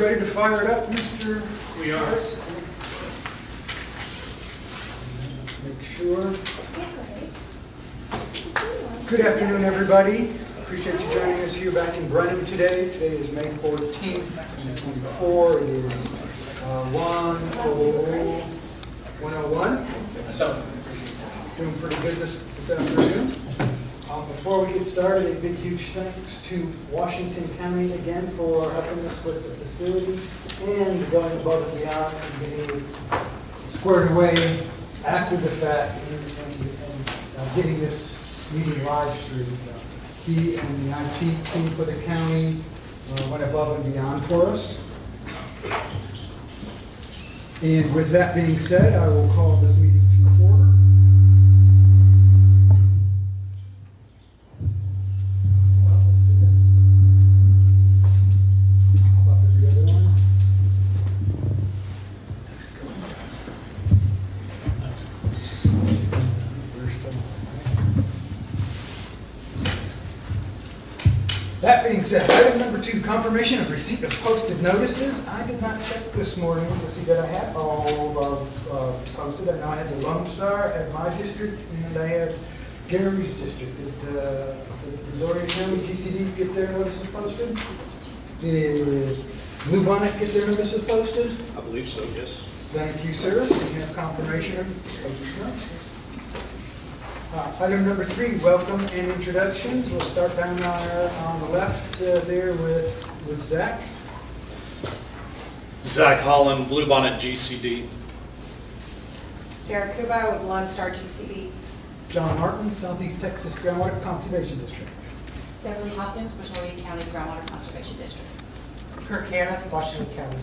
ready to fire it up, Mr.? We are. Make sure. Good afternoon, everybody. Appreciate you joining us here back in Brenham today. Today is May 14th, 2024. It is 1:01. Doing pretty good this afternoon. Before we get started, a big, huge thanks to Washington County again for helping us with the facility and going above and beyond and getting it squared away after the fact and getting this meeting live streamed. He and the IT team for the county went above and beyond for us. And with that being said, I will call this meeting to order. Well, let's do this. How about the other one? That being said, item number 2, confirmation of receipt of posted notices. I did not check this morning to see that I had all posted. I know I had the Lone Star at my district, and I had Gary's district. Did Missouri County GCD get their notices posted? Did Blue Bonnet get their notices posted? I believe so, yes. Thank you, sir. We have confirmation of posted notices. Item number 3, welcome and introductions. We'll start down on the left there with Zach. Zach Holland, Blue Bonnet GCD. Sarah Kuba with Lone Star GCD. John Martin, Southeast Texas Groundwater Conservation District. Beverly Hopkins, Missouri County Groundwater Conservation District. Kirk Hanna, Washington County.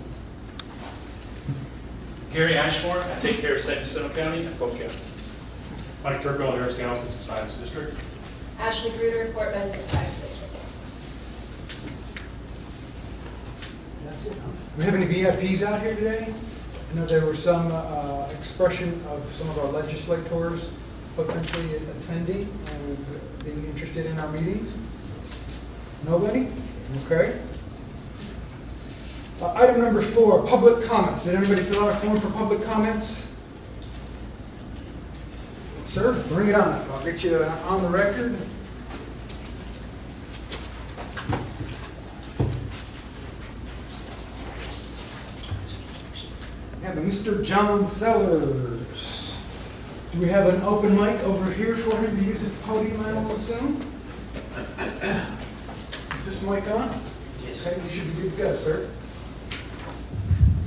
Gary Ashmore, I take care of San Jacinto County and Polk County. Mike Turco, Harris County, Subsidence District. Ashley Gruder, Fort Bend, Subsidence District. That's it, huh? Do we have any VIPs out here today? I know there was some expression of some of our legislators potentially attending and being interested in our meetings. Nobody? Okay. Item number 4, public comments. Did everybody fill out a form for public comments? Sir, bring it on up. I'll get you on the record. We have a Mr. John Sellers. Do we have an open mic over here for him to use at the podium, I will assume? Is this mic on? Yes. Okay, you should be good to go, sir.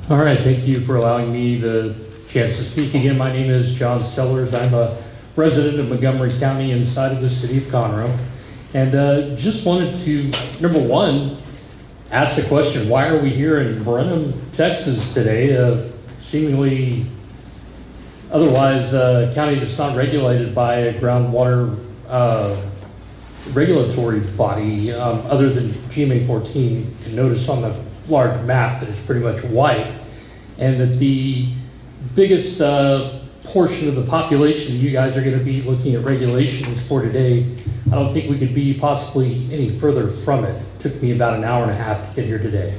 All right, thank you for allowing me the chance to speak again. My name is John Sellers. I'm a resident of Montgomery County inside of the city of Conroe. And just wanted to, number 1, ask the question, why are we here in Brenham, Texas today? Seemingly, otherwise, a county that's not regulated by a groundwater regulatory body other than GMA 14. You can notice on the large map that it's pretty much white, and that the biggest portion of the population you guys are going to be looking at regulations for today, I don't think we could be possibly any further from it. It took me about an hour and a half to get here today.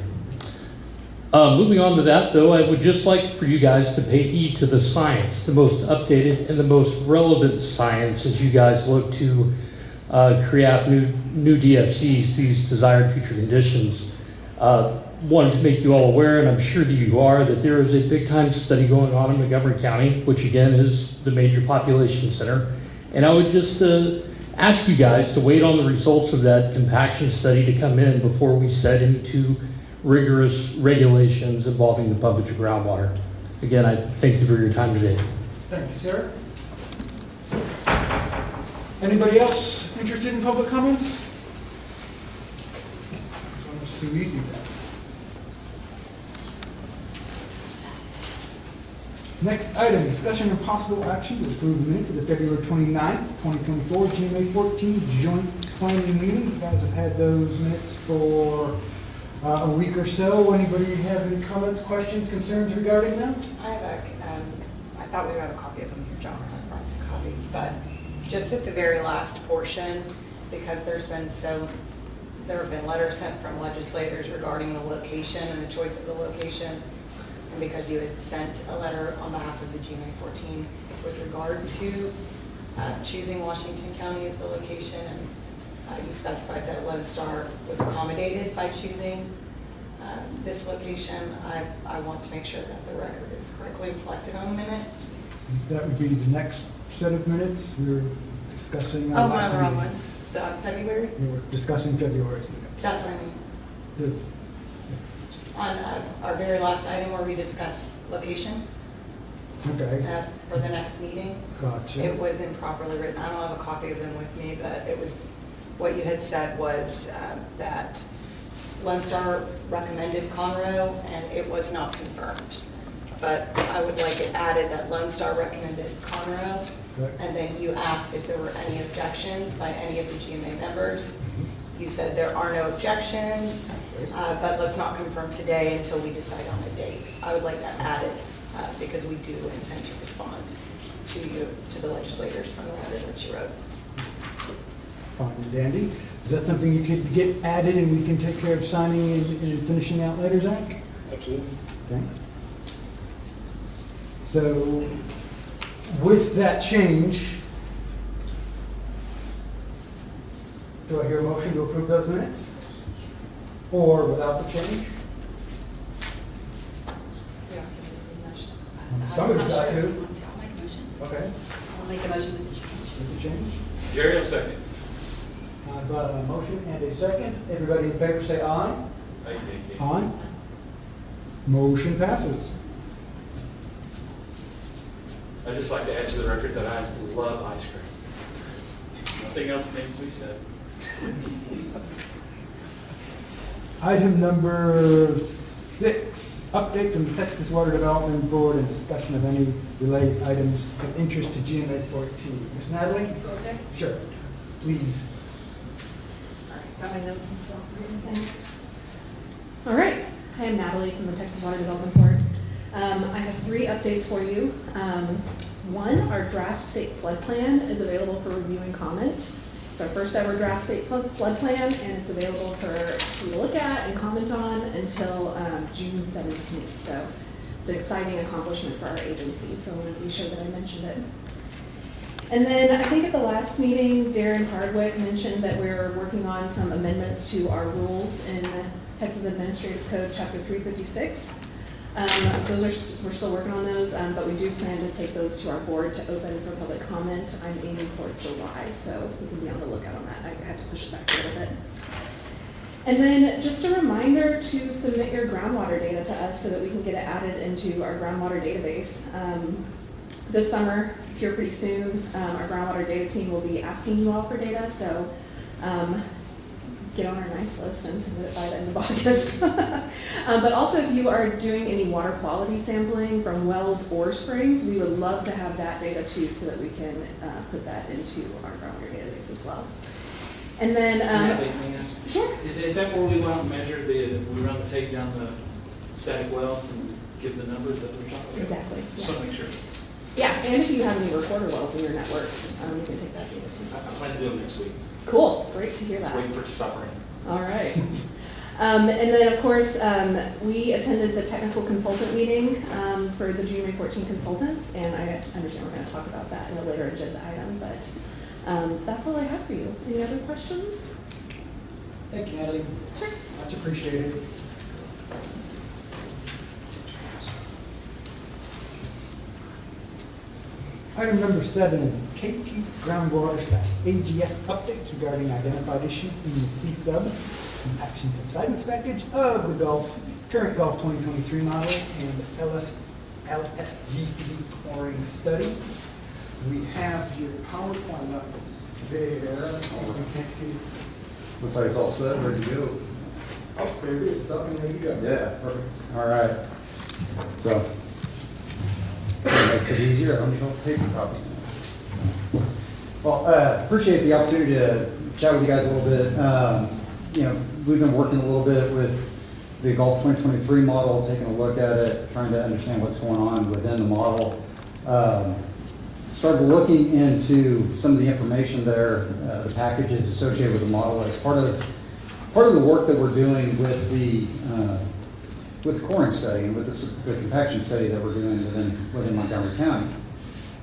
Moving on to that, though, I would just like for you guys to pay heed to the science, the most updated and the most relevant science as you guys look to create new DFCs, these desired future conditions. Wanted to make you all aware, and I'm sure that you are, that there is a big-time study going on in Montgomery County, which again is the major population center. And I would just ask you guys to wait on the results of that compaction study to come in before we set into rigorous regulations involving the public groundwater. Again, I thank you for your time today. Thank you, sir. Anybody else interested in public comments? It's almost too easy then. Next item, discussion and possible action to approve the minutes of the February 29th, 2024 GMA 14 joint planning meeting. You guys have had those minutes for a week or so. Anybody have any comments, questions, concerns regarding them? I thought we would have a copy of them here, John. I brought some copies, but just at the very last portion, because there's been so There have been letters sent from legislators regarding the location and the choice of the location. And because you had sent a letter on behalf of the GMA 14 with regard to choosing Washington County as the location, and you specified that Lone Star was accommodated by choosing this location, I want to make sure that the record is correctly reflected on the minutes. That would be the next set of minutes we were discussing. Oh, last my wrong meeting. ones. The February? We were discussing February's minutes. That's what I mean. The- On our very last item where we discuss location Okay, for the next meeting, gotcha. it was improperly written. I don't have a copy of them with me, but it was, what you had said was that Lone Star recommended Conroe and it was not confirmed. But I would like it added that Lone Star recommended Conroe, Correct. and then you asked if there were any objections by any of the GMA members. You said there are no objections, but let's not confirm today until we decide on a date. I would like that added because we do intend to respond to you, to the legislators from the letter that you wrote. Fine and dandy. Is that something you could get added and we can take care of signing and finishing out later, Zach? Absolutely. Okay. So with that change, do I hear a motion to approve those minutes? Or without the change? Somebody's got to. I'll make a motion. Okay. I'll make a motion with the change. With the change? Jerry, will second. I've got a motion and a second. Everybody in favor say aye. Aye. Motion passes. I'd just like to add to the record that I love ice cream. Nothing else needs to be said. Item number 6, update from the Texas Water Development Board and discussion of any related items of interest to GMA 14. Ms. Natalie? Okay. Sure. Please. All right, got my notes and stuff and everything. All right, I am Natalie from the Texas Water Development Board. I have 3 updates for you. One, our draft state flood plan is available for review and comment. It's our first ever draft state flood plan, and it's available for you to look at and comment on until June 17th. So it's an exciting accomplishment for our agency, so I wanted to be sure that I mentioned it. And then I think at the last meeting, Darren Hardwick mentioned that we're working on some amendments to our rules in Texas Administrative Code, Chapter 356. We're still working on those, but we do plan to take those to our board to open for public comment. I'm aiming for July, so we can be on the lookout on that. I had to push it back a little bit. And then just a reminder to submit your groundwater data to us so that we can get it added into our groundwater database. This summer, here pretty soon, our groundwater data team will be asking you all for data, so get on our nice list and submit it by the end of August. But also, if you are doing any water quality sampling from wells or springs, we would love to have that data too, so that we can put that into our groundwater database as well. And then, sure. Is that where we went out and measured we run the tape down the static wells and give the numbers that we're talking about? Exactly. Just want to make sure. Yeah, and if you have any recorder wells in your network, you can take that data I too. plan to do them next week. Cool, great to hear Just that. waiting for it to stop raining. All right. And then, of course, we attended the technical consultant meeting for the GMA 14 consultants, and I understand we're going to talk about that in a later agenda item, but that's all I have for you. Any other questions? Thank you, Natalie. Sure. Much appreciated. Item number 7, KT Groundwater / AGS updates regarding identified issues in the CSUB compaction subsidence package of the current Gulf 2023 model and LSGCD chlorine study. We have your PowerPoint up there. Let's see if we can't get it. Looks like it's all set, ready to go. Oh, there it is. It's up and ready to go. Yeah, perfect. All right. So, makes it easier. I'm going to paper copy. Well, appreciate the opportunity to chat with you guys a little bit. We've been working a little bit with the Gulf 2023 model, taking a look at it, trying to understand what's going on within the model. Started looking into some of the information there, the packages associated with the model as part of part of the work that we're doing with the coring study and with the compaction study that we're doing within Montgomery County.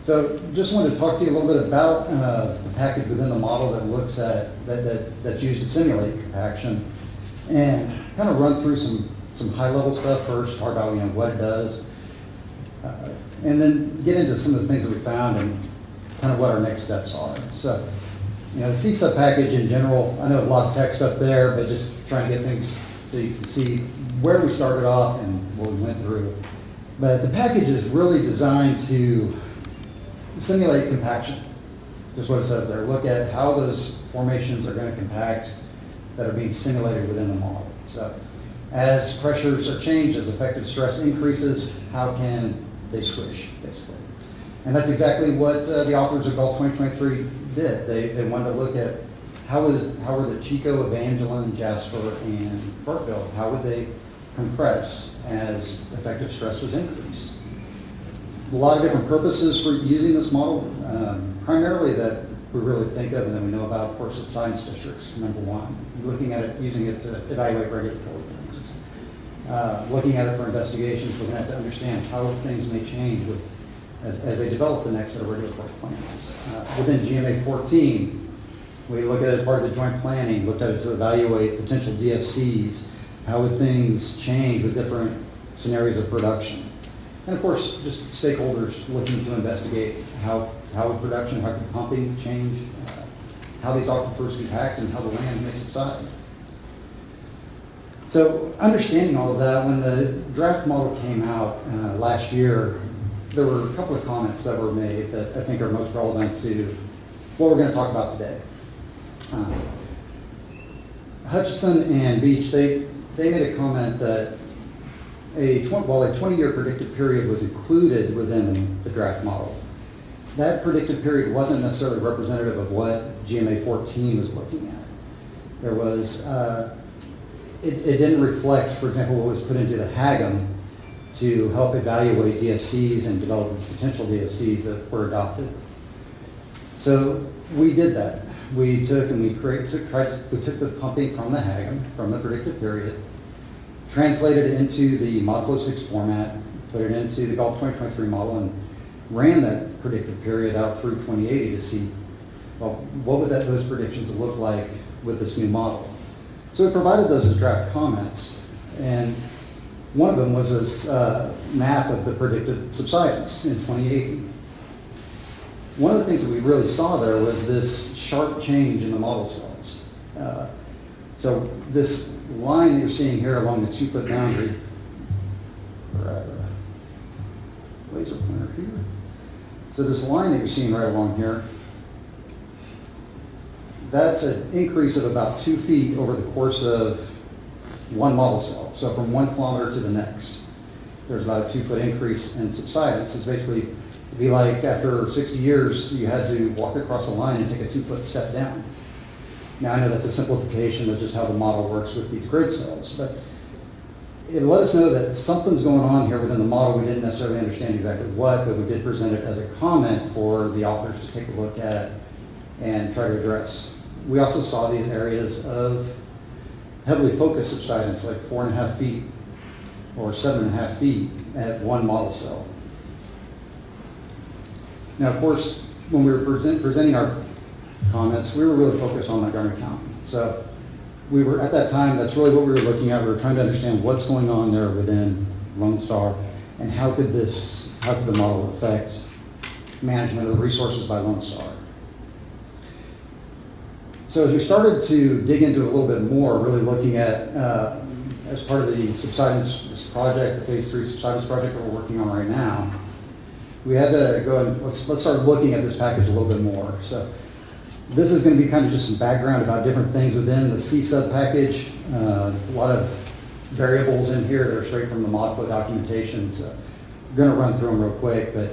So just wanted to talk to you a little bit about the package within the model that looks at, that's used to simulate compaction, and kind of run through some high-level stuff first, talk about what it does, and then get into some of the things that we found and kind of what our next steps are. So, the CSUB package in general, I know a lot of text up there, but just trying to get things so you can see where we started off and what we went through. But the package is really designed to simulate compaction. Just what it says there. Look at how those formations are going to compact that are being simulated within the model. So as pressures are changed, as effective stress increases, how can they squish, basically? And that's exactly what the authors of Gulf 2023 did. They wanted to look at how were the Chico, Evangeline, Jasper, and Burkeville, how would they compress as effective stress was increased? A lot of different purposes for using this model, primarily that we really think of and that we know about, of course, subsidence districts, number one. Looking at it, using it to evaluate regulatory plans. Looking at it for investigations, looking at it to understand how things may change as they develop the next set of regulatory plans. Within GMA 14, we look at it as part of the joint planning, looked at it to evaluate potential DFCs, how would things change with different scenarios of production. And of course, just stakeholders looking to investigate how would production, how could pumping change, how these aquifers compact, and how the land may subside. So understanding all of that, when the draft model came out last year, there were a couple of comments that were made that I think are most relevant to what we're going to talk about today. Hutchison and Beach, they made a comment that while a 20-year predictive period was included within the draft model, that predictive period wasn't necessarily representative of what GMA 14 was looking at. There was, it didn't reflect, for example, what was put into the HAGM to help evaluate DFCs and develop these potential DFCs that were adopted. So we did that. We took the pumping from the HAGM, from the predictive period, translated it into the Mod Flow 6 format, put it into the Gulf 2023 model, and ran that predictive period out through 2080 to see, well, what would those predictions look like with this new model. So we provided those as draft comments, and one of them was this map of the predicted subsidence in 2080. One of the things that we really saw there was this sharp change in the model cells. So this line that you're seeing here along the 2-foot boundary, laser pointer here. So this line that you're seeing right along here, that's an increase of about 2 feet over the course of one model cell. So from 1 kilometer to the next, there's about a 2-foot increase in subsidence. It's basically, it'd be like after 60 years, you had to walk across the line and take a 2-foot step down. Now I know that's a simplification of just how the model works with these grid cells, but it let us know that something's going on here within the model. We didn't necessarily understand exactly what, but we did present it as a comment for the authors to take a look at and try to address. We also saw these areas of heavily focused subsidence, like 4.5 feet or 7.5 feet at one model cell. Now, of course, when we were presenting our comments, we were really focused on Montgomery County. So we were, at that time, that's really what we were looking at. We were trying to understand what's going on there within Lone Star and how could the model affect management of the resources by Lone Star. So as we started to dig into it a little bit more, really looking at, as part of the subsidence, this project, the phase 3 subsidence project that we're working on right now, we had to go and let's start looking at this package a little bit more. So this is going to be kind of just some background about different things within the CSUB package. A lot of variables in here that are straight from the mod flow documentation. So I'm going to run through them real quick, but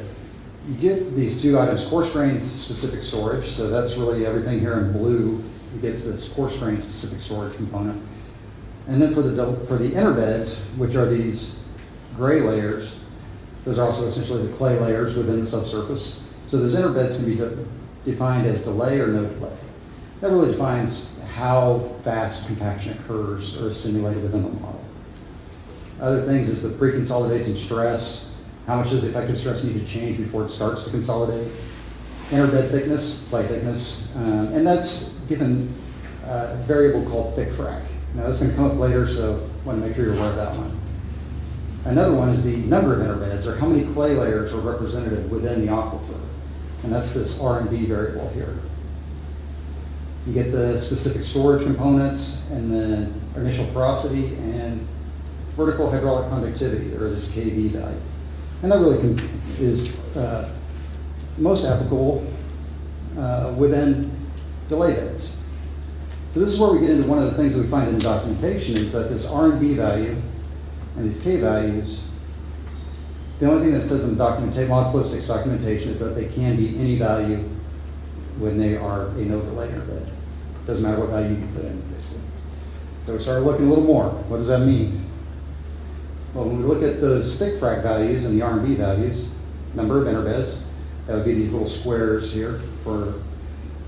you get these 2 items, coarse grain specific storage. So that's really everything here in blue. It gets this coarse grain specific storage component. And then for the inner beds, which are these gray layers, those are also essentially the clay layers within the subsurface. So those inner beds can be defined as delay or no delay. That really defines how fast compaction occurs or is simulated within the model. Other things is the pre-consolidation stress. How much does the effective stress need to change before it starts to consolidate? Interbed thickness, clay thickness, and that's given a variable called thick frac. Now that's going to come up later, so I want to make sure you're aware of that one. Another one is the number of interbeds, or how many clay layers are represented within the aquifer. And that's this R&D variable here. You get the specific storage components, and then initial porosity, and vertical hydraulic conductivity, or this KV value. And that really is most applicable within delay beds. So this is where we get into one of the things that we find in the documentation is that this R&B value and these K values, the only thing that it says in the mod flow 6 documentation is that they can be any value when they are a no delay interbed. Doesn't matter what value you put in, basically. So we started looking a little more. What does that mean? Well, when we look at the stick frac values and the R&B values, number of interbeds, that would be these little squares here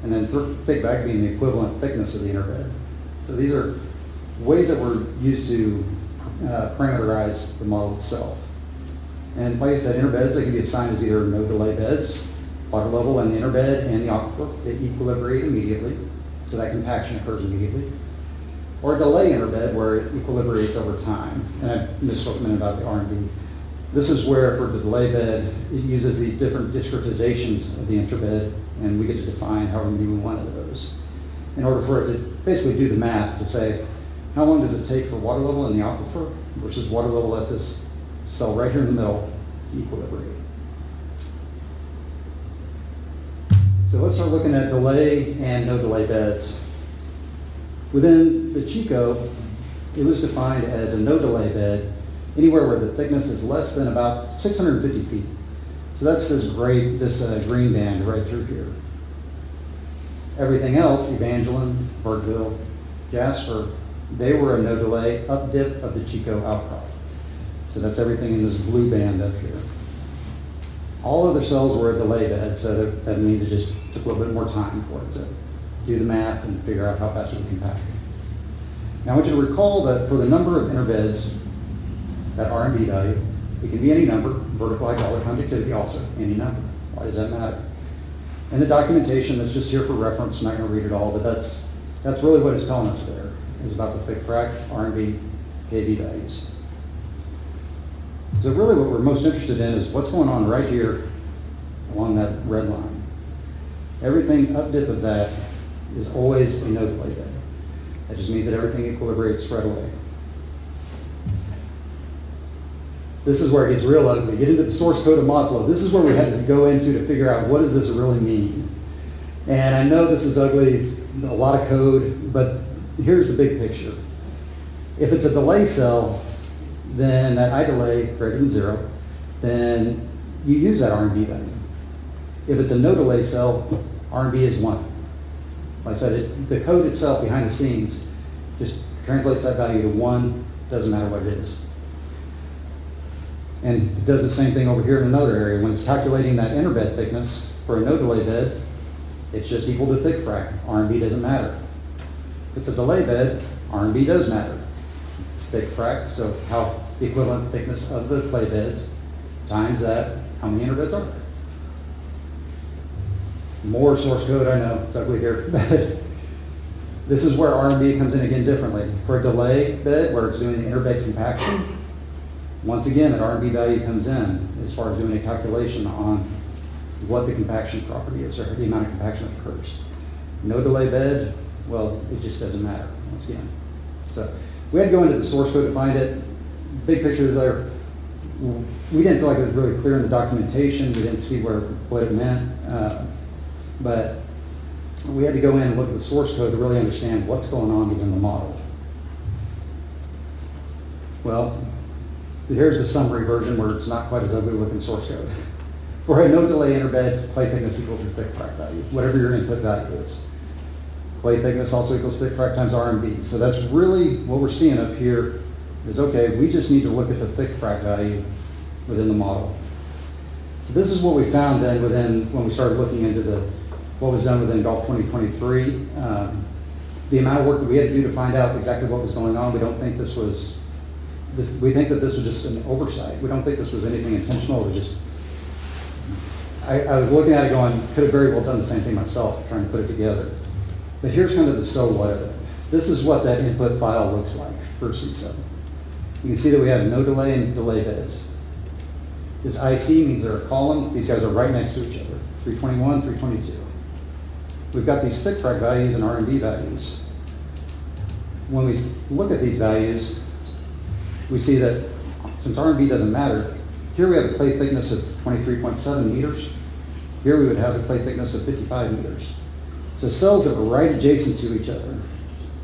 and then thick back being the equivalent thickness of the interbed. So these are ways that we're used to parameterize the model itself. And like I said, interbeds, they can be assigned as either no delay beds, water level and the interbed and the aquifer, they equilibrate immediately, so that compaction occurs immediately. Or a delay interbed where it equilibrates over time. And I misspoke a minute about the R&B. This is where for the delay bed, it uses the different discretizations of the interbed, and we get to define however many we want of those. In order for it to basically do the math to say, how long does it take for water level in the aquifer versus water level at this cell right here in the middle to equilibrate. So let's start looking at delay and no delay beds. Within the Chico, it was defined as a no delay bed anywhere where the thickness is less than about 650 feet. So that's this green band right through here. Everything else, Evangeline, Burkeville, Jasper, they were a no delay up dip of the Chico outcrop. So that's everything in this blue band up here. All other cells were a delay bed, so that means it just took a little bit more time for it to do the math and figure out how fast it would compact. Now I want you to recall that for the number of interbeds, that R&D value, it can be any number, vertical hydraulic conductivity also, any number. Why does that matter? In the documentation that's just here for reference, I'm not going to read it all, but that's really what it's telling us there, is about the thick frac, R&D, KV values. So really what we're most interested in is what's going on right here along that red line. Everything up dip of that is always a no delay bed. That just means that everything equilibrates right away. This is where it gets real ugly. Get into the source code of ModFlow. This is where we had to go into to figure out what does this really mean. And I know this is ugly, it's a lot of code, but here's the big picture. If it's a delay cell, then that I delay greater than 0, then you use that R&B value. If it's a no delay cell, R&B is 1. Like I said, the code itself behind the scenes just translates that value to 1, doesn't matter what it is. And it does the same thing over here in another area. When it's calculating that interbed thickness for a no delay bed, it's just equal to thick frac. R&B doesn't matter. If it's a delay bed, R&B does matter. It's thick frac, so how the equivalent thickness of the clay beds times that, how many interbeds are there? More source code, I know, it's ugly here. This is where R&B comes in again differently. For a delay bed, where it's doing the interbed compaction, once again, that R&B value comes in as far as doing a calculation on what the compaction property is, or the amount of compaction that occurs. No delay bed, well, it just doesn't matter, once again. So we had to go into the source code to find it. Big picture is there. We didn't feel like it was really clear in the documentation. We didn't see what it meant. But we had to go in and look at the source code to really understand what's going on within the model. Well, here's the summary version where it's not quite as ugly looking source code. For a no delay interbed, clay thickness equals your thick frac value, whatever your input value is. Clay thickness also equals thick frac times R&B. So that's really what we're seeing up here is, okay, we just need to look at the thick frac value within the model. So this is what we found then when we started looking into what was done within Gulf 2023. the amount of work that we had to do to find out exactly what was going on, we don't think this was, we think that this was just an oversight. We don't think this was anything intentional. It was just, I was looking at it going, could have very well done the same thing myself, trying to put it together. But here's kind of the so what of it. This is what that input file looks like for CSUB. You can see that we have no delay and delay beds. This IC means they're a column. These guys are right next to each other, 321, 322. We've got these thick frac values and R&B values. When we look at these values, we see that since R&B doesn't matter, here we have a clay thickness of 23.7 meters. Here we would have a clay thickness of 55 meters. So cells that were right adjacent to each other,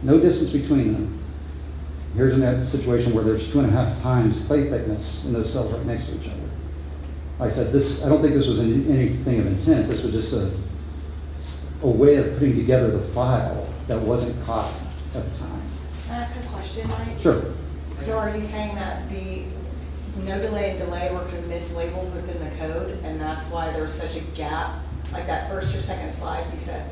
no distance between them. Here's a situation where there's 2.5 times clay thickness in those cells right next to each other. Like I said, I don't think this was anything of intent. This was just a way of putting together the file that wasn't caught at the time. Can I ask a question, Mike? Sure. So are you saying that the no delay and delay were kind of mislabeled within the code, and that's why there was such a gap? Like that first or second slide, you said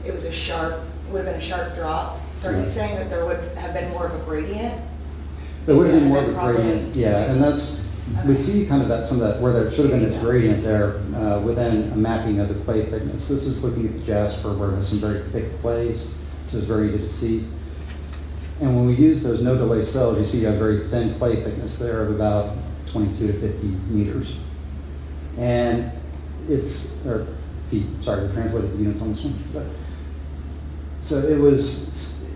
it was would have been a sharp drop. So are you saying that there would have been more of a gradient? There would have been more of a gradient, yeah, and that's, we see kind of that, some of that, where there should have been this gradient there within a mapping of the clay thickness. This is looking at the Jasper where it has some very thick clays, so it's very easy to see. And when we use those no delay cells, you see a very thin clay thickness there of about 22 to 50 meters. And it's, or feet, sorry, we translated the units on this one. But, so it was,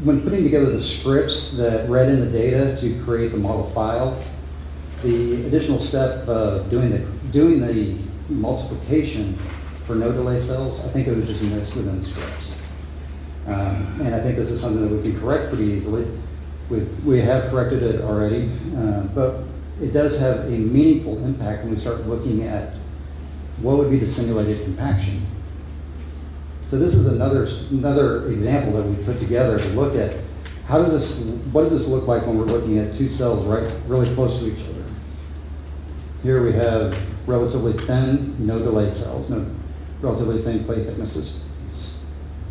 when putting together the scripts that read in the data to create the model file, the additional step of doing the multiplication for no delay cells, I think it was just mixed within the scripts. And I think this is something that we can correct pretty easily. We have corrected it already, but it does have a meaningful impact when we start looking at what would be the simulated compaction. So this is another example that we put together to look at what does this look like when we're looking at two cells really close to each other. Here we have relatively thin, no delay cells, relatively thin clay thicknesses.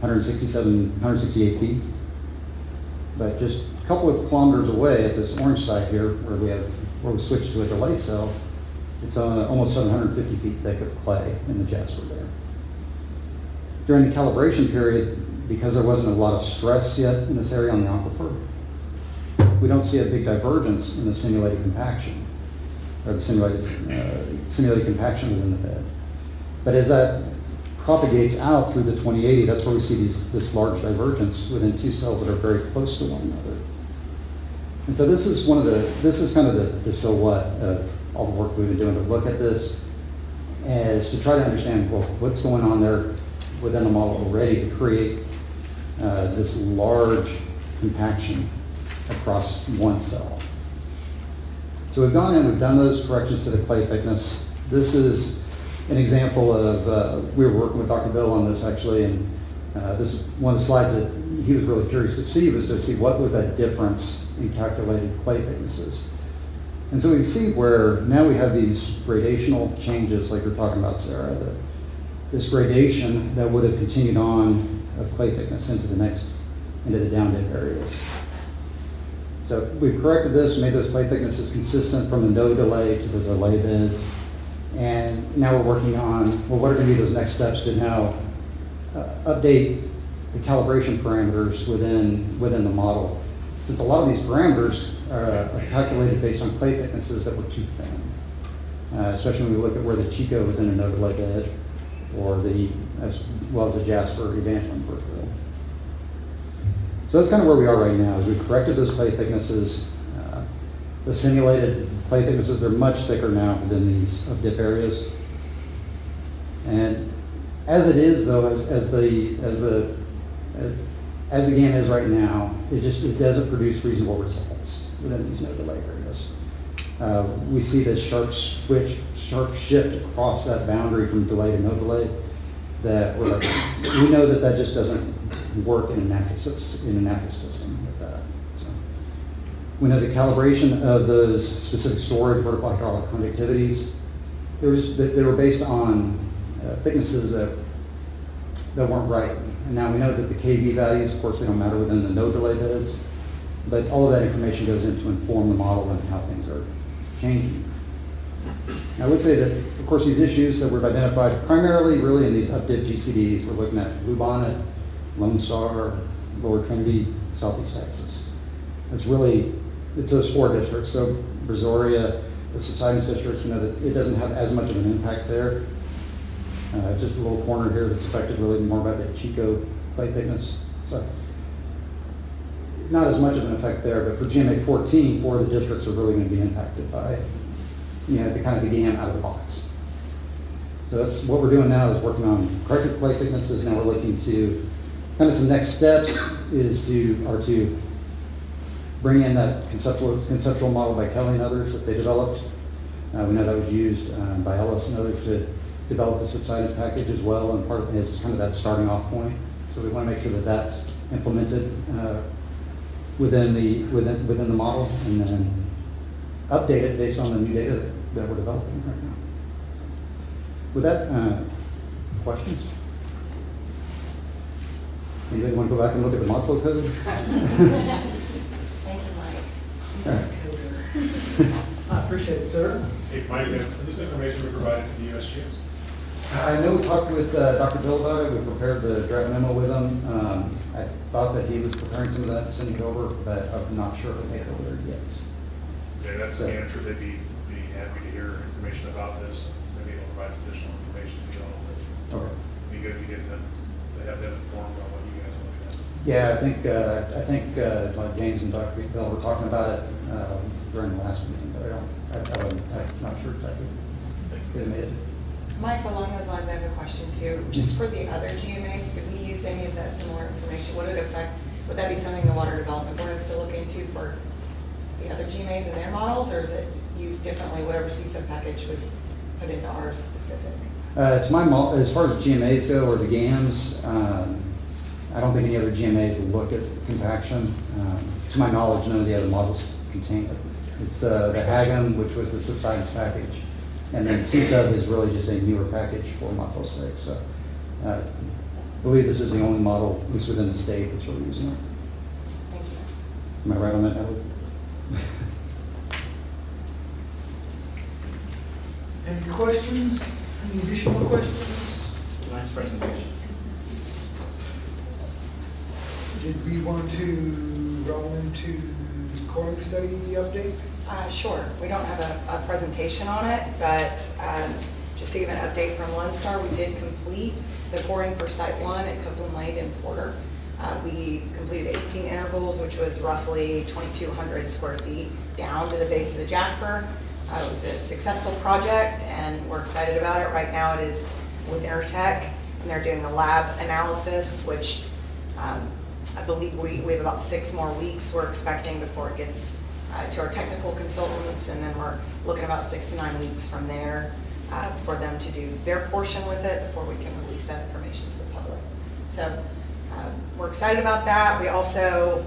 168 feet. But just a couple of kilometers away at this orange side here, where we switched to a delay cell, it's almost 750 feet thick of clay in the Jasper there. During the calibration period, because there wasn't a lot of stress yet in this area on the aquifer, we don't see a big divergence in the simulated compaction, or the simulated compaction within the bed. But as that propagates out through the 2080, that's where we see this large divergence within two cells that are very close to one another. And so this is kind of the so what of all the work we've been doing to look at this, as to try to understand, well, what's going on there within the model already to create this large compaction across one cell. So we've gone in, we've done those corrections to the clay thickness. This is an example of, we were working with Dr. Bill on this actually, and this is one of the slides that he was really curious to see, was to see what was that difference in calculated clay thicknesses. And so we see where now we have these gradational changes like we're talking about, Sarah, this gradation that would have continued on of clay thickness into the down dip areas. So we've corrected this, made those clay thicknesses consistent from the no delay to the delay beds. And now we're working on, well, what are going to be those next steps to now update the calibration parameters within the model. Since a lot of these parameters are calculated based on clay thicknesses that were too thin, especially when we look at where the Chico was in a no delay bed, or as well as the Jasper Evangeline Brookville. So that's kind of where we are right now, is we've corrected those clay thicknesses. The simulated clay thicknesses, they're much thicker now than these up dip areas. And as it is though, as the game is right now, it doesn't produce reasonable results within these no delay areas. We see this sharp shift across that boundary from delay to no delay, that we know that just doesn't work in a natural system with that. So we know the calibration of those specific storage vertical hydraulic conductivities, they were based on thicknesses that weren't right. And now we know that the KV values, of course, they don't matter within the no delay beds, but all of that information goes in to inform the model and how things are changing. I would say that, of course, these issues that we've identified primarily really in these update GCDs, we're looking at Bluebonnet, Lone Star, Lower Trinity, Southeast Texas. It's those 4 districts. So Brazoria, the Subsidence district, that it doesn't have as much of an impact there. Just a little corner here that's affected really more by the Chico plate thickness. So not as much of an effect there, but for GMA 14, 4 of the districts are really going to be impacted by the kind of began out of the box. So that's what we're doing now, is working on corrected plate thicknesses. Now we're looking to kind of some next steps are to bring in that conceptual model by Kelly and others that they developed. We know that was used by Ellis and others to develop the subsidence package as well, and part of it is kind of that starting off point. So we want to make sure that that's implemented within the model, and then update it based on the new data that we're developing right now. So, with that, questions? Anybody want to go back and look at the mod flow code? Thank you, Mike. All right. I appreciate it, sir. Hey, Mike, this information we provided to the USGS. I know we talked with Dr. Bill about it. We prepared the draft memo with him. I thought that he was preparing some of that, sending it over, but I'm not sure if it made it over there yet. Yeah, that's the answer. They'd be happy to hear information about this. Maybe it'll provide some additional information to you all. Okay. Be good to get them, to have them informed on what you guys are looking at. Yeah, I think like James and Dr. Bill were talking about it during the last meeting, but I'm not sure exactly if they made it. Mike, along those lines, I have a question too. Just for the other GMAs, did we use any of that similar information? Would that be something the Water Development Board is to look into for the other GMAs and their models, or is it used differently, whatever CSUB package was put into ours specific? To my as far as GMAs go, or the GAMs, I don't think any other GMAs look at compaction. To my knowledge, none of the other models contain it. It's the HAGM, which was the subsidence package. And then CSUB is really just a newer package for Model 6. So I believe this is the only model, at least within the state, that's really using it. Thank Am you. I right on that, Ellie? Any questions? Any additional questions? Nice presentation. Did we want to roll into the coring study update? Sure. We don't have a presentation on it, but just to give an update from Lone Star, we did complete the coring for Site 1 at Copeland Lane in Porter. We completed 18 intervals, which was roughly 2,200 square feet down to the base of the Jasper. It was a successful project, and we're excited about it. Right now it is with Intertech, and they're doing the lab analysis, which I believe we have about 6 more weeks we're expecting before it gets to our technical consultants, and then we're looking about 6 to 9 weeks from there for them to do their portion with it before we can release that information to the public. So we're excited about that. We also,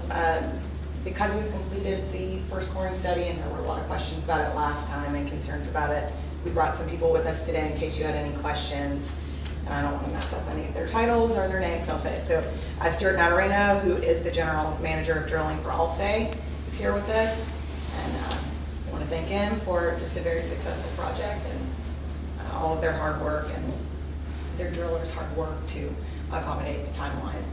because we've completed the first coring study, and there were a lot of questions about it last time and concerns about it, we brought some people with us today in case you had any questions. And I don't want to mess up any of their titles or their names, so I'll say it. So Stuart Natarino, who is the General Manager of Drilling for Allsay, is here with us. And I want to thank him for just a very successful project and all of their hard work and their drillers' hard work to accommodate the timeline.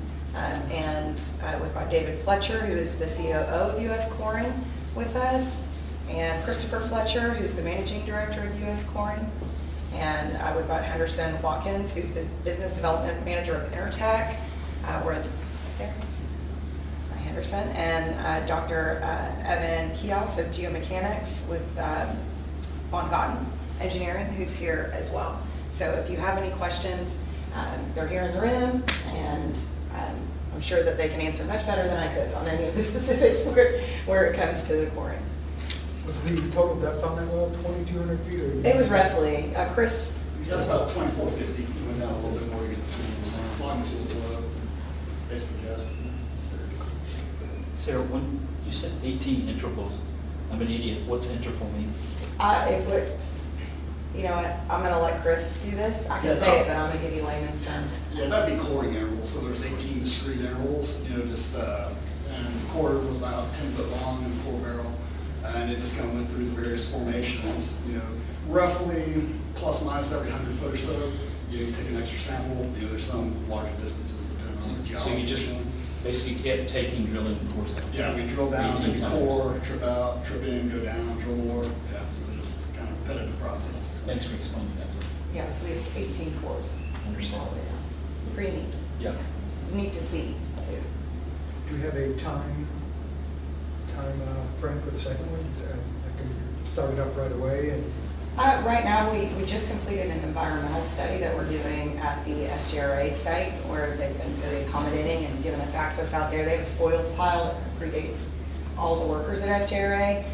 And we've got David Fletcher, who is the COO of U.S. Coring, with us, and Christopher Fletcher, who's the Managing Director of U.S. Coring. And we've got Henderson Watkins, who's Business Development Manager of Intertech. We're right there. Henderson, and Dr. Evan Kios of Geomechanics with Von Gotten Engineering, who's here as well. So if you have any questions, they're here in the room, and I'm sure that they can answer much better than I could on any of the specifics where it comes to the coring. Was the total depth on that well 2,200 feet? Or It was roughly, Chris? That's about 2450. Went down a little bit more to get to 20%. Longitude below, basically gas. Sarah, when you said 18 intervals, I'm an idiot. What's interval mean? It would, You know what, I'm gonna let Chris do this. I Yeah, can say it, but I'm gonna give you layman's terms. Yeah, that'd be coring intervals, so there's 18 discrete intervals, and the core was about 10 foot long in the core barrel, and it just kind of went through the various formations, roughly plus minus every 100 foot or so. You take an extra sample, there's some larger distances depending on the geology. So you just basically kept taking drilling course. Yeah, we drill down, 18 take a times. core, trip out, trip in, go down, drill more, yeah, so it's just kind of repetitive process. Thanks for explaining that. Yeah, so we have 18 cores. Understand. All the way down. Pretty neat. Yeah. It's neat to see, too. Do we have a time frame for the second one? Is that can be started up right away and? Right now, we just completed an environmental study that we're doing at the SGRA site where they've been very accommodating and giving us access out there. They have a spoils pile that predates all the workers at SGRA.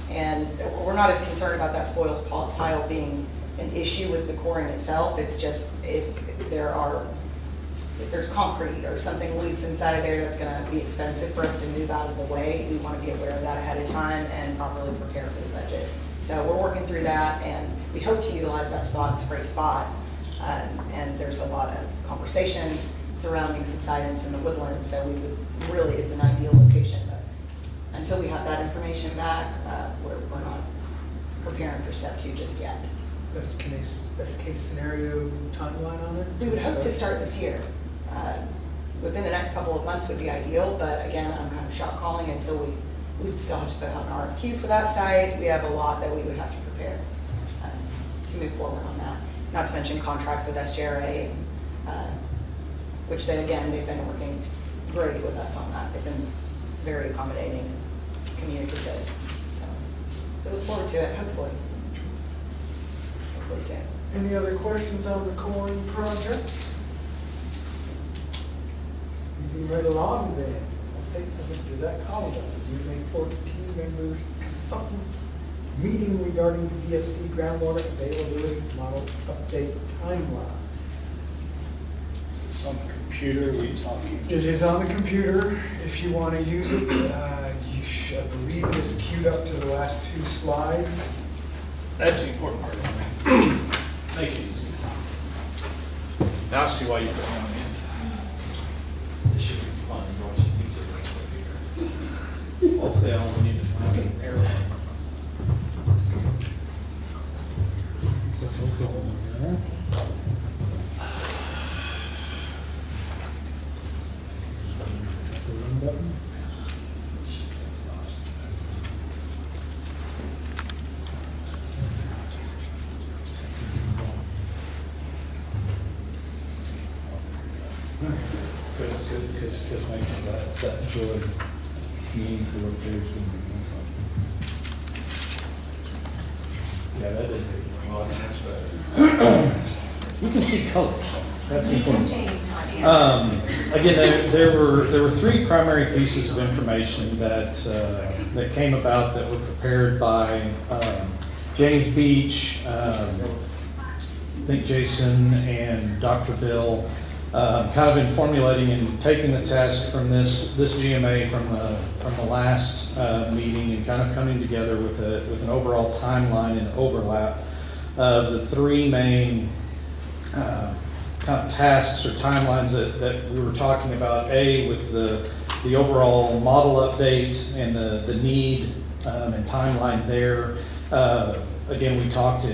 And we're not as concerned about that spoils pile being an issue with the coring itself. It's just if there's concrete or something loose inside of there that's going to be expensive for us to move out of the way, we want to be aware of that ahead of time and properly prepare for the budget. So we're working through that, and we hope to utilize that spot. It's a great spot. And there's a lot of conversation surrounding subsidence in the woodlands, so it's an ideal location. But until we have that information back, we're not preparing for step 2 just yet. Best case scenario timeline on it? We would hope to start this year. Within the next couple of months would be ideal, but again, I'm kind of shot calling until we still have to put out an RFQ for that site. We have a lot that we would have to prepare to move forward on that. Not to mention contracts with SGRA, which they've been working great with us on that. They've been very accommodating and communicative. So we look forward to it, hopefully soon. Any other questions on the coring project? Moving right along then. I think Zach Holland, GMA 14 members consultant meeting regarding the DFC groundwater availability model update timeline. It's on the computer, we talking. It is on the computer. If you want to use it, I believe it is queued up to the last 2 slides. That's the important part. Make it easy. Now I see why you put it on in. This should be fun, watching YouTube right here. Hopefully I only need to find an arrow. Because making that joy meaningful what there's going to be. Yeah, that didn't take long. You can see colors. That's important. Again, there were 3 primary pieces of information that came about that were prepared by James Beach, I think Jason and Dr. Bill, kind of in formulating and taking the task from this GMA from the last meeting and kind of coming together with an overall timeline and overlap of the 3 main kind of tasks or timelines that we were talking about. A, with the overall model update and the need and timeline there. Again, we talked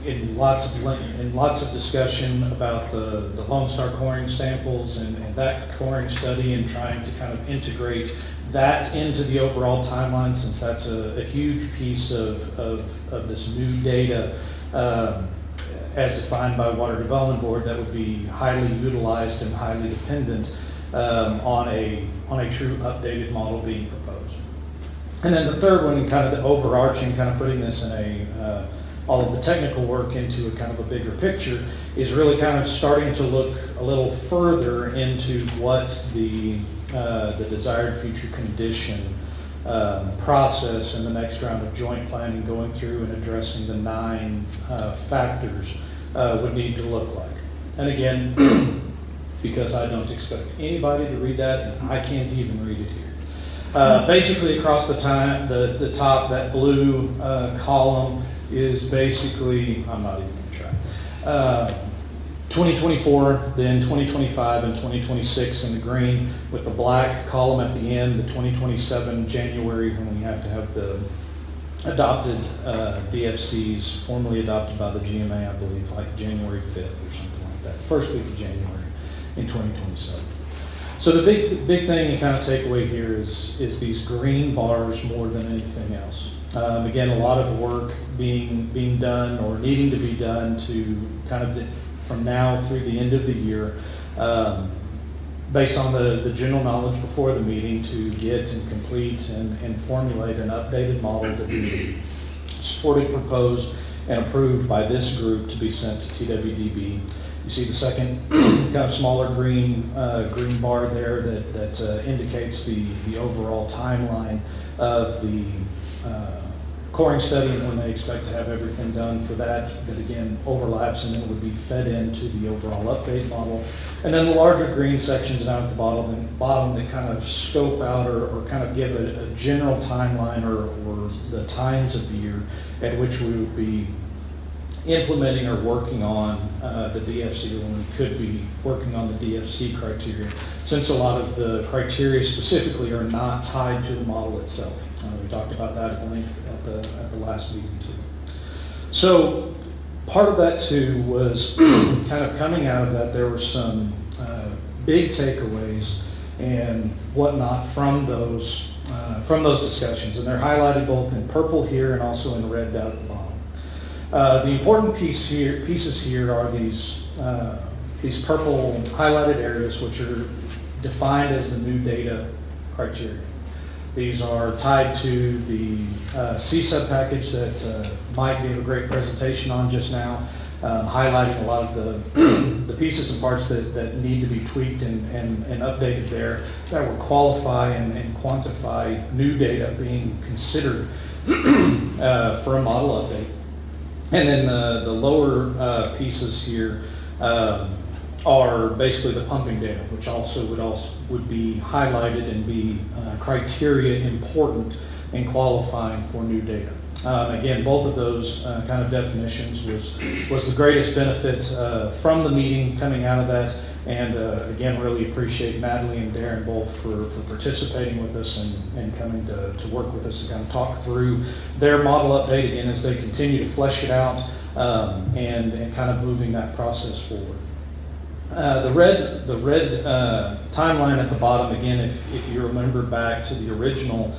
in lots of discussion about the Lone Star coring samples and that coring study and trying to kind of integrate that into the overall timeline, since that's a huge piece of this new data as defined by Water Development Board that would be highly utilized and highly dependent on a true updated model being proposed. And then the third one, and kind of the overarching, kind of putting this in all of the technical work into a kind of a bigger picture, is really kind of starting to look a little further into what the desired future condition process in the next round of joint planning, going through and addressing the 9 factors would need to look like. And again, because I don't expect anybody to read that, and I can't even read it here. Basically across the top, that blue column is basically, I'm not even going to try. 2024, then 2025 and 2026 in the green, with the black column at the end, the 2027 January, when we have to have the adopted DFCs formally adopted by the GMA, I believe, like January 5th or something like that, first week of January in 2027. So the big thing and kind of takeaway here is these green bars more than anything else. Again, a lot of work being done or needing to be done to kind of from now through the end of the year, based on the general knowledge before the meeting, to get and complete and formulate an updated model to be supported, proposed, and approved by this group to be sent to TWDB. You see the second kind of smaller green bar there that indicates the overall timeline of the coring study and when they expect to have everything done for that again overlaps and then would be fed into the overall update model. And then the larger green sections down at the bottom that kind of scope out or kind of give a general timeline or the times of the year at which we would be implementing or working on the DFC, when we could be working on the DFC criteria, since a lot of the criteria specifically are not tied to the model itself. We talked about that at length at the last meeting too. So part of that too was kind of coming out of that, there were some big takeaways and whatnot from those discussions, and they're highlighted both in purple here and also in red down at the bottom. The important pieces here are these purple highlighted areas, which are defined as the new data criteria. These are tied to the CSUB package that Mike gave a great presentation on just now, highlighting a lot of the pieces and parts that need to be tweaked and updated there that will qualify and quantify new data being considered for a model update. And then the lower pieces here are basically the pumping data, which also would be highlighted and be criteria important in qualifying for new data. Again, both of those kind of definitions was the greatest benefit from the meeting coming out of that. And again, really appreciate Natalie and Darren both for participating with us and coming to work with us to kind of talk through their model update again as they continue to flesh it out and kind of moving that process forward. The red timeline at the bottom, again, if you remember back to the original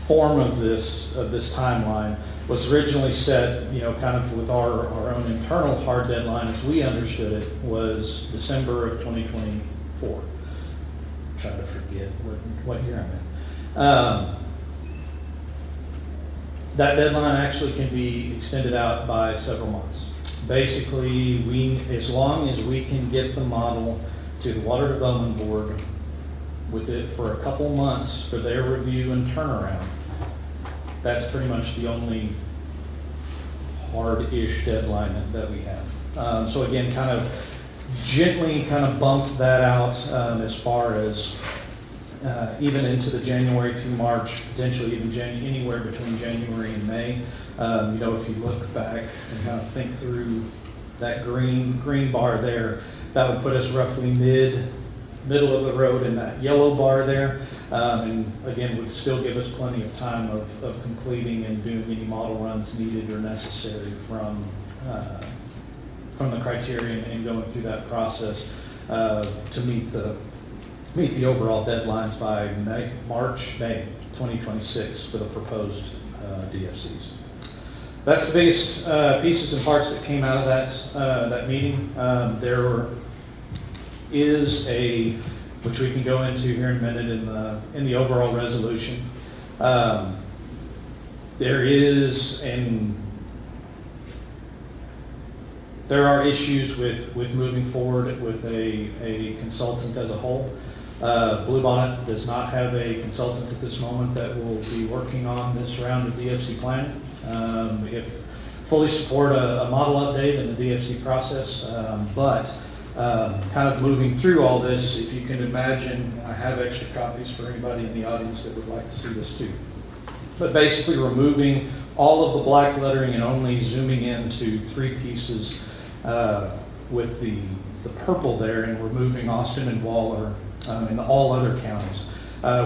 form of this timeline, was originally set, kind of with our own internal hard deadline as we understood it, was December of 2024. I'm trying to forget what year I'm in. That deadline actually can be extended out by several months. Basically, as long as we can get the model to the Water Development Board with it for a couple months for their review and turnaround, that's pretty much the only hard-ish deadline that we have. So again, kind of gently kind of bumped that out as far as even into the January through March, potentially even anywhere between January and May. If you look back and kind of think through that green bar there, that would put us roughly middle of the road in that yellow bar there. And again, would still give us plenty of time of completing and doing any model runs needed or necessary from the criteria and going through that process to meet the overall deadlines by May 2026 for the proposed DFCs. That's the biggest pieces and parts that came out of that meeting. There is which we can go into here in a minute in the overall resolution. There are issues with moving forward with a consultant as a whole. Bluebonnet does not have a consultant at this moment that will be working on this round of DFC planning. If fully support a model update in the DFC process, but kind of moving through all this, if you can imagine, I have extra copies for anybody in the audience that would like to see this too. But basically removing all of the black lettering and only zooming into 3 pieces with the purple there and removing Austin and Waller and all other counties.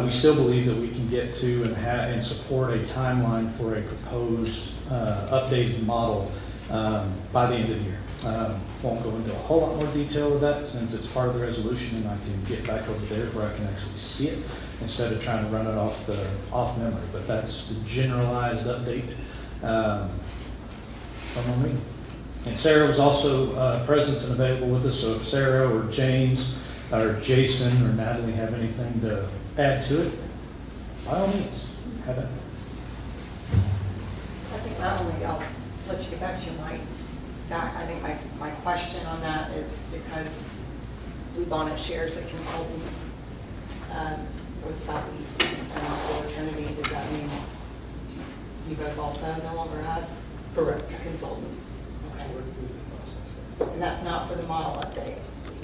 We still believe that we can get to and support a timeline for a proposed updated model by the end of the year. Won't go into a whole lot more detail with that since it's part of the resolution, and I can get back over there where I can actually see it instead of trying to run it off memory. But that's the generalized update from our meeting. And Sarah was also present and available with us, so if Sarah or James or Jason or Natalie have anything to add to it, by all means, have it. I think not only, I'll let you get back to your mic, Zach, I think my question on that is because Blue Bonnet shares a consultant with Southeast and for Trinity, does that mean you both also no longer have Correct. a consultant? Okay. To work through this process. And that's not for the model update,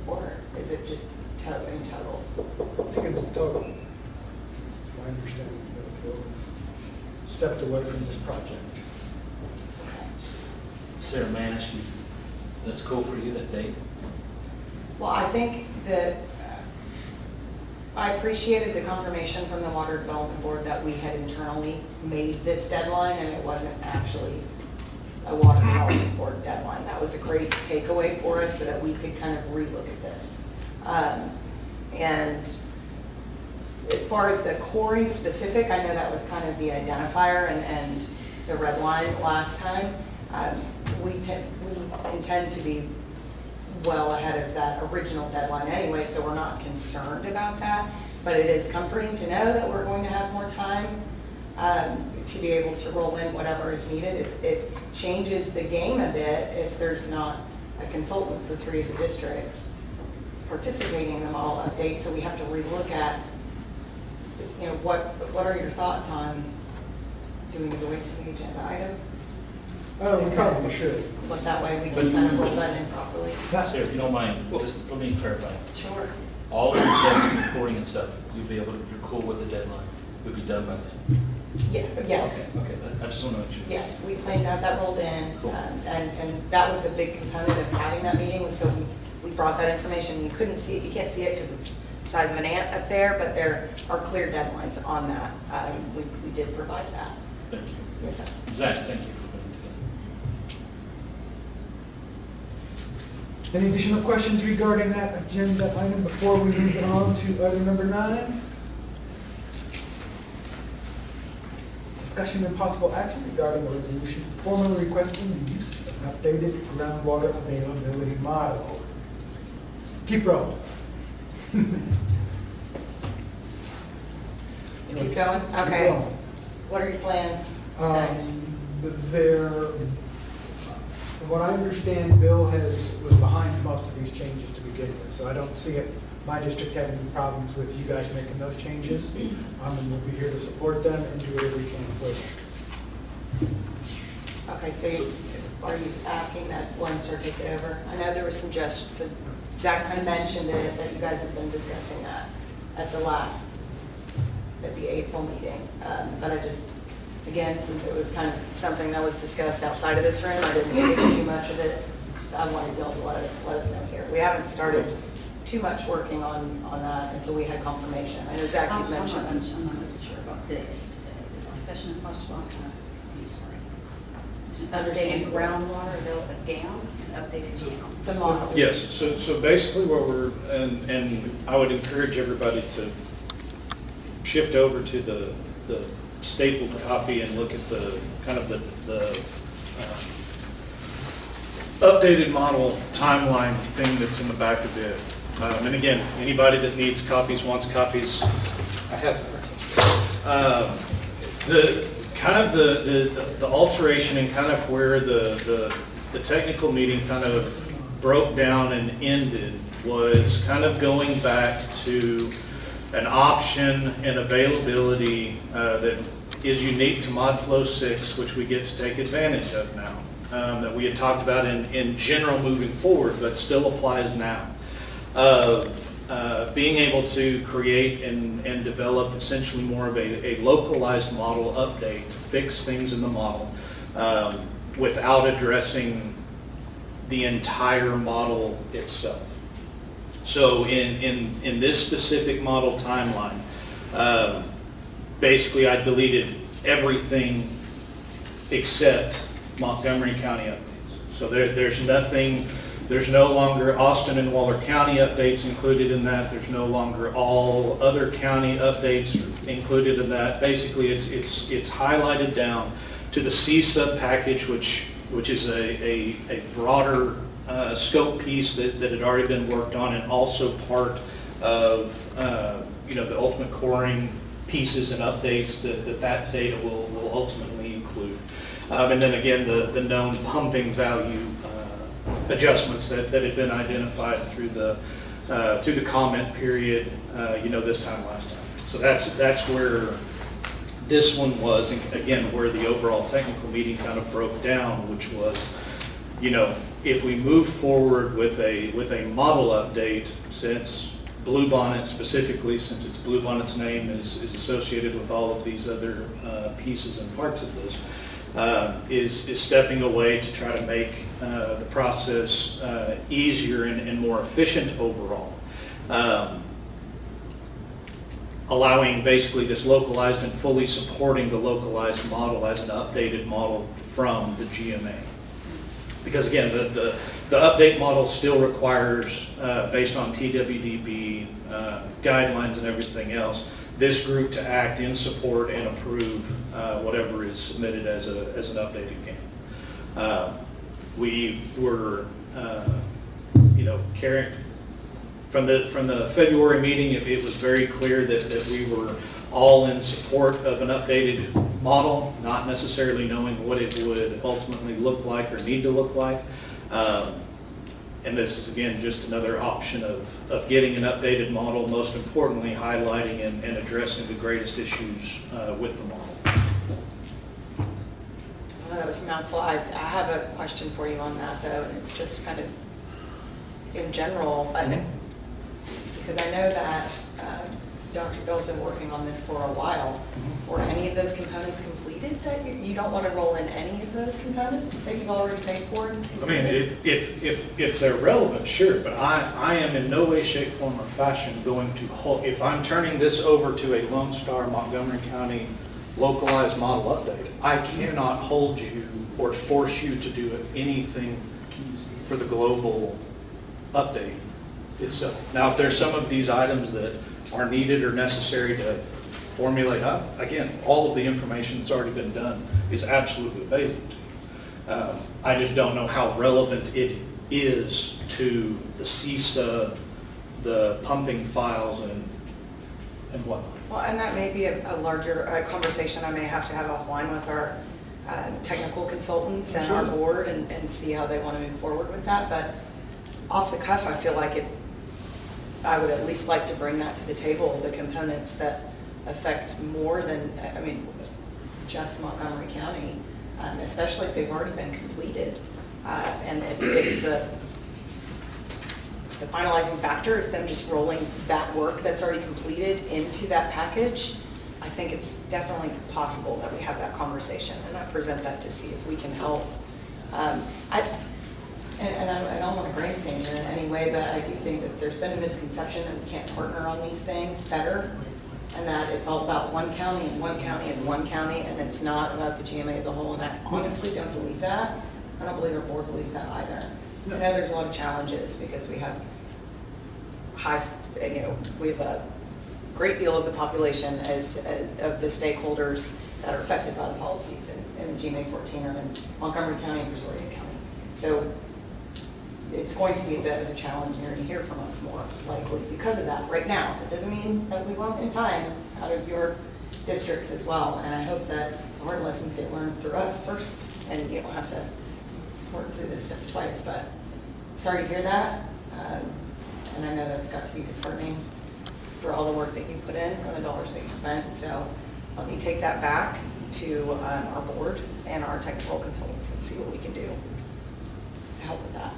or is it just in total? I think it was total. My understanding that Bill has stepped away from this project. Sarah, may I ask you, that's cool for you, that date? Well, I think that I appreciated the confirmation from the Water Development Board that we had internally made this deadline and it wasn't actually a Water Development Board deadline. That was a great takeaway for us so that we could kind of relook at this. And as far as the coring specific, I know that was kind of the identifier and the red line last time. We intend to be well ahead of that original deadline anyway, so we're not concerned about that. But it is comforting to know that we're going to have more time to be able to roll in whatever is needed. It changes the game a bit if there's not a consultant for 3 of the districts participating in the model update. So we have to relook at, you know, what are your thoughts on doing the weight to the agenda item? Oh, we probably should. But that way we can kind of roll that in properly. Sarah, if you don't mind, just let me clarify. Sure. All of the testing, recording and stuff, you'll be able to, you're cool with the deadline, you'll be done by then? Yeah, yes. Okay, I just want to make sure. Yes, we planned to have that rolled in, Cool. and that was a big component of having that meeting, was so we brought that information. You couldn't see it, you can't see it because it's the size of an ant up there, but there are clear deadlines on that. We did provide that. Thank you. Yes, sir. Zach, thank you for putting it together. Any additional questions regarding that agenda item before we move on to item number 9? Discussion and possible action regarding a resolution formally requesting the use of an updated groundwater availability model. Keep rolling. Keep going? Keep Okay. going. What are your plans? Nice. From what I understand, Bill was behind most of these changes to begin with, so I don't see my district having any problems with you guys making those changes. And we'll be here to support them and do whatever we can with them. Okay, so are you asking that One Star take it over? I know there were some suggestions, so Zach kind of mentioned it, that you guys have been discussing that at the April meeting. But I just, again, since it was kind of something that was discussed outside of this room, I didn't get into too much of it. I wanted Bill to let us know here. We haven't started too much working on that until we had confirmation. I know Zach, you mentioned. I'm not really sure about this today, this discussion of possible, I'm kind of, sorry. Is it updated groundwater, available GAM, updated GAM? The model. Yes, so basically what we're, and I would encourage everybody to shift over to the stapled copy and look at the kind of the updated model timeline thing that's in the back of it. And again, anybody that needs copies, wants copies, I have the kind of the alteration and kind of where the technical meeting kind of broke down and ended was kind of going back to an option and availability that is unique to Mod Flow 6, which we get to take advantage of now, that we had talked about in general moving forward, but still applies now, of being able to create and develop essentially more of a localized model update to fix things in the model without addressing the entire model itself. So in this specific model timeline, basically I deleted everything except Montgomery County updates. So there's nothing, there's no longer Austin and Waller County updates included in that. There's no longer all other county updates included in that. Basically it's highlighted down to the CSUB package, which is a broader scope piece that had already been worked on, and also part of the ultimate coring pieces and updates that data will ultimately include. And then again, the known pumping value adjustments that had been identified through the comment period, this time last time. So that's where this one was, and again, where the overall technical meeting kind of broke down, which was, if we move forward with a model update, since Bluebonnet specifically, since it's Bluebonnet's name is associated with all of these other pieces and parts of this, is stepping away to try to make the process easier and more efficient overall. Allowing basically this localized and fully supporting the localized model as an updated model from the GMA. Because again, the update model still requires, based on TWDB guidelines and everything else, this group to act in support and approve whatever is submitted as an updated game. We were, carrying from the February meeting, it was very clear that we were all in support of an updated model, not necessarily knowing what it would ultimately look like or need to look like. And this is, again, just another option of getting an updated model, most importantly highlighting and addressing the greatest issues with the model. Well, that was a mouthful. I have a question for you on that, though, and it's just kind of in general, because I know that Dr. Bill's been working on this for a while. Were any of those components completed that you don't want to roll in any of those components that you've already paid for? I mean, if they're relevant, sure, but I am in no way, shape, form, or fashion going to hold, if I'm turning this over to a Lone Star Montgomery County localized model update, I cannot hold you or force you to do anything for the global update itself. Now, if there's some of these items that are needed or necessary to formulate up, again, all of the information that's already been done is absolutely available to you. I just don't know how relevant it is to the CSUB, the pumping files, and whatnot. Well, and that may be a larger conversation I may have to have offline with our technical consultants and our board and see how they want to move forward with that. But off the cuff, I feel like I would at least like to bring that to the table, the components that affect more than, just Montgomery County, especially if they've already been completed. And if the finalizing factor is them just rolling that work that's already completed into that package, I think it's definitely possible that we have that conversation and I present that to see if we can help. And I don't want to grandstand in any way, but I do think that there's been a misconception that we can't partner on these things better, and that it's all about one county and one county and one county, and it's not about the GMA as a whole. And I honestly don't believe that. I don't believe our board believes that either. I know there's a lot of challenges because we have we have a great deal of the population of the stakeholders that are affected by the policies in the GMA 14 or in Montgomery County and Brazoria County. So it's going to be a bit of a challenge here to hear from us more likely because of that right now. It doesn't mean that we won't in time out of your districts as well. And I hope that the hard lessons get learned through us first and you don't have to work through this stuff twice. But sorry to hear that. And I know that's got to be disheartening for all the work that you put in and the dollars that you spent. So let me take that back to our board and our technical consultants and see what we can do to help with that.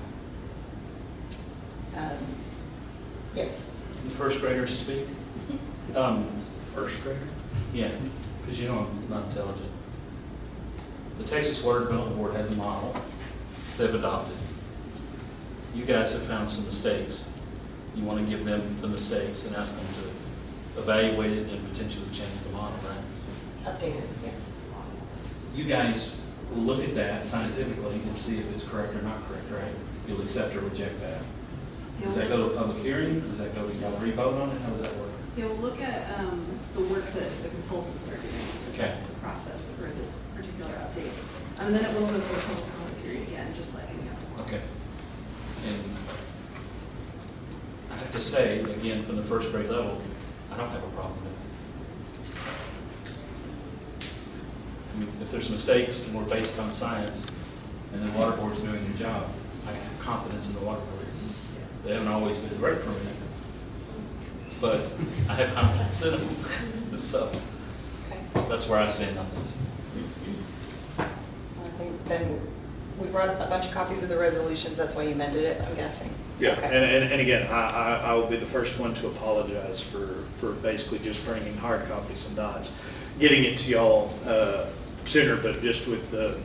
Yes. the first graders speak? First grader? Yeah, because you know I'm not intelligent. The Texas Water Development Board has a model they've adopted. You guys have found some mistakes. You want to give them the mistakes and ask them to evaluate it and potentially change the model, right? Updated, yes. You guys will look at that scientifically and see if it's correct or not correct, right? You'll accept or reject that. Does that go to a public hearing? Does that go to y'all re-vote on it? How does that work? You'll look at the work that the consultants are doing. Okay. That's the process for this particular update. And then it will go through a public comment period again, just letting you know. Okay. And I have to say, again, from the first grade level, I don't have a problem with it. I mean, if there's mistakes and we're based on science, and the water board's doing their job, I have confidence in the water board. They haven't always been great for me, but I have confidence in them. So that's where I stand on this. I think then we brought up a bunch of copies of the resolutions, that's why you amended it, I'm guessing. Yeah, Okay. and again, I will be the first one to apologize for basically just bringing hard copies and not getting it to y'all sooner, but just with the,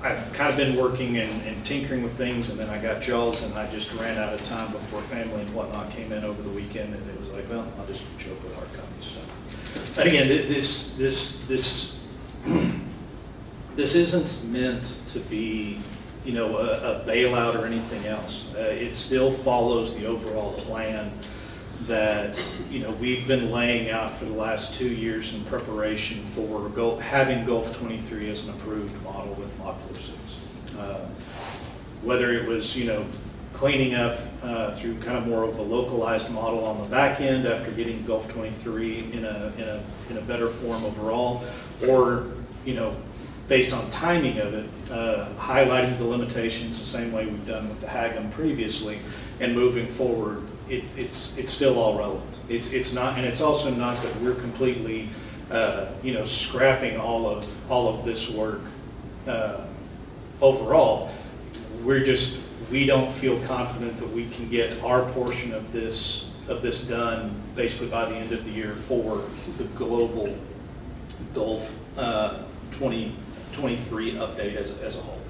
I've kind of been working and tinkering with things, and then I got y'all's, and I just ran out of time before family and whatnot came in over the weekend, and it was like, well, I'll just joke with hard copies. So, and again, this isn't meant to be, you know, a bailout or anything else. It still follows the overall plan that, you know, we've been laying out for the last 2 years in preparation for having Gulf 23 as an approved model with Modular 6. Whether it was, you know, cleaning up through kind of more of a localized model on the back end after getting Gulf 23 in a better form overall, or, you know, based on timing of it, highlighting the limitations the same way we've done with the HAGM previously, and moving forward, it's still all relevant. It's not, and it's also not that we're completely, you know, scrapping all of this work overall. We don't feel confident that we can get our portion of this done basically by the end of the year for the global Gulf 2023 update as a whole.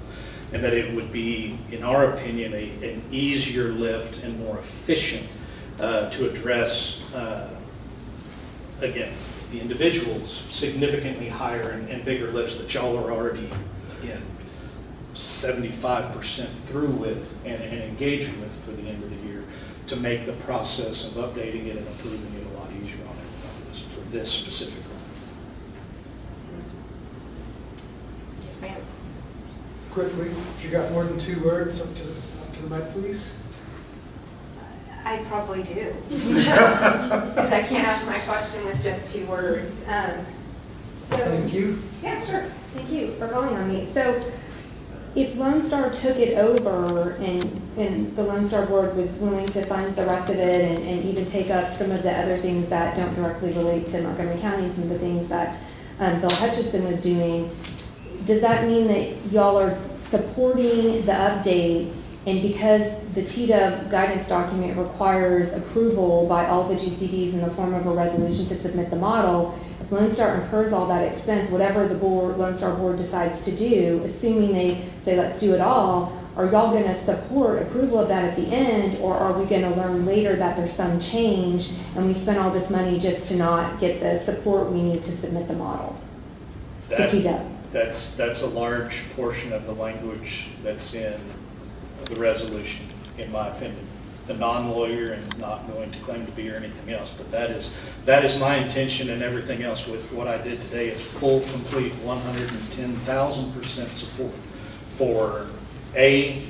And that it would be, in our opinion, an easier lift and more efficient to address, again, the individuals significantly higher and bigger lifts that y'all are already, again, 75% through with and engaging with for the end of the year, to make the process of updating it and approving it a lot easier on everybody for this specific one. Yes, ma'am. Quickly, if you got more than 2 words, up to the mic, please. I probably do. Because I can't ask my question with just 2 words. Thank you. Yeah, sure. Thank you for calling on me. So if Lone Star took it over and the Lone Star board was willing to fund the rest of it and even take up some of the other things that don't directly relate to Montgomery County and some of the things that Bill Hutchison was doing, does that mean that y'all are supporting the update? And because the TWDB guidance document requires approval by all the GCDs in the form of a resolution to submit the model, if Lone Star incurs all that expense, whatever the Lone Star board decides to do, assuming they say let's do it all, are y'all going to support approval of that at the end, or are we going to learn later that there's some change and we spent all this money just to not get the support we need to submit the model to TWDB? That's a large portion of the language that's in the resolution, in my opinion. The non-lawyer and not going to claim to be or anything else, but that is my intention, and everything else with what I did today is full, complete, 110,000% support for the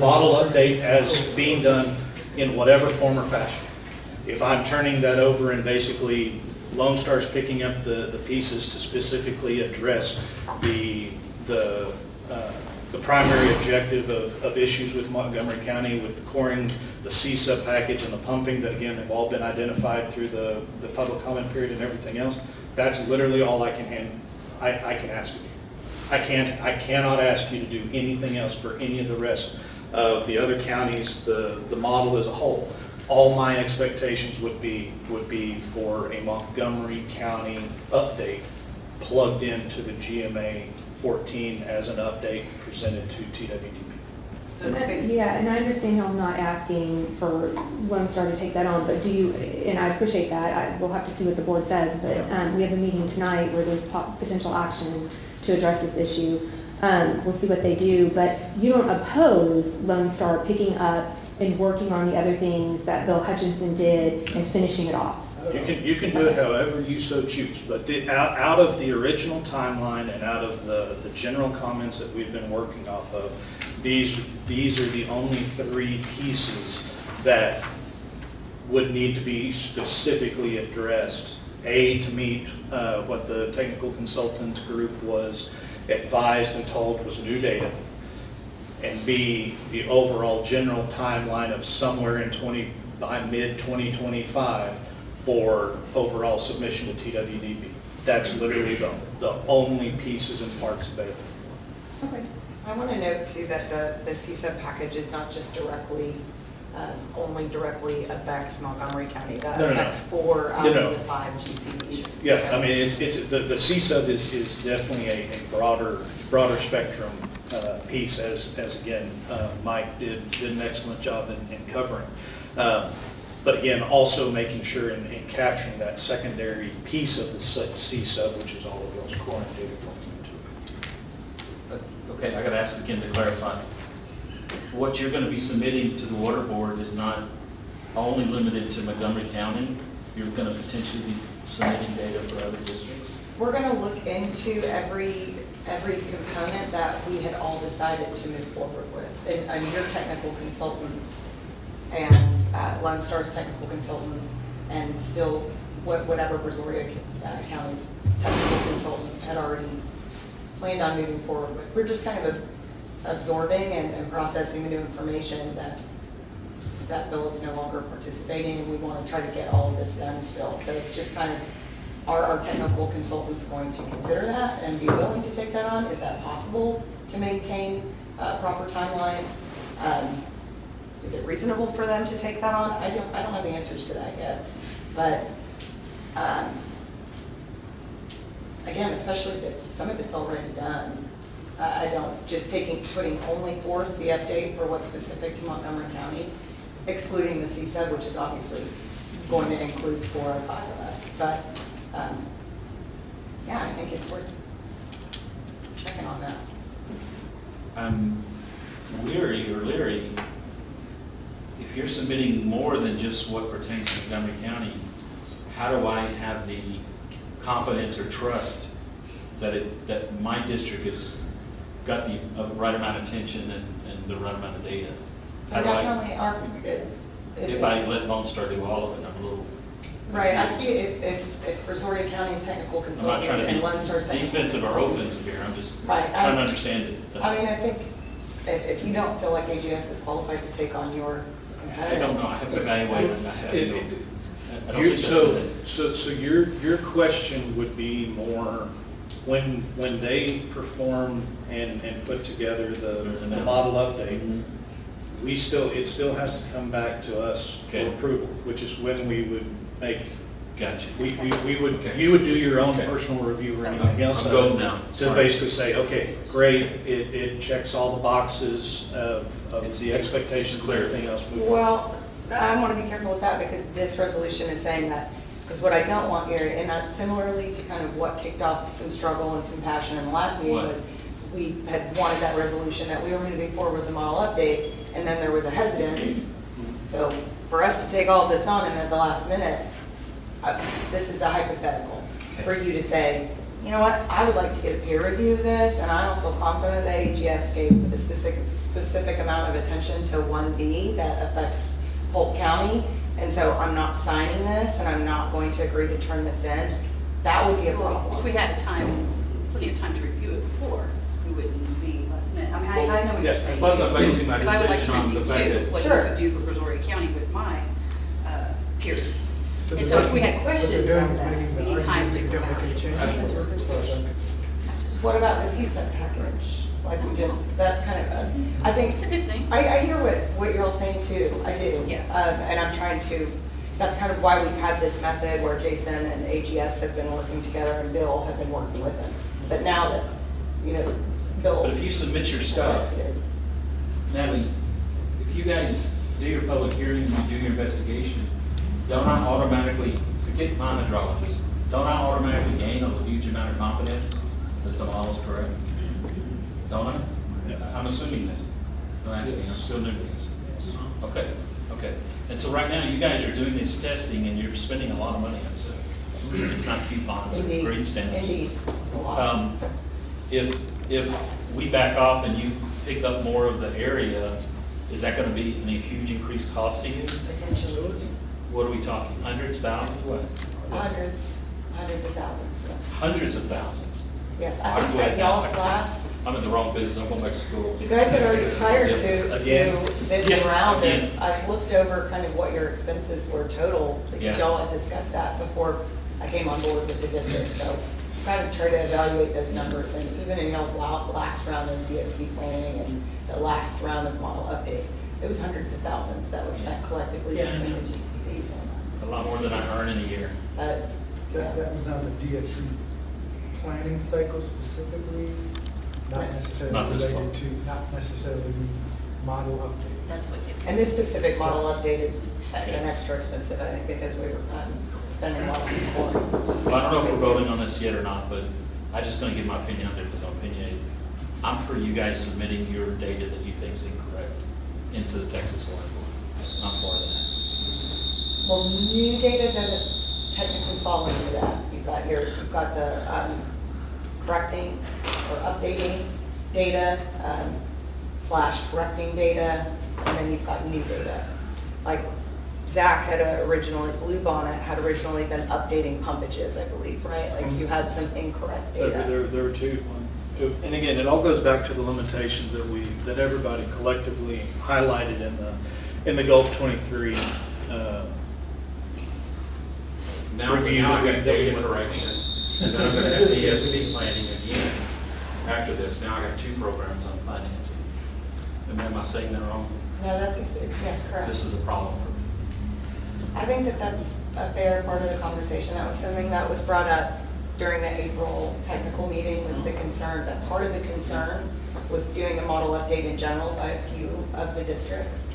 model update as being done in whatever form or fashion. If I'm turning that over and basically Lone Star's picking up the pieces to specifically address the primary objective of issues with Montgomery County, with the coring, the CSUB package, and the pumping that, again, have all been identified through the public comment period and everything else, that's literally all I can ask of you. I cannot ask you to do anything else for any of the rest of the other counties, the model as a whole. All my expectations would be for a Montgomery County update plugged into the GMA 14 as an update presented to TWDB. So it's basically. Yeah, and I understand how I'm not asking for Lone Star to take that on, but do you, and I appreciate that, we'll have to see what the board says, but we have a meeting tonight where there's potential action to address this issue. We'll see what they do, but you don't oppose Lone Star picking up and working on the other things that Bill Hutchinson did and finishing it off? You can do it however you so choose, but out of the original timeline and out of the general comments that we've been working off of, these are the only three pieces that would need to be specifically addressed. A, to meet what the technical consultants group was advised and told was new data. And B, the overall general timeline of somewhere by mid-2025 for overall submission to TWDB. That's literally the only pieces and parts available. Okay. I want to note too that the CSUB package is not just directly, only directly affects Montgomery County. That affects 4 out of the 5 GCDs. Yeah, So- I mean, the CSUB is definitely a broader spectrum piece, as again, Mike did an excellent job in covering. But again, also making sure and capturing that secondary piece of the CSUB, which is all of those core and data points into it. Okay, I got to ask again to clarify. What you're going to be submitting to the water board is not only limited to Montgomery County. You're going to potentially be submitting data for other districts. We're going to look into every component that we had all decided to move forward with. And your technical consultant and Lone Star's technical consultant and still whatever Brazoria County's technical consultant had already planned on moving forward with. We're just kind of absorbing and processing the new information that Bill is no longer participating, and we want to try to get all of this done still. So it's just kind of, are our technical consultants going to consider that and be willing to take that on? Is that possible to maintain a proper timeline? Is it reasonable for them to take that on? I don't have the answers to that yet. But again, especially if some of it's already done. I don't, just putting only forth the update for what's specific to Montgomery County, excluding the CSUB, which is obviously going to include 4 or 5 of us. But yeah, I think it's worth checking on that. I'm leery. If you're submitting more than just what pertains to Montgomery County, how do I have the confidence or trust that my district has got the right amount of attention and the right amount of data? How do Definitely are. if I let Lone Star do all of it, I'm a little... Right, I see if Brazoria County's technical I'm not consultant trying to and be Lone Star's technical defensive or consultant. offensive here, I'm just Right, trying to understand it. That's I mean, I think if you don't feel like AGS is qualified to take on your competitors. I don't know, I have to evaluate it. I don't think that's So your question would be more, when they perform and put together the model update, it still has to come back to us for approval, which is when we would make. Gotcha. You would do your own personal review or anything else. I'm going now. To Sorry. basically say, okay, great, it checks all the boxes of the expectations and everything else. moving forward. Well, I want to be careful with that because this resolution is saying that, because what I don't want here, and that's similarly to kind of what kicked off some struggle and some passion in the last meeting, was we had wanted that resolution that we were moving forward with the model update, and then there was a hesitance. So for us to take all of this on and at the last minute, this is a hypothetical for you to say, you know what, I would like to get a peer review of this, and I don't feel confident that AGS gave a specific amount of attention to 1B that affects Polk County, and so I'm not signing this, and I'm not going to agree to turn this in. That would be a problem. If we had plenty of time to review it before, we wouldn't be last minute. I mean, I know what you're saying. Plus, I'm basing my Because I would like to decision on the review fact too, that... what you Sure. would do for Brazoria County with my peers. So And so if we had questions what they're on doing is that, making we the need time argument to that go don't back. make any changes. What about the CSUB package? Like we just, that's kind of, I think. It's a good thing. I hear what you're all saying too, I do. Yeah. And I'm trying to, that's kind of why we've had this method where Jason and AGS have been working together and Bill have been working with him. But now that, Bill. But if you submit your stuff, Natalie, if you guys do your public hearing and you do your investigation, don't I automatically, forget my hydrologist, don't I automatically gain a huge amount of confidence that the model's correct? Don't I? I'm assuming this. I'm asking, I'm still new to this. Okay. And so right now, you guys are doing this testing and you're spending a lot of money on stuff. It's not coupons or Indeed. green stamps. Indeed. A lot. If we back off and you pick up more of the area, is that going to be a huge increased cost to you? Potentially. What are we talking, hundreds, thousands, what? Hundreds of thousands, yes. Hundreds of thousands. Yes, I think that y'all's last, I'm in the wrong business, I'm going back to school. you guys had already, prior Again. to this Yeah, round, again. I've looked over kind of what your expenses were total, because Yeah. y'all had discussed that before I came on board with the district, so kind of try to evaluate those numbers, and even in y'all's last round of DFC planning and the last round of model update, it was hundreds of thousands that was spent collectively Yeah. between the GCDs and A lot more than I earn in a year. that. That was on the DFC planning cycle specifically, not Right. necessarily Not this one. related to, not necessarily the model update. That's what gets. And this specific model update is an extra expensive, I think, because we were spending a lot of people. Well, I don't know if we're voting on this yet or not, but I'm just going to give my opinion out there because I'm opinionated. I'm for you guys submitting your data that you think is incorrect into the Texas Water Board. I'm for that. Well, new data doesn't technically fall into that. You've got the correcting or updating data, / correcting data, and then you've got new data. Like Zach had originally, Blue Bonnet had originally been updating pumpages, I believe, right? Like you had some incorrect data. There were two. And again, it all goes back to the limitations that everybody collectively highlighted in the Gulf 23 Now, review now I that got we data went through. correction, and then I'm going to have DFC planning again after this. Now I got two programs on financing. Am I saying that wrong? No, yes, correct. This is a problem for me. I think that that's a fair part of the conversation. That was something that was brought up during the April technical meeting, was the concern, that part of the concern with doing a model update in general by a few of the districts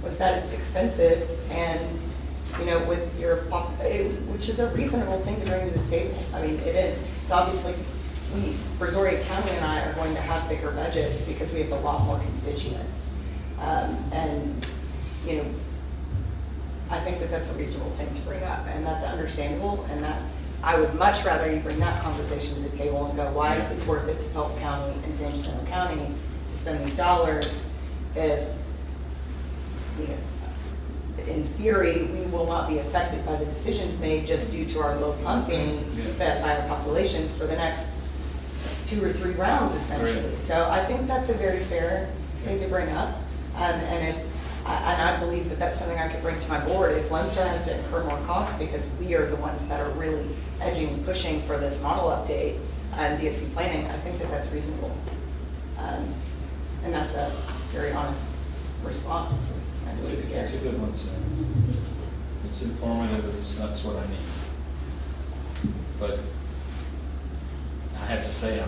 was that it's expensive and, with your, which is a reasonable thing to bring to the table. I mean, it is. It's obviously, Brazoria County and I are going to have bigger budgets because we have a lot more constituents. And, I think that that's a reasonable thing to bring up, and that's understandable, and that I would much rather you bring that conversation to the table and go, why is this worth it to Pelham County and San Jacinto County to spend these dollars if, in theory, we will not be affected by the decisions made just due to our low pumping by our populations for the next 2 or 3 rounds, essentially. Right. So I think that's a very fair thing to bring up. And I believe that that's something I could bring to my board. If Lone Star has to incur more costs because we are the ones that are really edging, pushing for this model update and DFC planning, I think that that's reasonable. And that's a very honest response. It's a good one, sir. It's informative, that's what I need. But I have to say, I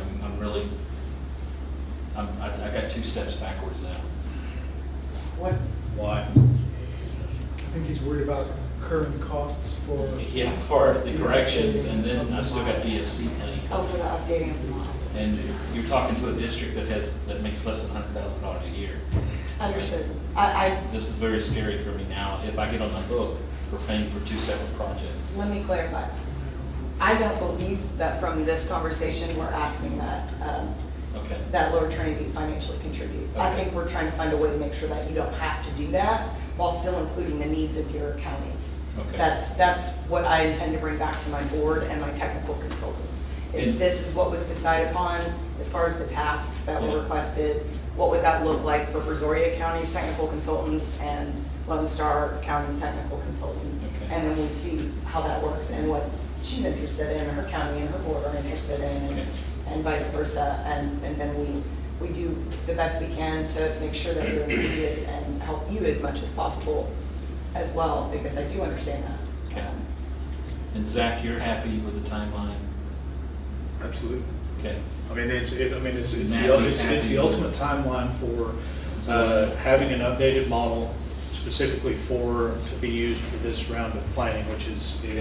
got 2 steps backwards now. What? Why? I think he's worried about incurring costs for. Yeah, for the corrections, and then I've still got DFC money. Oh, for the updating of the model. And you're talking to a district that makes less than $100,000 a year. Understood. This is very scary for me now, if I get on the hook for paying for 2 separate projects. Let me clarify. I don't believe that from this conversation, we're asking that, Okay. that Lower Trinity financially contribute. I Okay. think we're trying to find a way to make sure that you don't have to do that while still including the needs of your counties. Okay. That's what I intend to bring back to my board and my technical consultants. And- This is what was decided upon as far as the tasks that Yeah. were requested. What would that look like for Brazoria County's technical consultants and Lone Star County's technical consultant? Okay. And then we see how that works and what she's interested in, her county and her board are interested in, Okay. and vice versa. And then we do the best we can to make sure that we're included and help you as much as possible as well, because I do understand that. Okay. And Zach, you're happy with the timeline? Absolutely. Okay. I mean, it's the Happy. ultimate timeline for having an updated model specifically to be used for this round of planning, which is the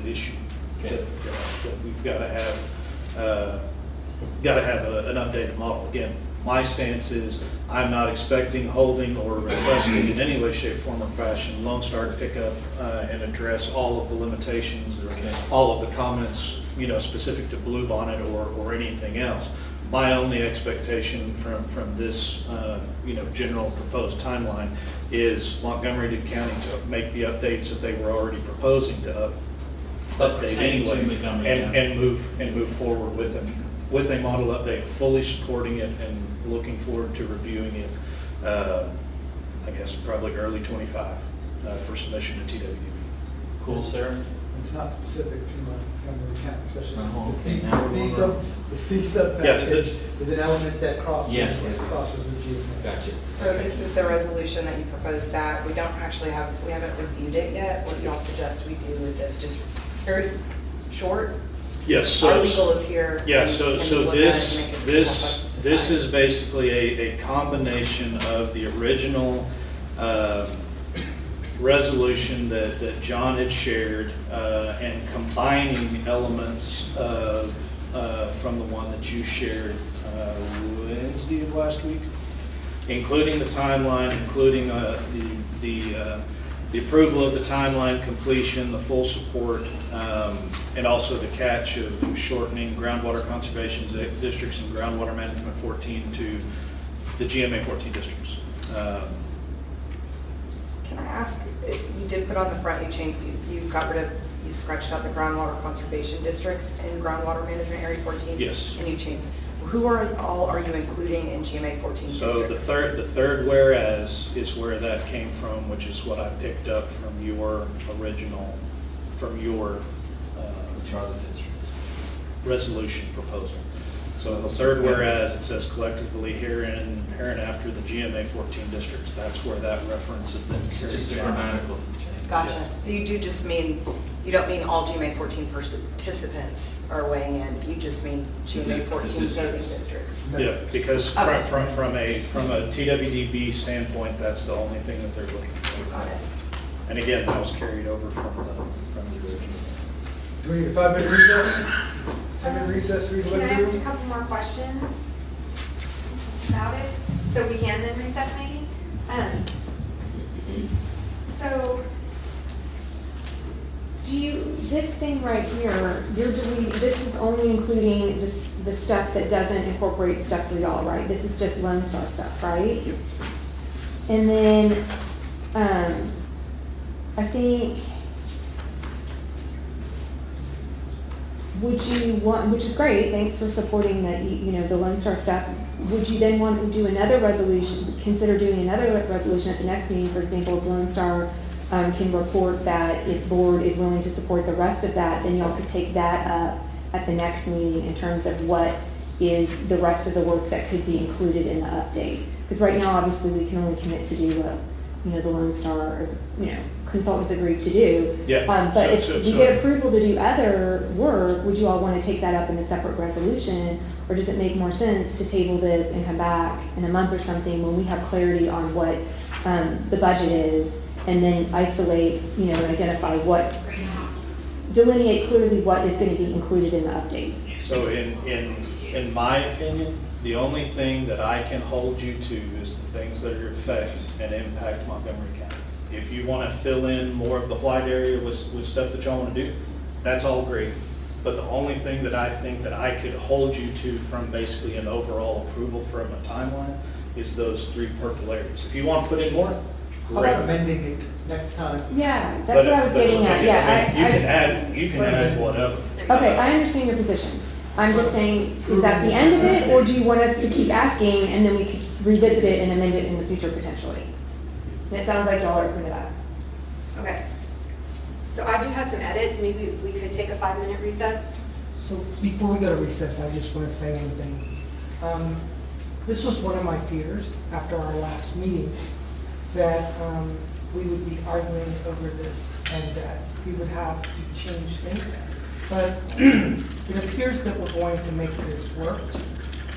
issue. Okay. That we've got to have an updated model. Again, my stance is I'm not expecting, holding, or requesting in any way, shape, form, or fashion Lone Star to pick up and address all of the limitations or all of the comments, specific to Blue Bonnet or anything else. My only expectation from this, general proposed timeline is Montgomery County to make the updates that they were already proposing to update anyway, and move forward with them, with a model update, fully supporting it and looking forward to reviewing it, I guess probably early 25 for submission to TWDB. Cool, Sarah? It's not specific to Montgomery County, Uh-huh. especially the CSUB Yeah, package is an element that crosses Yes. the GMA. Gotcha. So this is the resolution that you proposed, Zach. We haven't reviewed it yet. What do y'all suggest we do with this? It's very short. Yes, so Our legal is here. Yeah, Can so you look at it this and make it this help us this decide? is basically a combination of the original resolution that John had shared and combining elements of from the one that you shared Wednesday of last week, including the timeline, including the approval of the timeline completion, the full support, and also the catch of shortening groundwater conservation districts and groundwater management 14 to the GMA 14 districts. Can I ask, you did put on the front, you scratched out the groundwater conservation districts in groundwater management area 14? Yes. And you changed, who are you including in GMA 14 So districts? the third whereas is where that came from, which is what I picked up from your original, resolution proposal. So the third whereas, it says collectively hereinafter the GMA 14 districts. That's where that reference is then carried. Just a grammatical change. Gotcha. So you don't mean all GMA 14 participants are weighing in, you just mean GMA 14 voting districts? Yeah, because Okay. from a TWDB standpoint, that's the only thing that they're looking for. Got it. And again, that was carried over from the original. Do we need a 5-minute recess? 10-minute recess for you to Can look I ask a through? couple more questions about it, so we can then recess maybe? So, this thing right here, this is only including the stuff that doesn't incorporate stuff for y'all, right? This is just Lone Star stuff, right? Yep. And then, I think, would you want, which is great, thanks for supporting the Lone Star stuff. Would you then want to do another resolution, consider doing another resolution at the next meeting? For example, if Lone Star can report that its board is willing to support the rest of that, then y'all could take that up at the next meeting in terms of what is the rest of the work that could be included in the update. Because right now, obviously, we can only commit to do what, the Lone Star, consultants agreed to do. Yeah. But if So- we get approval to do other work, would you all want to take that up in a separate resolution? Or does it make more sense to table this and come back in a month or something when we have clarity on what the budget is, and then isolate, and identify delineate clearly what is going to be included in the update? So in my opinion, the only thing that I can hold you to is the things that affect and impact Montgomery County. If you want to fill in more of the white area with stuff that y'all want to do, that's all great. But the only thing that I think that I could hold you to from basically an overall approval from a timeline is those 3 purple areas. If you want to put in more, How great. about amending it next time? Yeah, that's what I was getting at, yeah. You can add whatever. Okay, I understand your position. I'm just saying, is that the end of it, or do you want us to keep asking, and then we could revisit it and amend it in the future potentially? And it sounds like y'all are open to that. Okay. So I do have some edits, maybe we could take a 5-minute recess? So before we go to recess, I just want to say one thing. This was one of my fears after our last meeting, that we would be arguing over this and that we would have to change things. But it appears that we're going to make this work.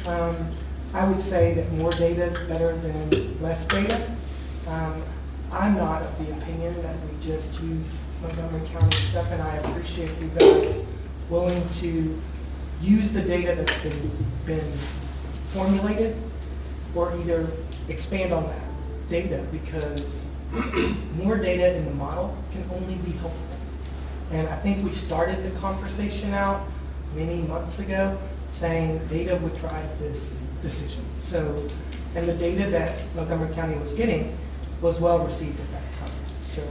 I would say that more data is better than less data. I'm not of the opinion that we just use Montgomery County stuff, and I appreciate you guys willing to use the data that's been formulated, or either expand on that data, because more data in the model can only be helpful. And I think we started the conversation out many months ago saying data would drive this decision. So, and the data that Montgomery County was getting was well received at that time. So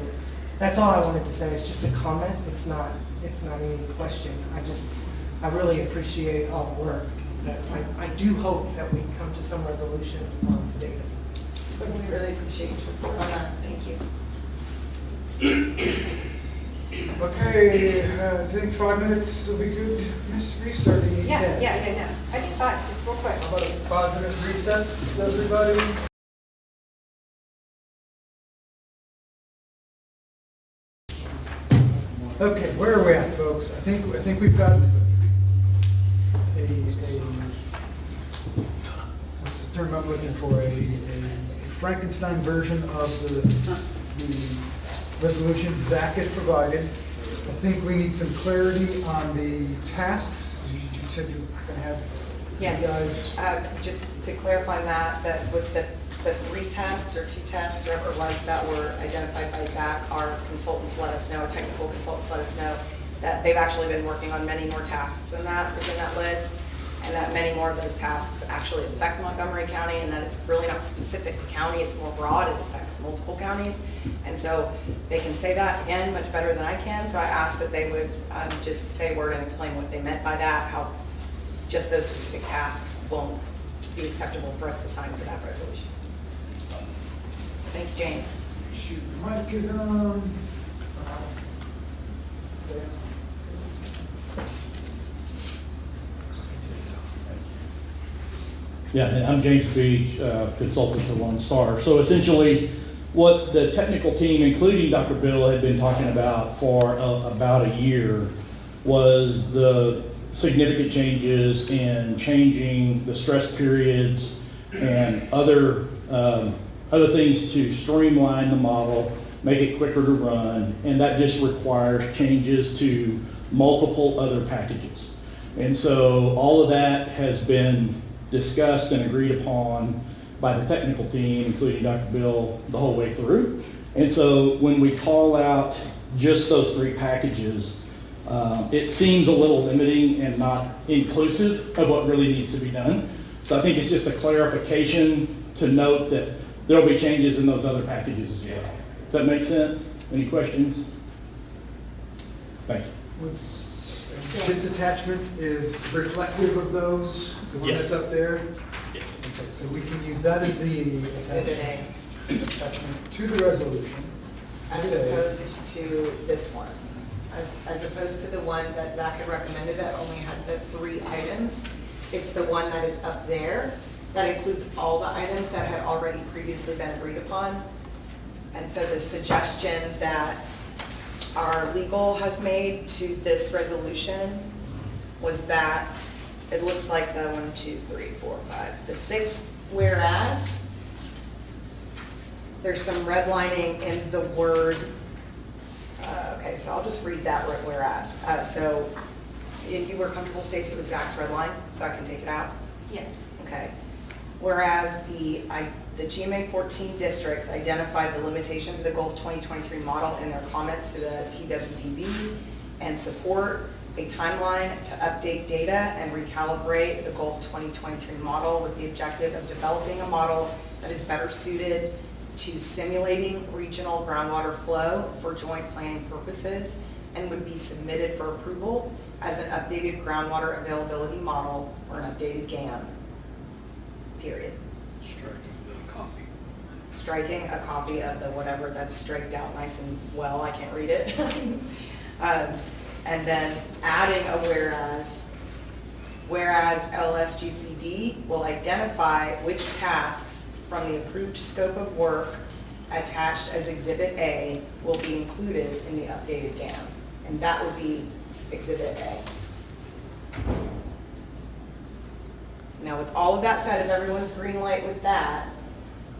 that's all I wanted to say. It's just a comment. It's not any question. I really appreciate all the work. But I do hope that we come to some resolution on the data. But we really appreciate your support on that. Thank you. Okay, I think 5 minutes will be good. Ms. Reese, or do you need 10? Yeah, I think 5, just real quick. How about a 5-minute recess, everybody? Okay, where are we at, folks? I think we've got a what's the term I'm looking for? A Frankenstein version of the resolution Zach has provided. I think we need some clarity on the tasks. You said you were going to have you Yes, guys. just to clarify that with the 3 tasks or 2 tasks, whatever it was that were identified by Zach, our consultants let us know, our technical consultants let us know that they've actually been working on many more tasks than that within that list, and that many more of those tasks actually affect Montgomery County, and that it's really not specific to county, it's more broad, it affects multiple counties. And so they can say that, again, much better than I can, so I asked that they would just say a word and explain what they meant by that, how just those specific tasks won't be acceptable for us to sign for that resolution. Thank you, James. Shoot, the mic is on. Yeah, and I'm James Beach, consultant to Lone Star. So essentially, what the technical team, including Dr. Bill, had been talking about for about a year was the significant changes in changing the stress periods and other things to streamline the model, make it quicker to run, and that just requires changes to multiple other packages. And so all of that has been discussed and agreed upon by the technical team, including Dr. Bill, the whole way through. And so when we call out just those 3 packages, it seems a little limiting and not inclusive of what really needs to be done. So I think it's just a clarification to note that there'll be changes in those other packages as well. Does that make sense? Any questions? Thank you. This attachment is reflective of those, the one Yes. that's up there? Yeah. Okay, so we can use that as the Exhibit A, attachment to the resolution. as opposed to this one. As opposed to the one that Zach had recommended that only had the 3 items. It's the one that is up there that includes all the items that had already previously been agreed upon. And so the suggestion that our legal has made to this resolution was that it looks like the 1, 2, 3, 4, 5, the 6th whereas, there's some redlining in the word. Okay, so I'll just read that whereas. So if you were comfortable, Stacy, with Zach's red line, so I can take it out? Yes. Okay. Whereas the GMA 14 districts identified the limitations of the Goal 2023 model in their comments to the TWDB and support a timeline to update data and recalibrate the Goal 2023 model with the objective of developing a model that is better suited to simulating regional groundwater flow for joint planning purposes and would be submitted for approval as an updated groundwater availability model or an updated GAM, period. Striking a copy of the whatever that's striked out nice and well, I can't read it. And then adding a whereas Whereas LSGCD will identify which tasks from the approved scope of work attached as Exhibit A will be included in the updated GAM. And that would be Exhibit A. Now, with all of that said, if everyone's green light with that,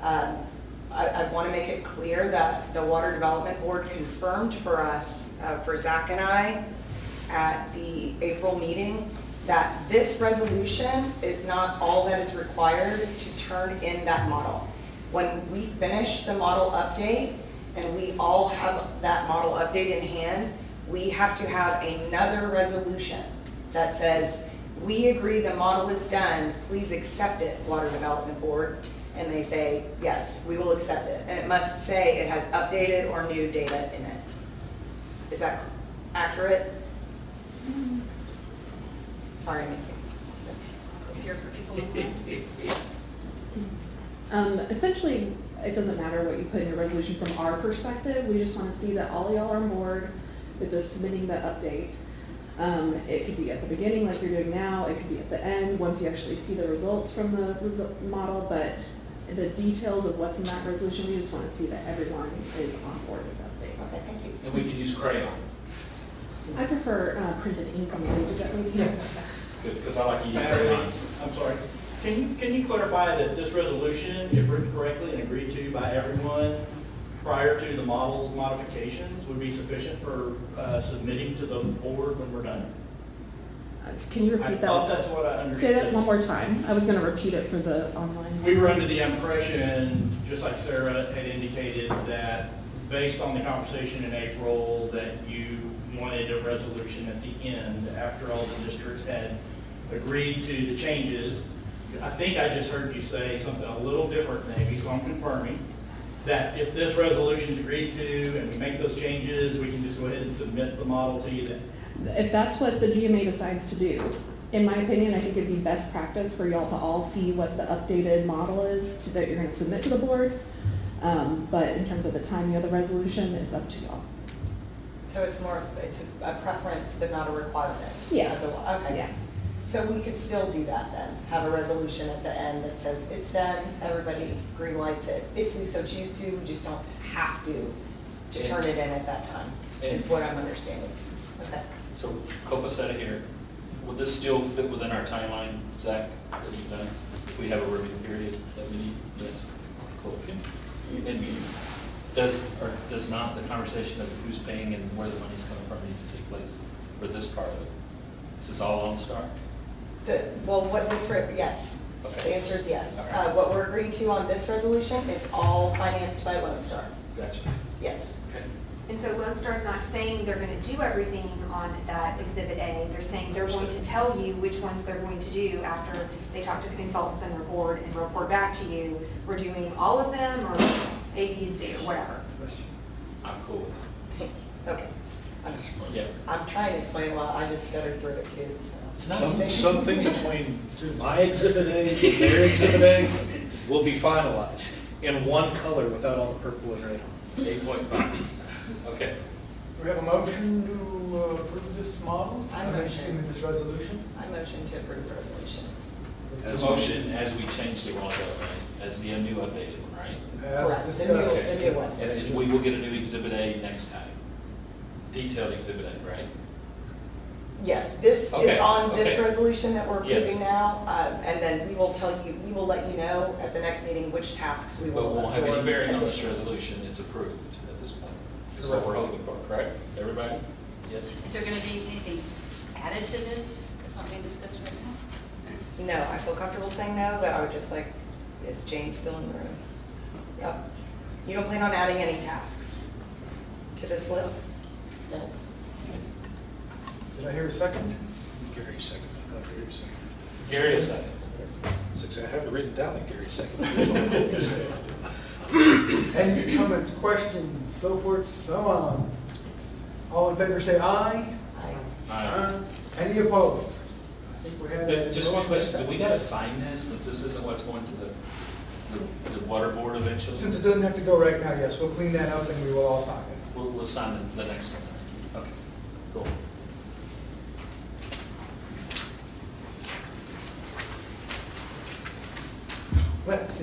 I want to make it clear that the Water Development Board confirmed for us, for Zach and I, at the April meeting, that this resolution is not all that is required to turn in that model. When we finish the model update and we all have that model update in hand, we have to have another resolution that says, we agree the model is done, please accept it, Water Development Board. And they say, yes, we will accept it. And it must say it has updated or new data in it. Is that accurate? Sorry, Nikki. Here for people. Essentially, it doesn't matter what you put in your resolution from our perspective. We just want to see that all y'all are on board with the submitting the update. It could be at the beginning like you're doing now. It could be at the end once you actually see the results from the model. But the details of what's in that resolution, we just want to see that everyone is on board with the update. Okay, thank you. And we could use crayon. I prefer printed ink on the laser jet maybe. Good, because I like using crayons. I'm sorry. Can you clarify that this resolution, if written correctly and agreed to by everyone prior to the model modifications, would be sufficient for submitting to the board when we're done? Can you repeat I that? thought that's what I understood. Say that one more time. I was going to repeat it for the online. We were under the impression, just like Sarah had indicated, that based on the conversation in April, that you wanted a resolution at the end after all the districts had agreed to the changes. I think I just heard you say something a little different maybe, so I'm confirming that if this resolution is agreed to and we make those changes, we can just go ahead and submit the model to you then. If that's what the GMA decides to do, in my opinion, I think it'd be best practice for y'all to all see what the updated model is that you're going to submit to the board. But in terms of the timing of the resolution, it's up to y'all. So it's a preference, but not a requirement? Yeah. Okay. Yeah. So we could still do that then, have a resolution at the end that says it's done, everybody green lights it. If we so choose to, we just don't have to turn it in at that time, is what I'm understanding. Okay. So Copa said it here. Would this still fit within our timeline, Zach, that we've done? If we have a review period that we need? Yes. Cool. And does not the conversation of who's paying and where the money's coming from need to take place for this part of it? Is this all Lone Star? Yes. Okay. The answer is yes. All right. What we're agreeing to on this resolution is all financed by Lone Star. Gotcha. Yes. Okay. And so Lone Star's not saying they're going to do everything on that Exhibit A. They're saying they're going to tell you which ones they're going to do after they talk to the consultants and their board and report back to you. We're doing all of them or A, B, and C or whatever. I'm cool. Okay. I'm trying to explain why I just stuttered through it too, so. Something between my Exhibit A and their Exhibit A will be finalized in one color without all the purple and red. 8.5. Okay. We have a motion to approve this model? I motion. This resolution? I motion to approve the resolution. It's a motion as we change the model, right? As the new updated one, right? As Correct. discussed. The new one. And we will get a new Exhibit A next time. Detailed Exhibit A, right? Yes, this Okay, is on this okay. resolution that we're Yes. approving now, and then we will let you know at the next meeting which tasks we But will we won't have any absorb. bearing on this resolution, it's approved at this point. Is what we're hoping for, correct? Everybody? Yes? Is there going to be anything added to this that's not being discussed right now? No, I feel comfortable saying no, but I would just like, is Jane still in the room? Yep. You don't plan on adding any tasks to this list? No. Did I hear a second? Gary second. I thought Gary second. Gary, a second. Since I have it written down that Gary second. Any comments, questions, so forth, so on? All in favor say aye. Aye. Any opposed? I think we had a Just one motion. question, do we gotta sign this, since this isn't what's going to the water board eventually? Since it doesn't have to go right now, yes, we'll clean that up and we will all sign it. We'll sign the next one. Okay, cool.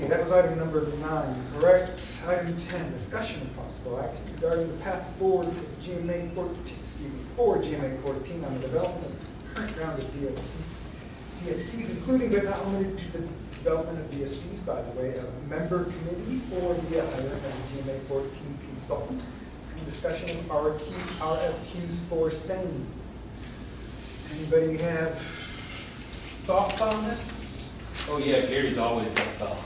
see, that was item number 9, correct? Item 10, discussion of possible action regarding the path forward for GMA 14 on the development of current round of DFCs, including but not limited to the development of DFCs, by the way, a member committee or via hire of a GMA 14 consultant, and discussion of RFQs for same. Anybody have thoughts on this? Oh, yeah, Gary's always got thoughts.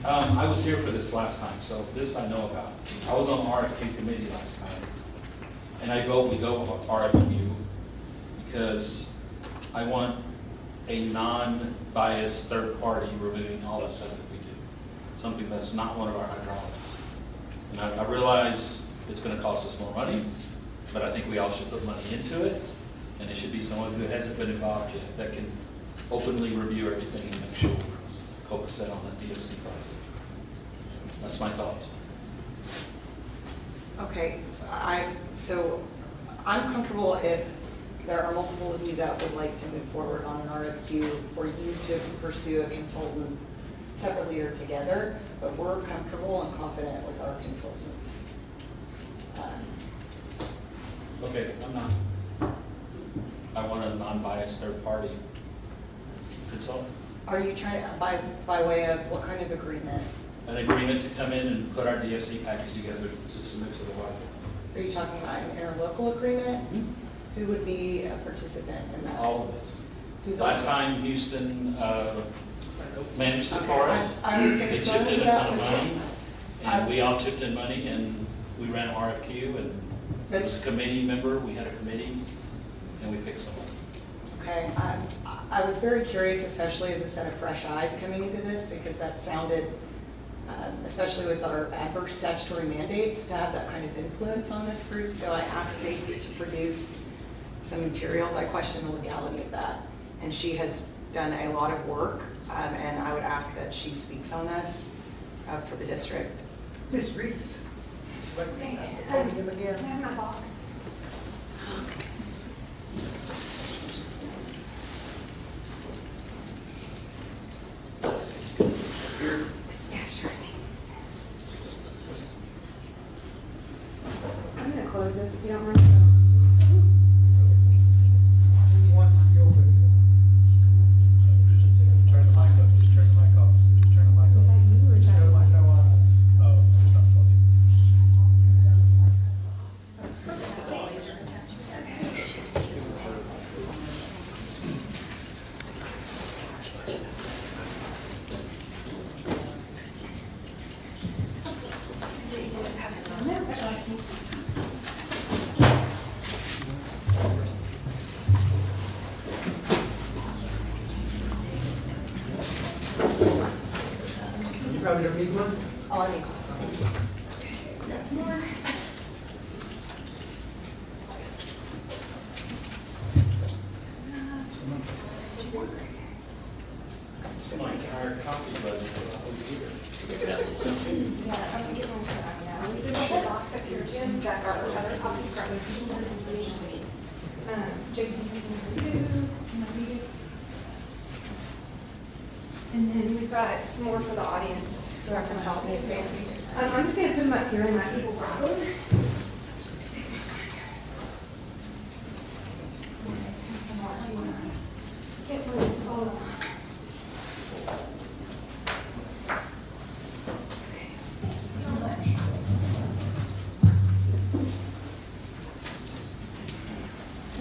I was here for this last time, so this I know about. I was on the RFQ committee last time, and we go with RFQ because I want a non-biased third party reviewing all the stuff that we do, something that's not one of our hydrologists. And I realize it's going to cost us more money, but I think we all should put money into it, and it should be someone who hasn't been involved yet that can openly review everything and make sure we're copacetic on the DFC process. That's my thoughts. Okay, so I'm comfortable if there are multiple of you that would like to move forward on an RFQ for you to pursue a consultant separately or together, but we're comfortable and confident with our consultants. Okay, I'm not. I want a non-biased third party consultant. Are you trying, by way of what kind of agreement? An agreement to come in and put our DFC package together to submit to the water. Are you talking about an interlocal agreement? Who would be a participant in that? All of us. Who's all of Last us? time Houston managed it Okay, for us. I was They concerned chipped in a about ton of this. money, and we all chipped in money, and we ran an RFQ, and it was a committee member, we had a committee, and we picked someone. Okay, I was very curious, especially as a set of fresh eyes coming into this, because that sounded, especially with our adverse statutory mandates, to have that kind of influence on this group. So I asked Stacy to produce some materials. I questioned the legality of that, and she has done a lot of work, and I would ask that she speaks on this for the district. Ms. Reese? Can I have my box? Yeah, sure, thanks. I'm gonna close this if you don't mind. Turn the mic up, just turn the mic off, just turn the mic Is off. that you or is that one? Oh, it's not plugged in. You probably don't need one? Oh, I mean, That's more. Somebody can hire a copy budget for the whole year. Yeah, I'm gonna get one for that now. We did have a box up here, Jim, that are other copies for other people. Jason, can you read it? And then we've got some more for the audience. do you have some help, Ms. Stacy? I'm just gonna put them up here and let people grab them. Some more. Can't move. Hold on.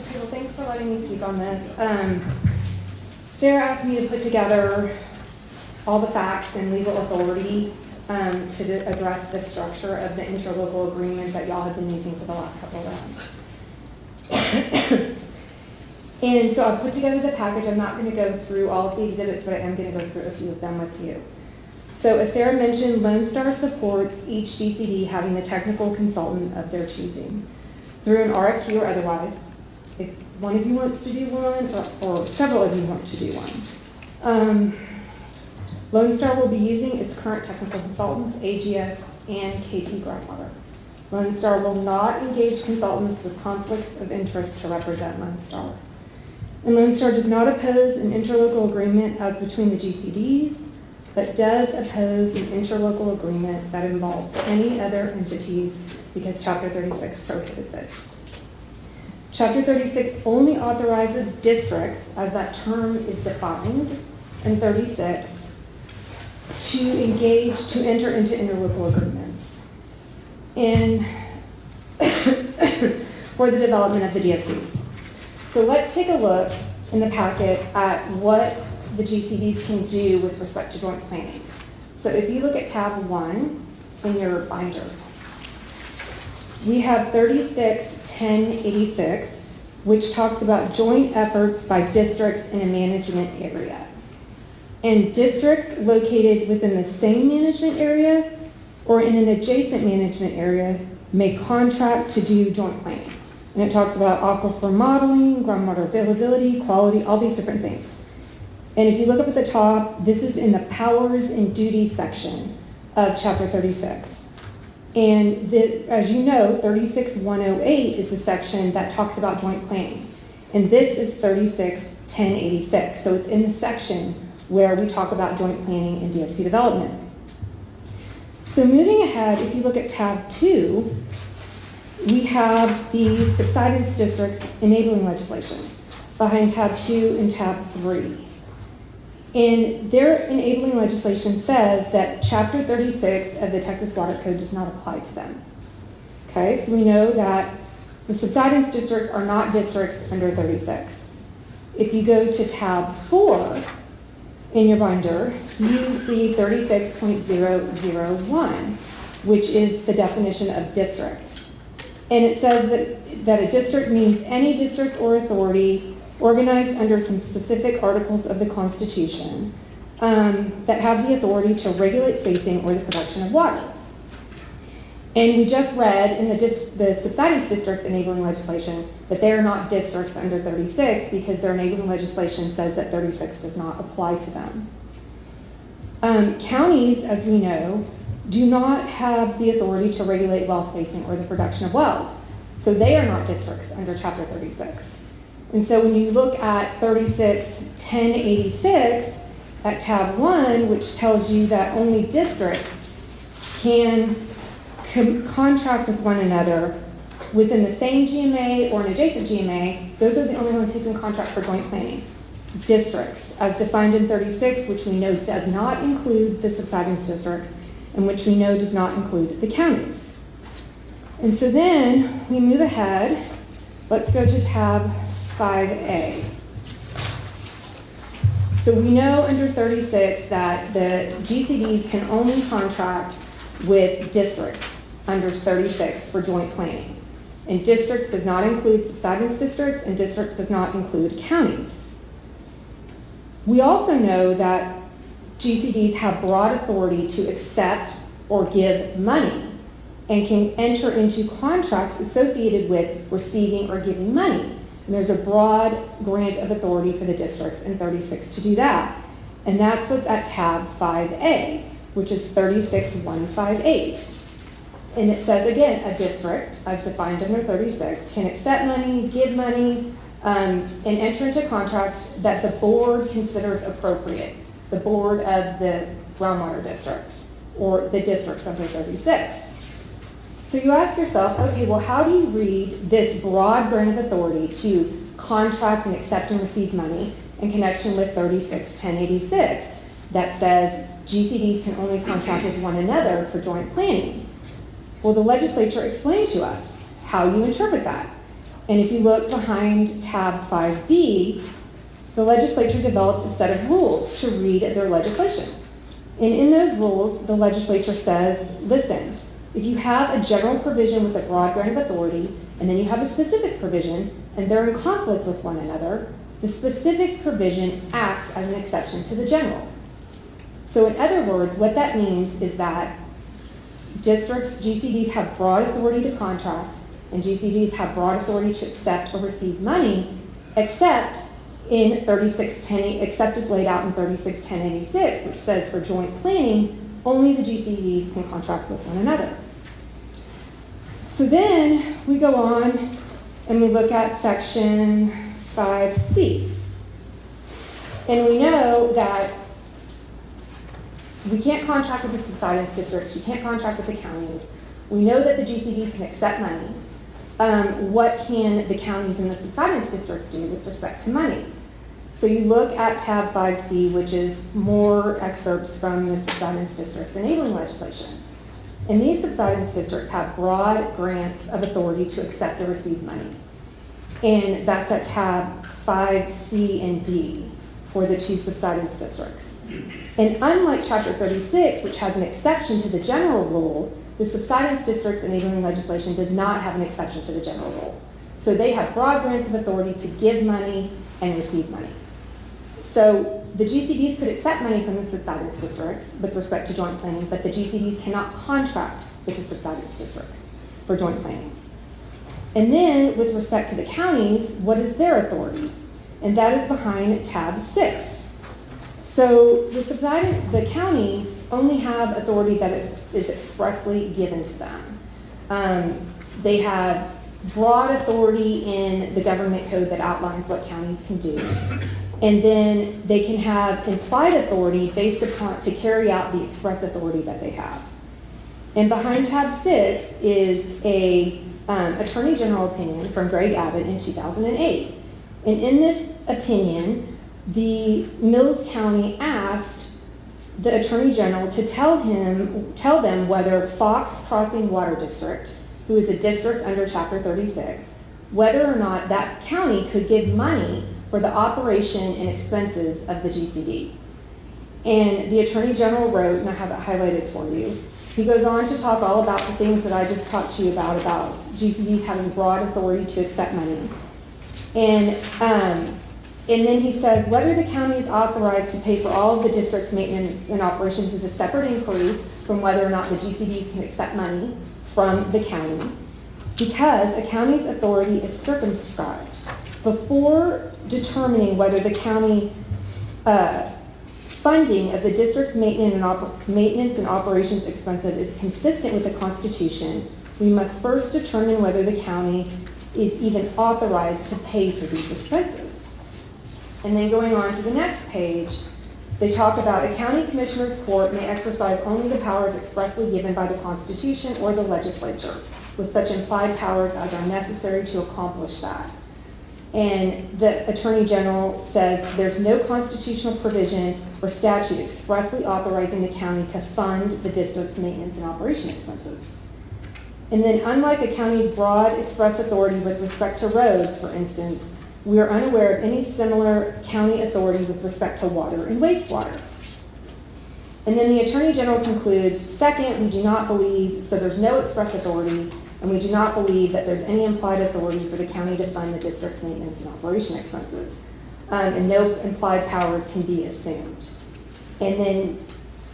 Okay, well, thanks for letting me speak on this. Sarah asked me to put together all the facts and legal authority to address the structure of the interlocal agreement that y'all have been using for the last couple of rounds. And so I put together the package. I'm not going to go through all of the exhibits, but I am going to go through a few of them with you. So as Sarah mentioned, Lone Star supports each DCD having the technical consultant of their choosing through an RFQ or otherwise. If one of you wants to do one, or several of you want to do one. Lone Star will be using its current technical consultants, AGS and KT Groundwater. Lone Star will not engage consultants with conflicts of interest to represent Lone Star. And Lone Star does not oppose an interlocal agreement as between the GCDs but does oppose an interlocal agreement that involves any other entities because Chapter 36 prohibits it. Chapter 36 only authorizes districts, as that term is defined in 36, to enter into interlocal agreements for the development of the DFCs. So let's take a look in the packet at what the GCDs can do with respect to joint planning. So if you look at tab 1 in your binder, we have 361086, which talks about joint efforts by districts in a management area. And districts located within the same management area or in an adjacent management area may contract to do joint planning. And it talks about aquifer modeling, groundwater availability, quality, all these different things. And if you look up at the top, this is in the powers and duties section of Chapter 36. And as you know, 36108 is the section that talks about joint planning. And this is 361086. So it's in the section where we talk about joint planning and DFC development. So moving ahead, if you look at tab 2, we have the subsidence districts enabling legislation behind tab 2 and tab 3. And their enabling legislation says that Chapter 36 of the Texas Water Code does not apply to them. Okay, so we know that the subsidence districts are not districts under 36. If you go to tab 4 in your binder, you see 36.001, which is the definition of district. And it says that a district means any district or authority organized under some specific articles of the Constitution that have the authority to regulate spacing or the production of water. And we just read in the subsidence districts enabling legislation that they are not districts under 36 because their enabling legislation says that 36 does not apply to them. Counties, as we know, do not have the authority to regulate well spacing or the production of wells. So they are not districts under Chapter 36. And so when you look at 361086 at tab 1, which tells you that only districts can contract with one another within the same GMA or an adjacent GMA, those are the only ones who can contract for joint planning. Districts, as defined in 36, which we know does not include the subsidence districts, and which we know does not include the counties. And so then we move ahead. Let's go to tab 5A. So we know under 36 that the GCDs can only contract with districts under 36 for joint planning. And districts does not include subsidence districts, and districts does not include counties. We also know that GCDs have broad authority to accept or give money and can enter into contracts associated with receiving or giving money. And there's a broad grant of authority for the districts in 36 to do that. And that's what's at tab 5A, which is 36158. And it says, again, a district, as defined under 36, can accept money, give money, and enter into contracts that the board considers appropriate, the board of the groundwater districts, or the districts under 36. So you ask yourself, okay, well, how do you read this broad grant of authority to contract and accept and receive money in connection with 361086 that says GCDs can only contract with one another for joint planning? Well, the legislature explained to us how you interpret that. And if you look behind tab 5B, the legislature developed a set of rules to read their legislation. And in those rules, the legislature says, listen, if you have a general provision with a broad grant of authority, and then you have a specific provision, and they're in conflict with one another, the specific provision acts as an exception to the general. So in other words, what that means is that districts, GCDs have broad authority to contract, and GCDs have broad authority to accept or receive money, except in 3610, except as laid out in 361086, which says for joint planning, only the GCDs can contract with one another. So then we go on and we look at section 5C. And we know that we can't contract with the subsidence districts, you can't contract with the counties. We know that the GCDs can accept money. What can the counties and the subsidence districts do with respect to money? So you look at tab 5C, which is more excerpts from the subsidence districts enabling legislation. And these subsidence districts have broad grants of authority to accept or receive money. And that's at tab 5C and D for the two subsidence districts. And unlike chapter 36, which has an exception to the general rule, the subsidence districts enabling legislation does not have an exception to the general rule. So they have broad grants of authority to give money and receive money. So the GCDs could accept money from the subsidence districts with respect to joint planning, but the GCDs cannot contract with the subsidence districts for joint planning. And then with respect to the counties, what is their authority? And that is behind tab 6. So the counties only have authority that is expressly given to them. They have broad authority in the government code that outlines what counties can do. And then they can have implied authority based upon to carry out the express authority that they have. And behind tab 6 is a Attorney General opinion from Greg Abbott in 2008. And in this opinion, the Mills County asked the Attorney General to tell them whether Fox Crossing Water District, who is a district under Chapter 36, whether or not that county could give money for the operation and expenses of the GCD. And the Attorney General wrote, and I have it highlighted for you, he goes on to talk all about the things that I just talked to you about GCDs having broad authority to accept money. And then he says, whether the county is authorized to pay for all of the district's maintenance and operations is a separate inquiry from whether or not the GCDs can accept money from the county, because a county's authority is circumscribed. Before determining whether the county funding of the district's maintenance and operations expenses is consistent with the Constitution, we must first determine whether the county is even authorized to pay for these expenses. And then going on to the next page, they talk about a county commissioner's court may exercise only the powers expressly given by the Constitution or the legislature, with such implied powers as are necessary to accomplish that. And the Attorney General says there's no constitutional provision or statute expressly authorizing the county to fund the district's maintenance and operation expenses. And then unlike the county's broad express authority with respect to roads, for instance, we are unaware of any similar county authority with respect to water and wastewater. And then the Attorney General concludes, second, we do not believe, so there's no express authority, and we do not believe that there's any implied authority for the county to fund the district's maintenance and operation expenses. And no implied powers can be assumed. And then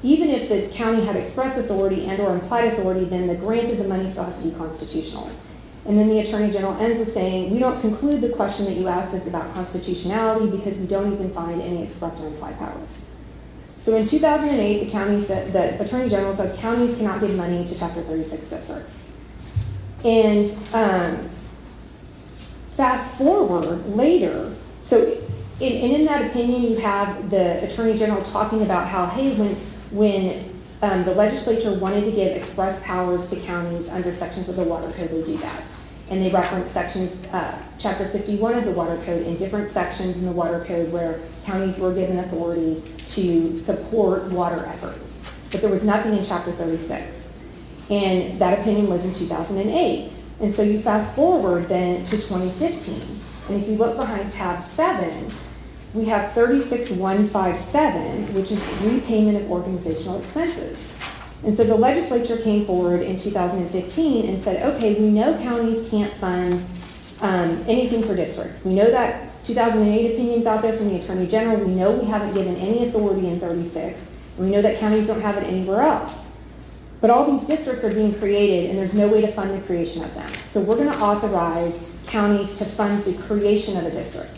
even if the county had express authority and or implied authority, then the grant of the money still has to be constitutional. And then the Attorney General ends with saying, we don't conclude the question that you asked us about constitutionality because we don't even find any express or implied powers. So in 2008, the Attorney General says counties cannot give money to Chapter 36 districts. And fast forward later, so in that opinion, you have the Attorney General talking about how, hey, when the legislature wanted to give express powers to counties under sections of the Water Code, they do that. And they reference sections, Chapter 51 of the Water Code and different sections in the Water Code where counties were given authority to support water efforts. But there was nothing in Chapter 36. And that opinion was in 2008. And so you fast forward then to 2015. And if you look behind tab 7, we have 36157, which is repayment of organizational expenses. And so the legislature came forward in 2015 and said, okay, we know counties can't fund anything for districts. We know that 2008 opinion's out there from the Attorney General. We know we haven't given any authority in 36. And we know that counties don't have it anywhere else. But all these districts are being created and there's no way to fund the creation of them. So we're going to authorize counties to fund the creation of a district.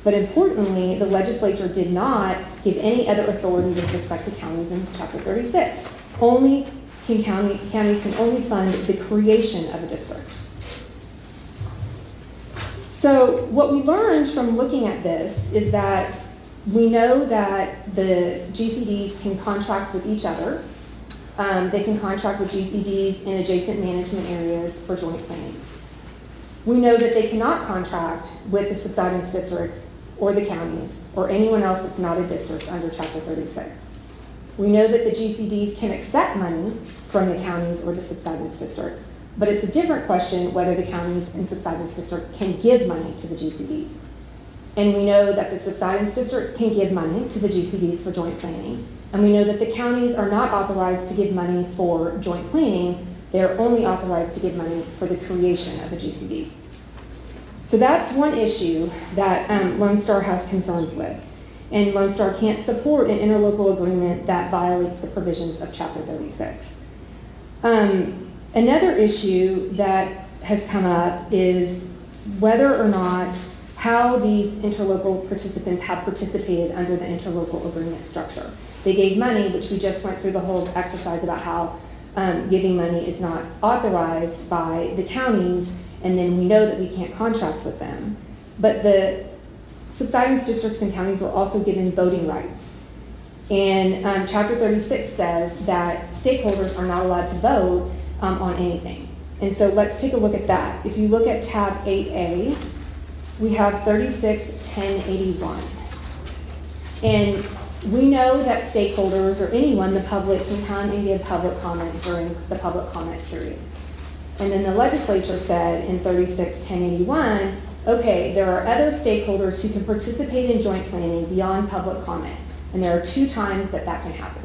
But importantly, the legislature did not give any other authority with respect to counties in Chapter 36. Counties can only fund the creation of a district. So what we learned from looking at this is that We know that the GCDs can contract with each other. They can contract with GCDs in adjacent management areas for joint planning. We know that they cannot contract with the subsidence districts or the counties or anyone else that's not a district under Chapter 36. We know that the GCDs can accept money from the counties or the subsidence districts, but it's a different question whether the counties and subsidence districts can give money to the GCDs. And we know that the subsidence districts can give money to the GCDs for joint planning. And we know that the counties are not authorized to give money for joint planning. They're only authorized to give money for the creation of a GCD. So that's one issue that Lone Star has concerns with. And Lone Star can't support an interlocal agreement that violates the provisions of Chapter 36. Another issue that has come up is whether or not how these interlocal participants have participated under the interlocal agreement structure. They gave money, which we just went through the whole exercise about how giving money is not authorized by the counties, and then we know that we can't contract with them. But the subsidence districts and counties were also given voting rights. And Chapter 36 says that stakeholders are not allowed to vote on anything. And so let's take a look at that. If you look at tab 8A, we have 361081. And we know that stakeholders or anyone, the public, can come and give public comment during the public comment period. And then the legislature said in 361081, okay, there are other stakeholders who can participate in joint planning beyond public comment. And there are 2 times that that can happen.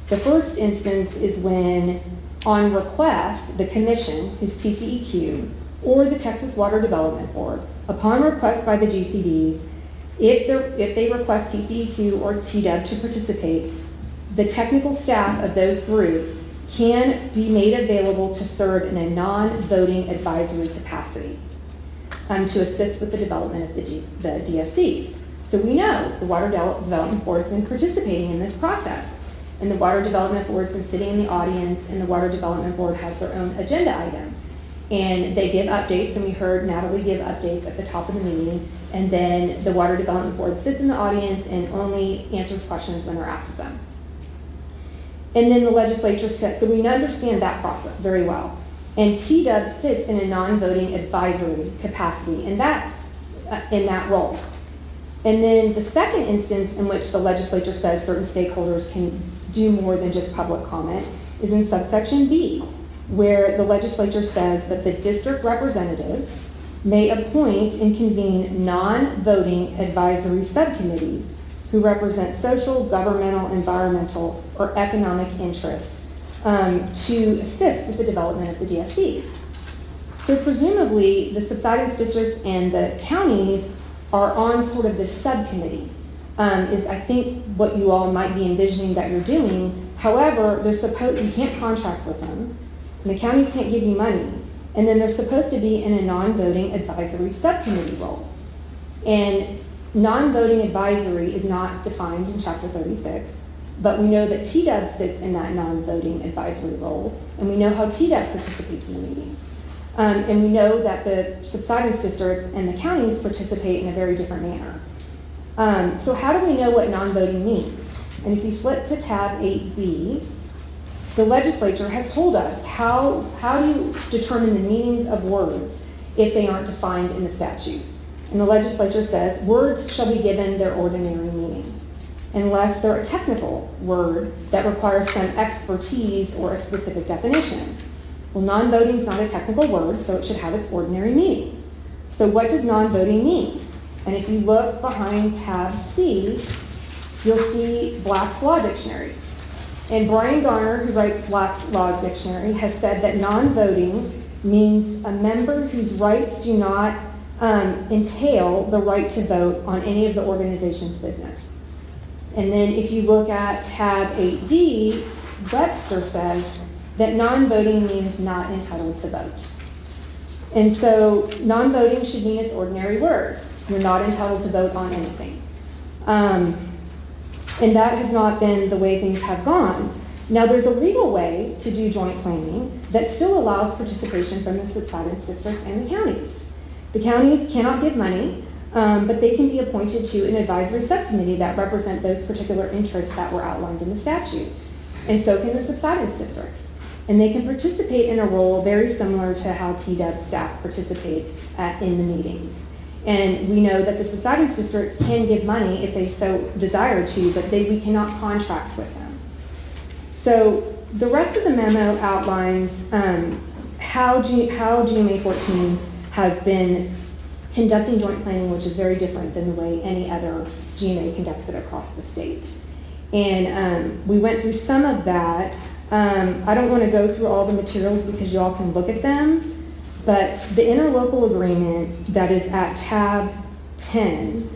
The first instance is when, on request, the commission, who's TCEQ, or the Texas Water Development Board, upon request by the GCDs, if they request TCEQ or TWDB to participate, the technical staff of those groups can be made available to serve in a non-voting advisory capacity to assist with the development of the DFCs. So we know the Water Development Board has been participating in this process. And the Water Development Board has been sitting in the audience, and the Water Development Board has their own agenda item. And they give updates, and we heard Natalie give updates at the top of the meeting, and then the Water Development Board sits in the audience and only answers questions when they're asked of them. And then the legislature sits, so we understand that process very well. And TWDB sits in a non-voting advisory capacity in that role. And then the second instance in which the legislature says certain stakeholders can do more than just public comment is in subsection B, where the legislature says that the district representatives may appoint and convene non-voting advisory subcommittees who represent social, governmental, environmental, or economic interests to assist with the development of the DFCs. So presumably, the subsidence districts and the counties are on sort of this subcommittee, is I think what you all might be envisioning that you're doing. However, you can't contract with them, and the counties can't give you money, and then they're supposed to be in a non-voting advisory subcommittee role. And non-voting advisory is not defined in Chapter 36, but we know that TWDB sits in that non-voting advisory role, and we know how TWDB participates in the meetings. And we know that the subsidence districts and the counties participate in a very different manner. So how do we know what non-voting means? And if you flip to tab 8B, the legislature has told us how do you determine the meanings of words if they aren't defined in the statute. And the legislature says words shall be given their ordinary meaning, unless they're a technical word that requires some expertise or a specific definition. Well, non-voting is not a technical word, so it should have its ordinary meaning. So what does non-voting mean? And if you look behind tab C, you'll see Black's Law Dictionary. And Brian Garner, who writes Black's Law Dictionary, has said that non-voting means a member whose rights do not entail the right to vote on any of the organization's business. And then if you look at tab 8D, Webster says that non-voting means not entitled to vote. And so non-voting should mean its ordinary word. You're not entitled to vote on anything. And that has not been the way things have gone. Now there's a legal way to do joint planning that still allows participation from the subsidence districts and the counties. The counties cannot give money, but they can be appointed to an advisory subcommittee that represent those particular interests that were outlined in the statute. And so can the subsidence districts. And they can participate in a role very similar to how TWDB staff participates in the meetings. And we know that the subsidence districts can give money if they so desire to, but we cannot contract with them. So the rest of the memo outlines how GMA 14 has been conducting joint planning, which is very different than the way any other GMA conducts it across the state. And we went through some of that. I don't want to go through all the materials because you all can look at them, but the interlocal agreement that is at tab 10,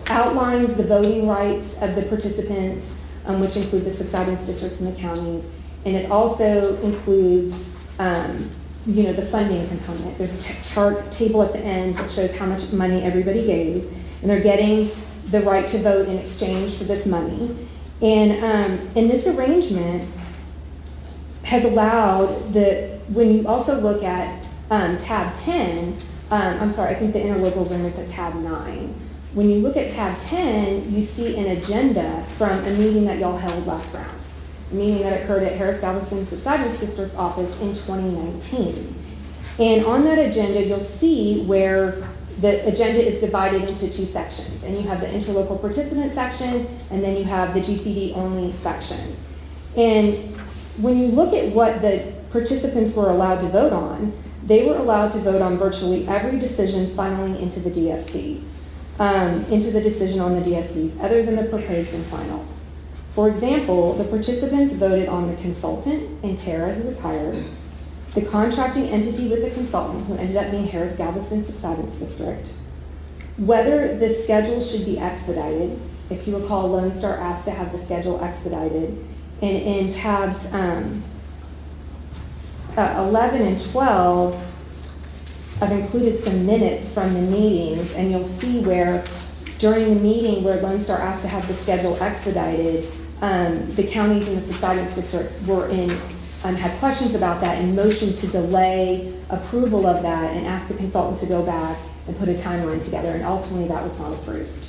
outlines the voting rights of the participants, which include the subsidence districts and the counties, and it also includes, the funding component. There's a chart table at the end that shows how much money everybody gave, and they're getting the right to vote in exchange for this money. And this arrangement has allowed when you also look at tab 10, I think the interlocal agreement's at tab 9. When you look at tab 10, you see an agenda from a meeting that y'all held last round, a meeting that occurred at Harris-Galveston Subsidence District's office in 2019. And on that agenda, you'll see where the agenda is divided into two sections. And you have the interlocal participant section, and then you have the GCD only section. And when you look at what the participants were allowed to vote on, they were allowed to vote on virtually every decision funneling into the DFC, into the decision on the DFCs, other than the proposed and final. For example, the participants voted on the consultant, Intera, who was hired, the contracting entity with the consultant, who ended up being Harris-Galveston Subsidence District, whether the schedule should be expedited. If you recall, Lone Star asked to have the schedule expedited. And in tabs 11 and 12, I've included some minutes from the meetings, and you'll see where during the meeting where Lone Star asked to have the schedule expedited, the counties and the subsidence districts were had questions about that and motioned to delay approval of that and asked the consultant to go back and put a timeline together, and ultimately that was not approved.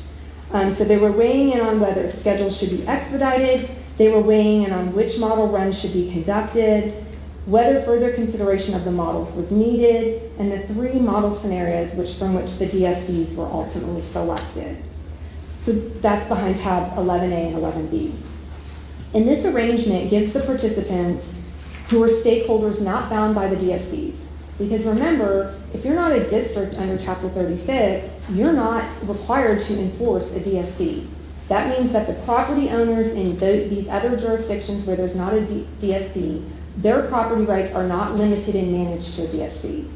So they were weighing in on whether schedules should be expedited, they were weighing in on which model runs should be conducted, whether further consideration of the models was needed, and the three model scenarios from which the DFCs were ultimately selected. So that's behind tabs 11A and 11B. And this arrangement gives the participants who are stakeholders not bound by the DFCs. Because remember, if you're not a district under Chapter 36, you're not required to enforce a DFC. That means that the property owners in these other jurisdictions where there's not a DFC, their property rights are not limited and managed to a DFC.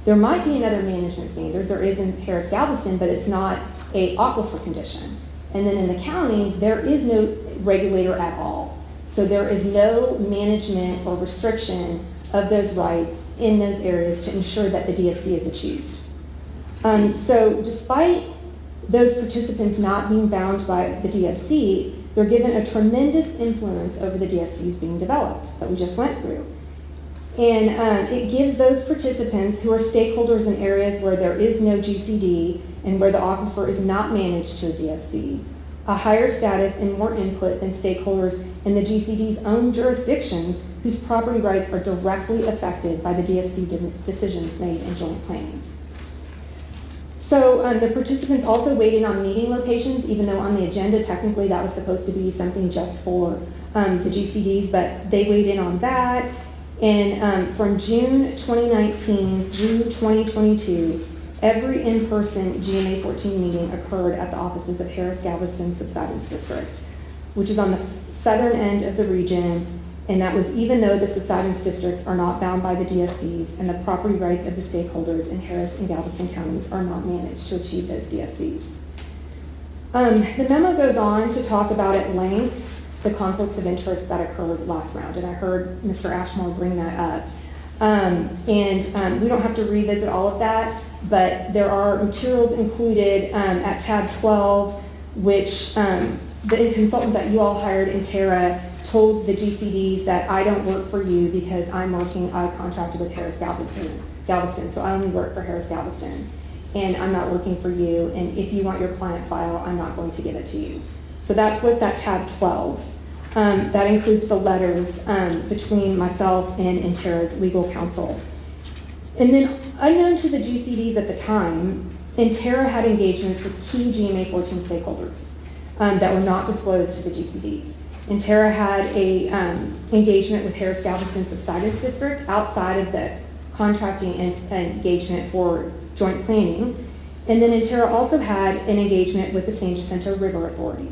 There might be another management standard. There is in Harris-Galveston, but it's not an aquifer condition. And then in the counties, there is no regulator at all. So there is no management or restriction of those rights in those areas to ensure that the DFC is achieved. So despite those participants not being bound by the DFC, they're given a tremendous influence over the DFCs being developed that we just went through. And it gives those participants who are stakeholders in areas where there is no GCD and where the aquifer is not managed to a DFC, a higher status and more input than stakeholders in the GCD's own jurisdictions whose property rights are directly affected by the DFC decisions made in joint planning. So the participants also weighed in on meeting locations, even though on the agenda technically that was supposed to be something just for the GCDs, but they weighed in on that. And from June 2019 through 2022, every in-person GMA 14 meeting occurred at the offices of Harris-Galveston Subsidence District, which is on the southern end of the region, and that was even though the subsidence districts are not bound by the DFCs and the property rights of the stakeholders in Harris and Galveston counties are not managed to achieve those DFCs. The memo goes on to talk about at length the conflicts of interest that occurred last round, and I heard Mr. Ashmore bring that up. We don't have to revisit all of that, but there are materials included at tab 12, which the consultant that you all hired, Intera, told the GCDs that I don't work for you because I contracted with Harris Galveston, so I only work for Harris Galveston, and I'm not working for you, and if you want your client file, I'm not going to give it to you. So that's what's at tab 12. That includes the letters between myself and Intera's legal counsel. And then, unknown to the GCDs at the time, Intera had engagements with key GMA 14 stakeholders that were not disclosed to the GCDs. Intera had a engagement with Harris Galveston Subsidence District outside of the contracting engagement for joint planning. And then Intera also had an engagement with the San Jacinto River Authority.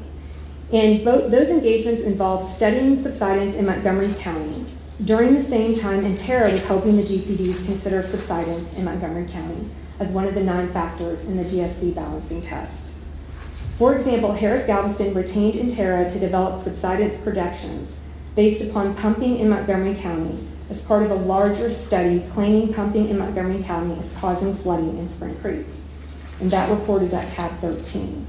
And both those engagements involved studying subsidence in Montgomery County. During the same time, Intera was helping the GCDs consider subsidence in Montgomery County as one of the 9 factors in the DFC balancing test. For example, Harris Galveston retained Intera to develop subsidence projections based upon pumping in Montgomery County as part of a larger study claiming pumping in Montgomery County is causing flooding in Spring Creek. And that report is at tab 13.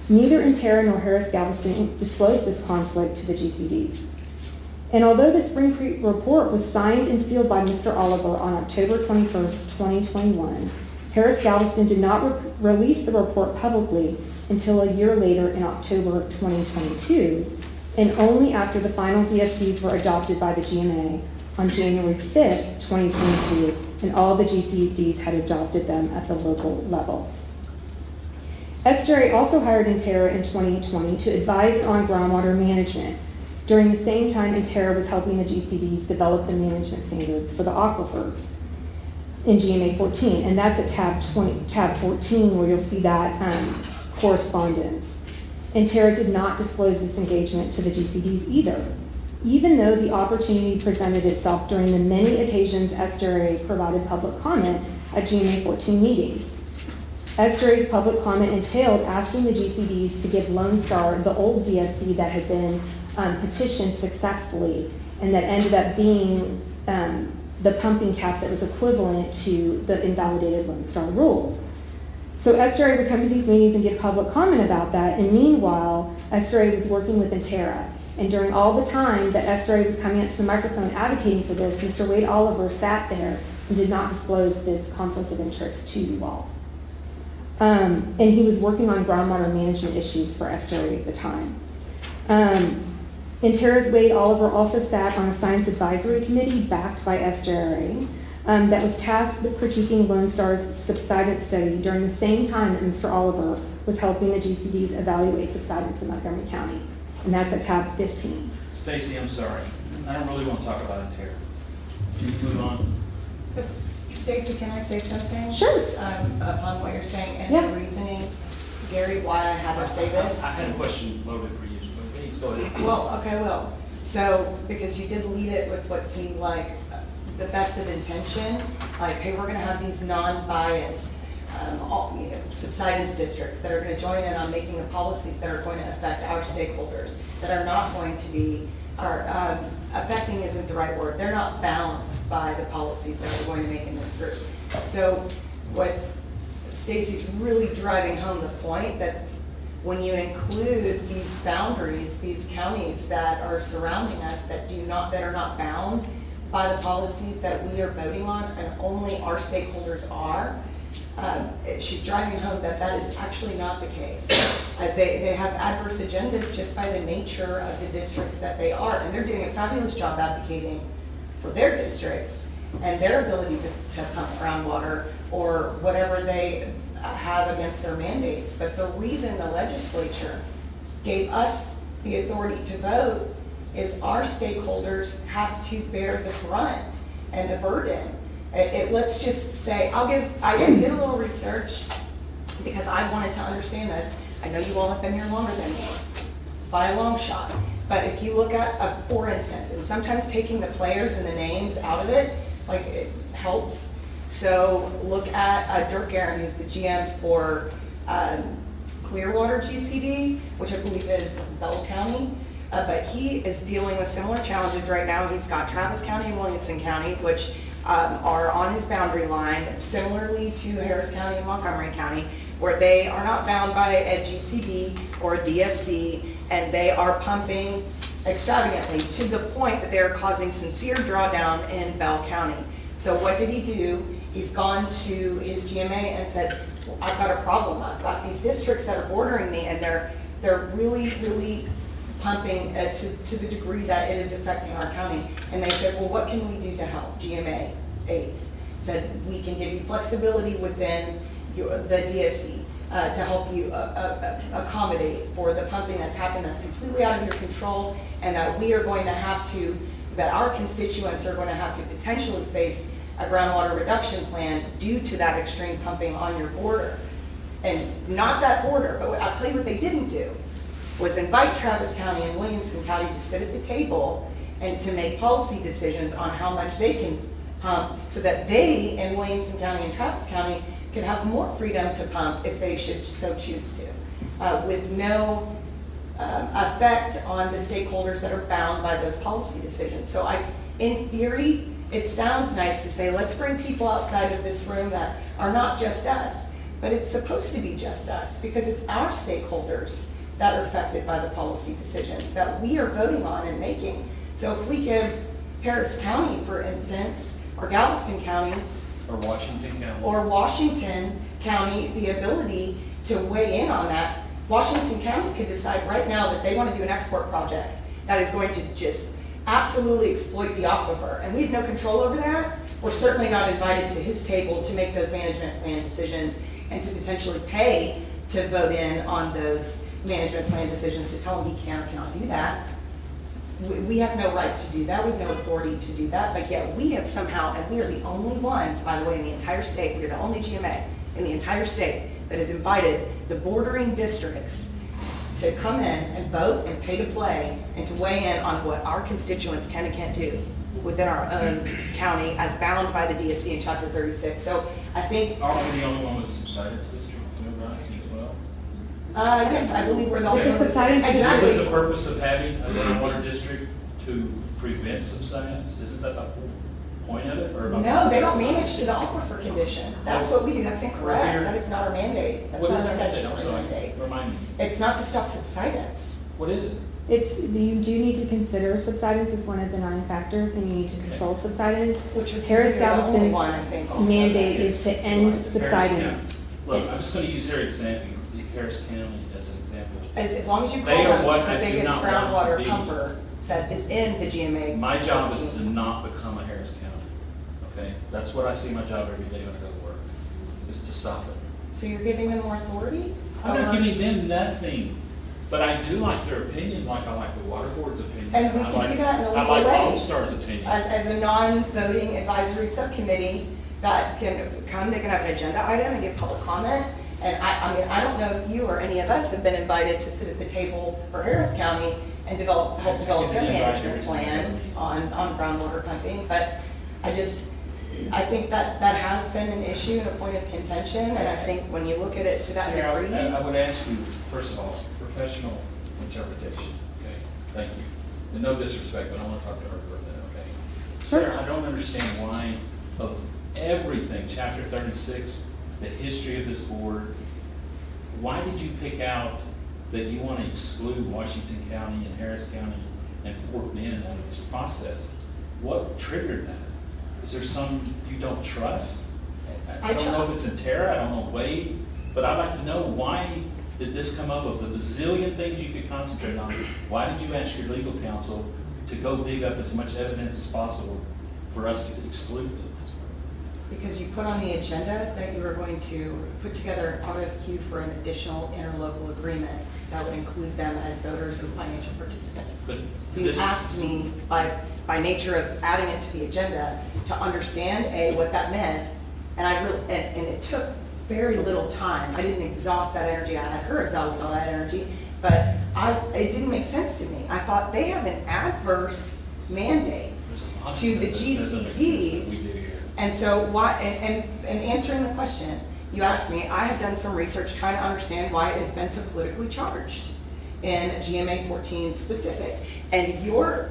Neither Intera nor Harris Galveston disclosed this conflict to the GCDs. And although the Spring Creek report was signed and sealed by Mr. Oliver on October 21st, 2021, Harris Galveston did not release the report publicly until a year later in October of 2022, and only after the final DFCs were adopted by the GMA on January 5th, 2022, and all the GCDs had adopted them at the local level. SJRA also hired Intera in 2020 to advise on groundwater management. During the same time, Intera was helping the GCDs develop the management standards for the aquifers in GMA 14, and that's at tab 14 where you'll see that correspondence. Intera did not disclose this engagement to the GCDs either, even though the opportunity presented itself during the many occasions SJRA provided public comment at GMA 14 meetings. SJRA's public comment entailed asking the GCDs to give Lone Star the old DFC that had been petitioned successfully and that ended up being the pumping cap that was equivalent to the invalidated Lone Star rule. So SJRA would come to these meetings and give public comment about that, and meanwhile, SJRA was working with Intera. And during all the time that SJRA was coming up to the microphone advocating for this, Mr. Wade Oliver sat there and did not disclose this conflict of interest to you all. And he was working on groundwater management issues for SJRA at the time. Intera's Wade Oliver also sat on a science advisory committee backed by SJRA that was tasked with critiquing Lone Star's subsidence study during the same time that Mr. Oliver was helping the GCDs evaluate subsidence in Montgomery County. And that's at tab 15. Stacy, I'm sorry. I don't really want to talk about Intera. Can you move on? Stacy, can I say something? Sure. Upon what you're saying and Yeah. the reasoning, Gary, why I had her say this? I had a question loaded for you, so please go ahead. Well, okay, I will. So, because you did lead it with what seemed like the best of intention, like, hey, we're gonna have these non-biased, subsidence districts that are gonna join in on making the policies that are going to affect our stakeholders, that are not going to be, affecting isn't the right word, they're not bound by the policies that we're going to make in this group. So what Stacy's really driving home the point that when you include these boundaries, these counties that are surrounding us that are not bound by the policies that we are voting on and only our stakeholders are, she's driving home that that is actually not the case. They have adverse agendas just by the nature of the districts that they are, and they're doing a fabulous job advocating for their districts and their ability to pump groundwater or whatever they have against their mandates. But the reason the legislature gave us the authority to vote is our stakeholders have to bear the brunt and the burden. Let's just say, I did a little research because I wanted to understand this. I know you all have been here longer than me, by a long shot. But if you look at, for instance, and sometimes taking the players and the names out of it, like it helps. So look at Dirk Guerin, who's the GM for Clearwater GCD, which I believe is Bell County. But he is dealing with similar challenges right now. He's got Travis County and Williamson County, which are on his boundary line, similarly to Harris County and Montgomery County, where they are not bound by a GCD or a DFC, and they are pumping extravagantly to the point that they're causing sincere drawdown in Bell County. So what did he do? He's gone to his GMA and said, well, I've got a problem. I've got these districts that are bordering me, and they're really, really pumping to the degree that it is affecting our county. And they said, well, what can we do to help? GMA 8 said, we can give you flexibility within the DFC to help you accommodate for the pumping that's happened that's completely out of your control, and that we are going to have to, that our constituents are going to have to potentially face a groundwater reduction plan due to that extreme pumping on your border. And not that border, but I'll tell you what they didn't do, was invite Travis County and Williamson County to sit at the table and to make policy decisions on how much they can pump, so that they in Williamson County and Travis County can have more freedom to pump if they should so choose to, with no effect on the stakeholders that are bound by those policy decisions. So in theory, it sounds nice to say, let's bring people outside of this room that are not just us, but it's supposed to be just us, because it's our stakeholders that are affected by the policy decisions that we are voting on and making. So if we give Harris County, for instance, or Galveston County, Or Washington County the ability to weigh in on that, Washington County could decide right now that they want to do an export project that is going to just absolutely exploit the aquifer, and we have no control over that. We're certainly not invited to his table to make those management plan decisions and to potentially pay to vote in on those management plan decisions to tell him he can or cannot do that. We have no right to do that. We have no authority to do that, but yet we have somehow, and we are the only ones, by the way, in the entire state, we are the only GMA in the entire state that has invited the bordering districts to come in and vote and pay to play and to weigh in on what our constituents can and can't do within our own county as bound by the DFC in Chapter 36. So I think... Are we the only one with Subsidence district, rights as well? Yes, I believe we're the only ones. Subsidence Isn't Exactly. the purpose of having a groundwater district to prevent subsidence? Isn't that the whole point of it? Or am I No, they don't mistaken? manage to the aquifer condition. That's what we do. That's incorrect. That is not our mandate. That's What not our is that then? I'm statutory sorry, mandate. remind me. It's not to stop subsidence. What is it? You do need to consider subsidence as one of the 9 factors, and you need to control subsidence. Which was Harris the only Galveston's one, I think, also. mandate is to end Harris subsidence. County. Look, I'm just going to use Harris County as an example. As long as you They call are them what the I do biggest not want to groundwater be. pumper that is in the GMA. My job is to not become a Harris County, okay? That's what I see my job every day when I go to work, is to stop it. So you're giving them more authority? I'm not over- giving them nothing, but I do like their opinion, like I like the water board's opinion. And we I can like- do that in a I legal like way. Lone Star's opinion. As a non-voting advisory subcommittee that can come, they can have an agenda item and give public comment. And I mean, I don't know if you or any of us have been invited to sit at the table for Harris County and help develop their management plan on groundwater pumping, but I think that has been an issue and a point of contention, and I think when you look at it to that Sarah, degree. I would ask you, first of all, professional interpretation, okay? Thank you. And no disrespect, but I want to talk to her for a minute, okay? Sarah, I don't understand why of everything, Chapter 36, the history of this board, why did you pick out that you want to exclude Washington County and Harris County and Fort Bend out of this process? What triggered that? Is there some you don't trust? I don't know if it's in Terra, I don't know Wade, but I'd like to know, why did this come up of the bazillion things you could concentrate on? Why did you ask your legal counsel to go dig up as much evidence as possible for us to exclude them? Because you put on the agenda that you were going to put together an RFQ for an additional interlocal agreement that would include them as voters and financial participants. But So you this- asked me, by nature of adding it to the agenda, to understand, A, what that meant, and it took very little time. I didn't exhaust that energy. I had her exhaust all that energy, but it didn't make sense to me. I thought they have an adverse mandate There's a lot of to the stuff that doesn't make sense that GCDs. we do here. And so why, and answering the question, you asked me, I have done some research trying to understand why it has been so politically charged in GMA 14 specific. And your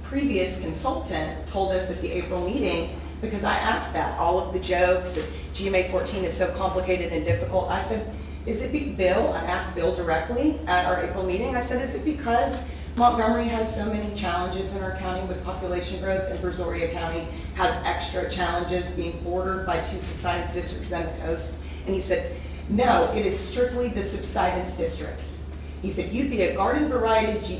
previous consultant told us at the April meeting, because I asked that, all of the jokes, that GMA 14 is so complicated and difficult. I said, Bill, I asked Bill directly at our April meeting, I said, is it because Montgomery has so many challenges in our county with population growth, and Brazoria County has extra challenges being bordered by 2 subsidence districts on the coast. And he said, no, it is strictly the subsidence districts. He said, you'd be a garden variety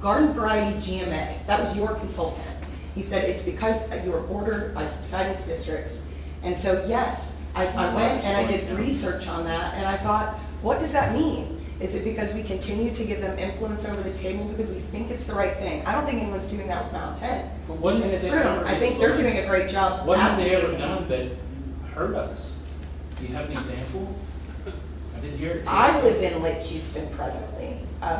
GMA. That was your consultant. He said, it's because you are bordered by subsidence districts. And so, yes, I went and I did research on that, and I thought, what does that mean? Is it because we continue to give them influence over the table because we think it's the right thing? I don't think anyone's doing that with Mount 10 But what in is this the room. I think they're doing a great job. What have they ever advocating. done that hurt us? Do you have an example? I didn't hear it. I live in Lake Houston presently,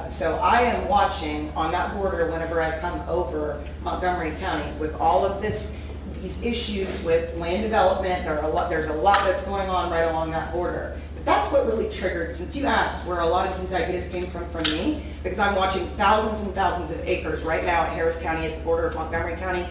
so I am watching on that border whenever I come over Montgomery County with all of these issues with land development. There's a lot that's going on right along that border. But that's what really triggered, since you asked where a lot of these ideas came from me, because I'm watching thousands and thousands of acres right now in Harris County at the border of Montgomery County.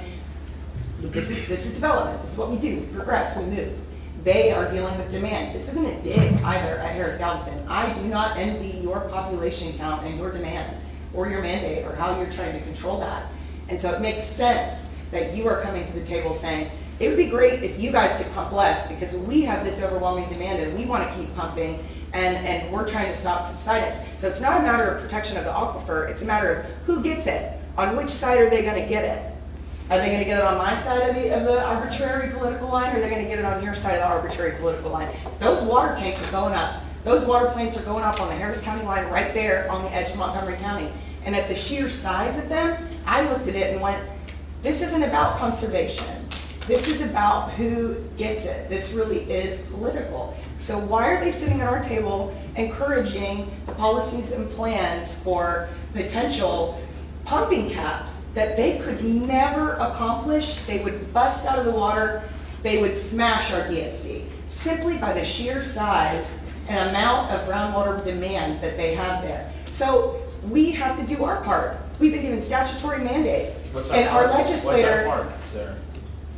This is development. This is what we do. We progress. We move. They are dealing with demand. This isn't a dig either at Harris Galveston. I do not envy your population count and your demand or your mandate or how you're trying to control that. And so it makes sense that you are coming to the table saying, it would be great if you guys could pump less because we have this overwhelming demand and we want to keep pumping and we're trying to stop subsidence. So it's not a matter of protection of the aquifer, it's a matter of who gets it. On which side are they going to get it? Are they going to get it on my side of the arbitrary political line, or are they going to get it on your side of the arbitrary political line? Those water tanks are going up. Those water plants are going up on the Harris County line right there on the edge of Montgomery County. And at the sheer size of them, I looked at it and went, this isn't about conservation. This is about who gets it. This really is political. So why are they sitting at our table encouraging the policies and plans for potential pumping caps that they could never accomplish? They would bust out of the water. They would smash our DFC simply by the sheer size and amount of groundwater demand that they have there. So we have to do our part. We've been given statutory mandate. And our legislator, What's our part, Sarah?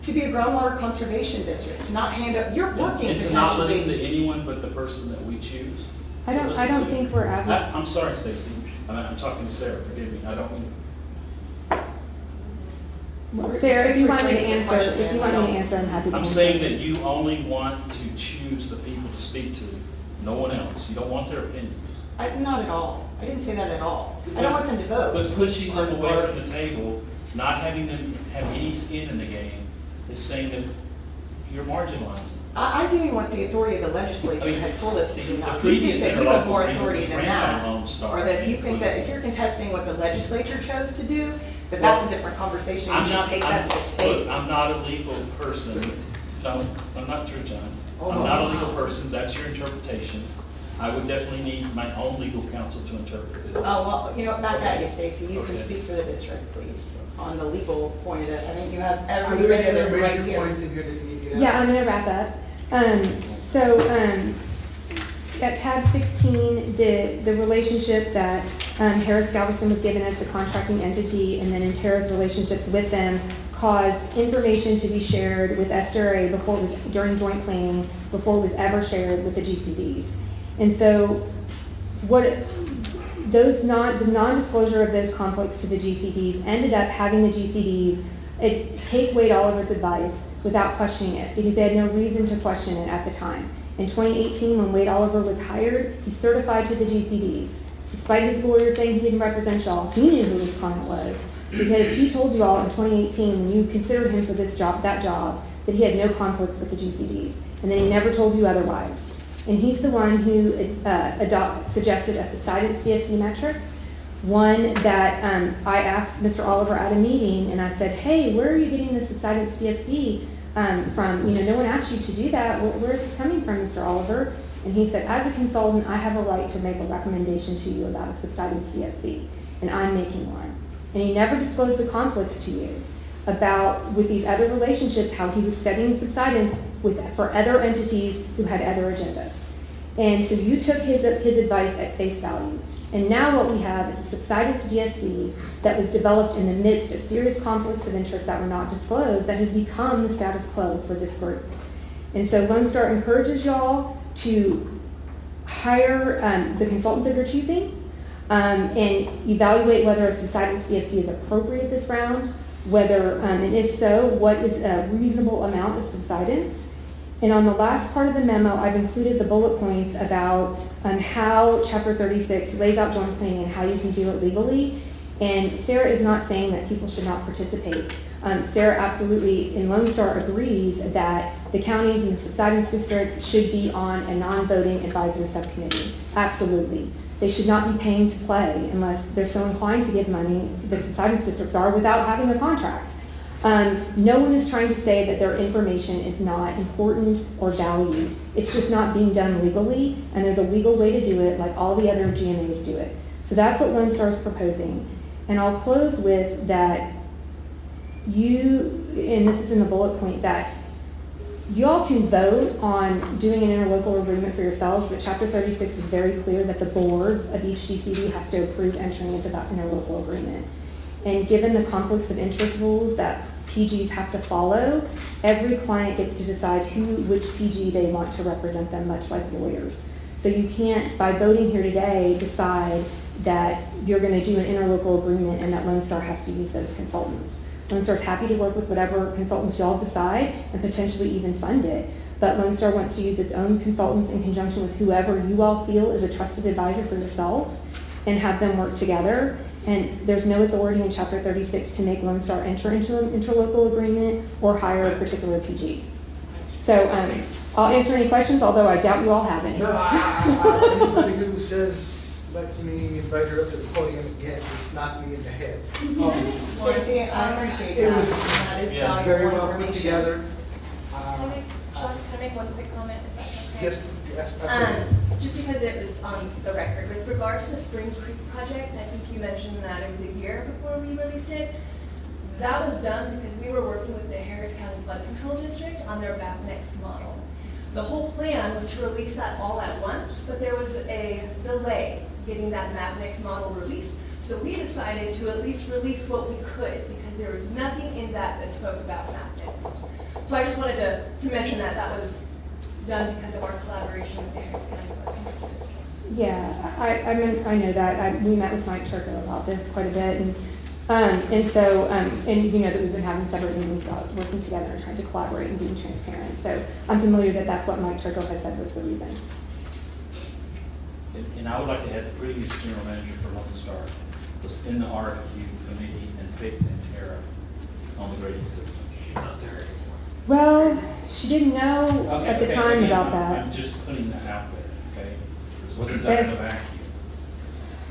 to be a groundwater conservation district, to not hand up, you're working And to not listen to potentially. anyone but the person that we choose? I don't think we're I'm sorry, Stacy. I'm talking to Sarah, forgive me. I don't mean. Sarah, if you want me to Rephrase the answer, question, if you want me to answer, I'm happy to. I'm answer. saying that you only want to choose the people to speak to, no one else. You don't want their opinions. Not at all. I didn't say that at all. I don't want them to vote. But pushing them away from the table, not having them have any skin in the game, is saying that you're marginalized. I do want the authority of the legislature I mean, has told us to do the now. If you think previous that you have more interlocal authority agreement than was ran that, by Lone Star. or that if you think that if you're contesting what the legislature chose to do, that that's a different conversation. You should take that to the state. Look, I'm not a legal person. No, I'm not through, John. Oh, I'm not a wow. legal person. That's your interpretation. I would definitely need my own legal counsel to interpret this. Oh, well, you know, back at you, Stacy. You can Okay. speak for the district, please, on the legal point of it. I think you have Are every there bit any of other it right major here. points that you need to get out? Yeah, I'm gonna wrap up. At tab 16, the relationship that Harris Galveston was given as the contracting entity, and then in Tara's relationships with them, caused information to be shared with SRA before it was, during joint planning, before it was ever shared with the GCDs. And so the non-disclosure of those conflicts to the GCDs ended up having the GCDs take Wade Oliver's advice without questioning it, because they had no reason to question it at the time. In 2018, when Wade Oliver was hired, he certified to the GCDs. Despite his lawyer saying he didn't represent y'all, he knew who his client was, because he told you all in 2018, when you considered him for that job, that he had no conflicts with the GCDs, and then he never told you otherwise. And he's the one who suggested a subsidence DFC metric, one that I asked Mr. Oliver at a meeting, and I said, hey, where are you getting the subsidence DFC from? You know, no one asked you to do that. Where is this coming from, Mr. Oliver? And he said, as a consultant, I have a right to make a recommendation to you about a subsidence DFC, and I'm making one. And he never disclosed the conflicts to you about, with these other relationships, how he was studying subsidence for other entities who had other agendas. And so you took his advice at face value. And now what we have is a subsidence DFC that was developed in the midst of serious conflicts of interest that were not disclosed, that has become the status quo for this group. And so Lone Star encourages y'all to hire the consultants that you're choosing, and evaluate whether a subsidence DFC is appropriate this round, whether, and if so, what is a reasonable amount of subsidence. And on the last part of the memo, I've included the bullet points about how Chapter 36 lays out joint planning and how you can do it legally. And Sarah is not saying that people should not participate. Sarah absolutely, in Lone Star, agrees that the counties and the subsidence districts should be on a non-voting advisory subcommittee. Absolutely. They should not be paying to play unless they're so inclined to give money, the subsidence districts are, without having a contract. No one is trying to say that their information is not important or valued. It's just not being done legally, and there's a legal way to do it like all the other GMAs do it. So that's what Lone Star is proposing. And I'll close with that and this is in the bullet point, that you all can vote on doing an interlocal agreement for yourselves, but Chapter 36 is very clear that the boards of each GCD has to approve entering into that interlocal agreement. And given the conflicts of interest rules that PGs have to follow, every client gets to decide which PG they want to represent them, much like lawyers. So you can't, by voting here today, decide that you're going to do an interlocal agreement and that Lone Star has to use those consultants. Lone Star's happy to work with whatever consultants y'all decide and potentially even fund it. But Lone Star wants to use its own consultants in conjunction with whoever you all feel is a trusted advisor for yourself and have them work together. And there's no authority in Chapter 36 to make Lone Star enter into an interlocal agreement or hire a particular PG. So I'll answer any questions, although I doubt you all have any. No, anybody who lets me invite her up to the podium again, just knock me in the head. Stacey, I appreciate It that. was That is very valuable well put information. together. Sean, can I make one quick comment, if that's okay? Yes, absolutely. Just because it was on the record, with regards to the Spring Creek project, I think you mentioned that it was a year before we released it. That was done because we were working with the Harris County Flood Control District on their next model. The whole plan was to release that all at once, but there was a delay getting that MapNext model released. So we decided to at least release what we could because there was nothing in that spoke about MapNext. So I just wanted to mention that was done because of our collaboration with the Harris County Flood Control District. Yeah, I know that. We met with Mike Turco about this quite a bit, and so you know that we've been having several meetings about working together and trying to collaborate and being transparent. So I'm familiar that that's what Mike Turco has said was the reason. And I would like to add the previous general manager for Lone Star was in the RFQ committee and picked Tara on the grading system. She's not there anymore. Well, she didn't know at the time again, about that. I'm just putting that out there, okay? This wasn't done in a vacuum.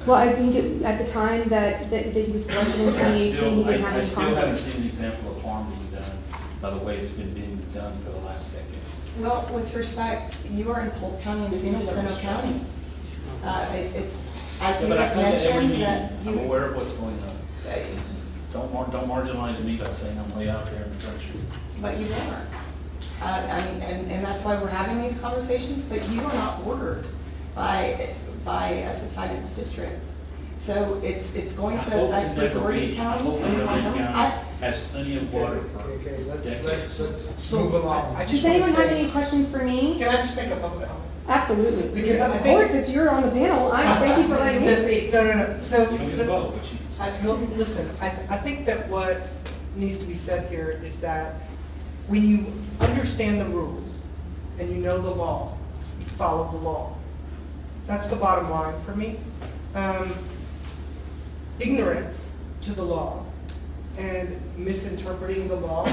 Well, I think at the time that he was selected in 2018, he didn't have I any still haven't conflict. seen an example of harm being done by the way it's been being done for the last decade. Well, with respect, you are in Polk County and San Jacinto County. It's, as you But I have come to every mentioned, meeting, that I'm you. aware of what's going on. Don't marginalize me by saying I'm way out there in the country. But you are. I mean, and that's why we're having these conversations, but you are not ordered by a subsidence district. So it's going I to hope affect to never Missouri be, I County. hope and Missouri Wyoming. County has plenty of water for Okay, decades. let's move along. Does anyone have any questions for me? Can I just make a public comment? Absolutely. Because I Of think- course, if you're on the panel, thank you for letting me speak. No. So, You don't get a vote, but you. no, listen, I think that what needs to be said here is that when you understand the rules and you know the law, you follow the law. That's the bottom line for me. Ignorance to the law and misinterpreting the law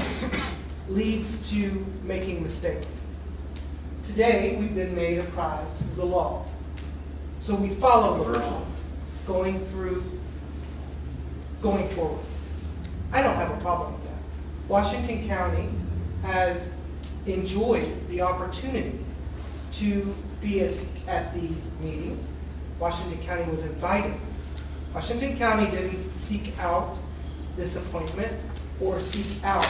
leads to making mistakes. Today, we've been made apprised of the law. So we follow the law going forward. I don't have a problem with that. Washington County has enjoyed the opportunity to be at these meetings. Washington County was invited. Washington County didn't seek out this appointment or seek out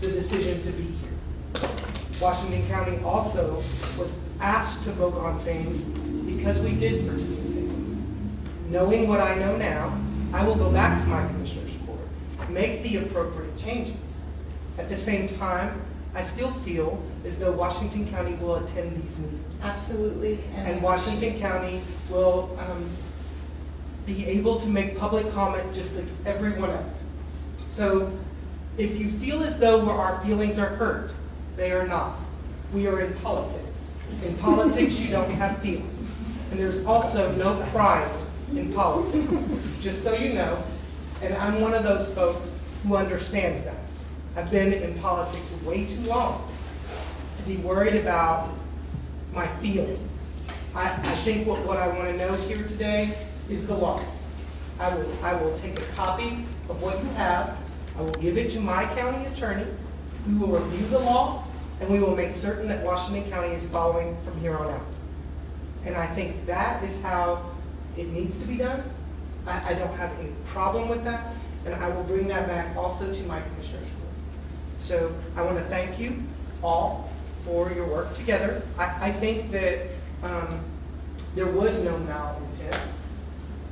the decision to be here. Washington County also was asked to vote on things because we did participate. Knowing what I know now, I will go back to my commissioner's court, make the appropriate changes. At the same time, I still feel as though Washington County will attend these meetings. Absolutely. And Washington County will be able to make public comment just like everyone else. So if you feel as though our feelings are hurt, they are not. We are in politics. In politics, you don't have feelings. And there's also no pride in politics, just so you know. And I'm one of those folks who understands that. I've been in politics way too long to be worried about my feelings. I think what I want to know here today is the law. I will take a copy of what you have. I will give it to my county attorney. We will review the law, and we will make certain that Washington County is following from here on out. And I think that is how it needs to be done. I don't have any problem with that, and I will bring that back also to my commissioners' court. So I want to thank you all for your work together. I think that there was no malintent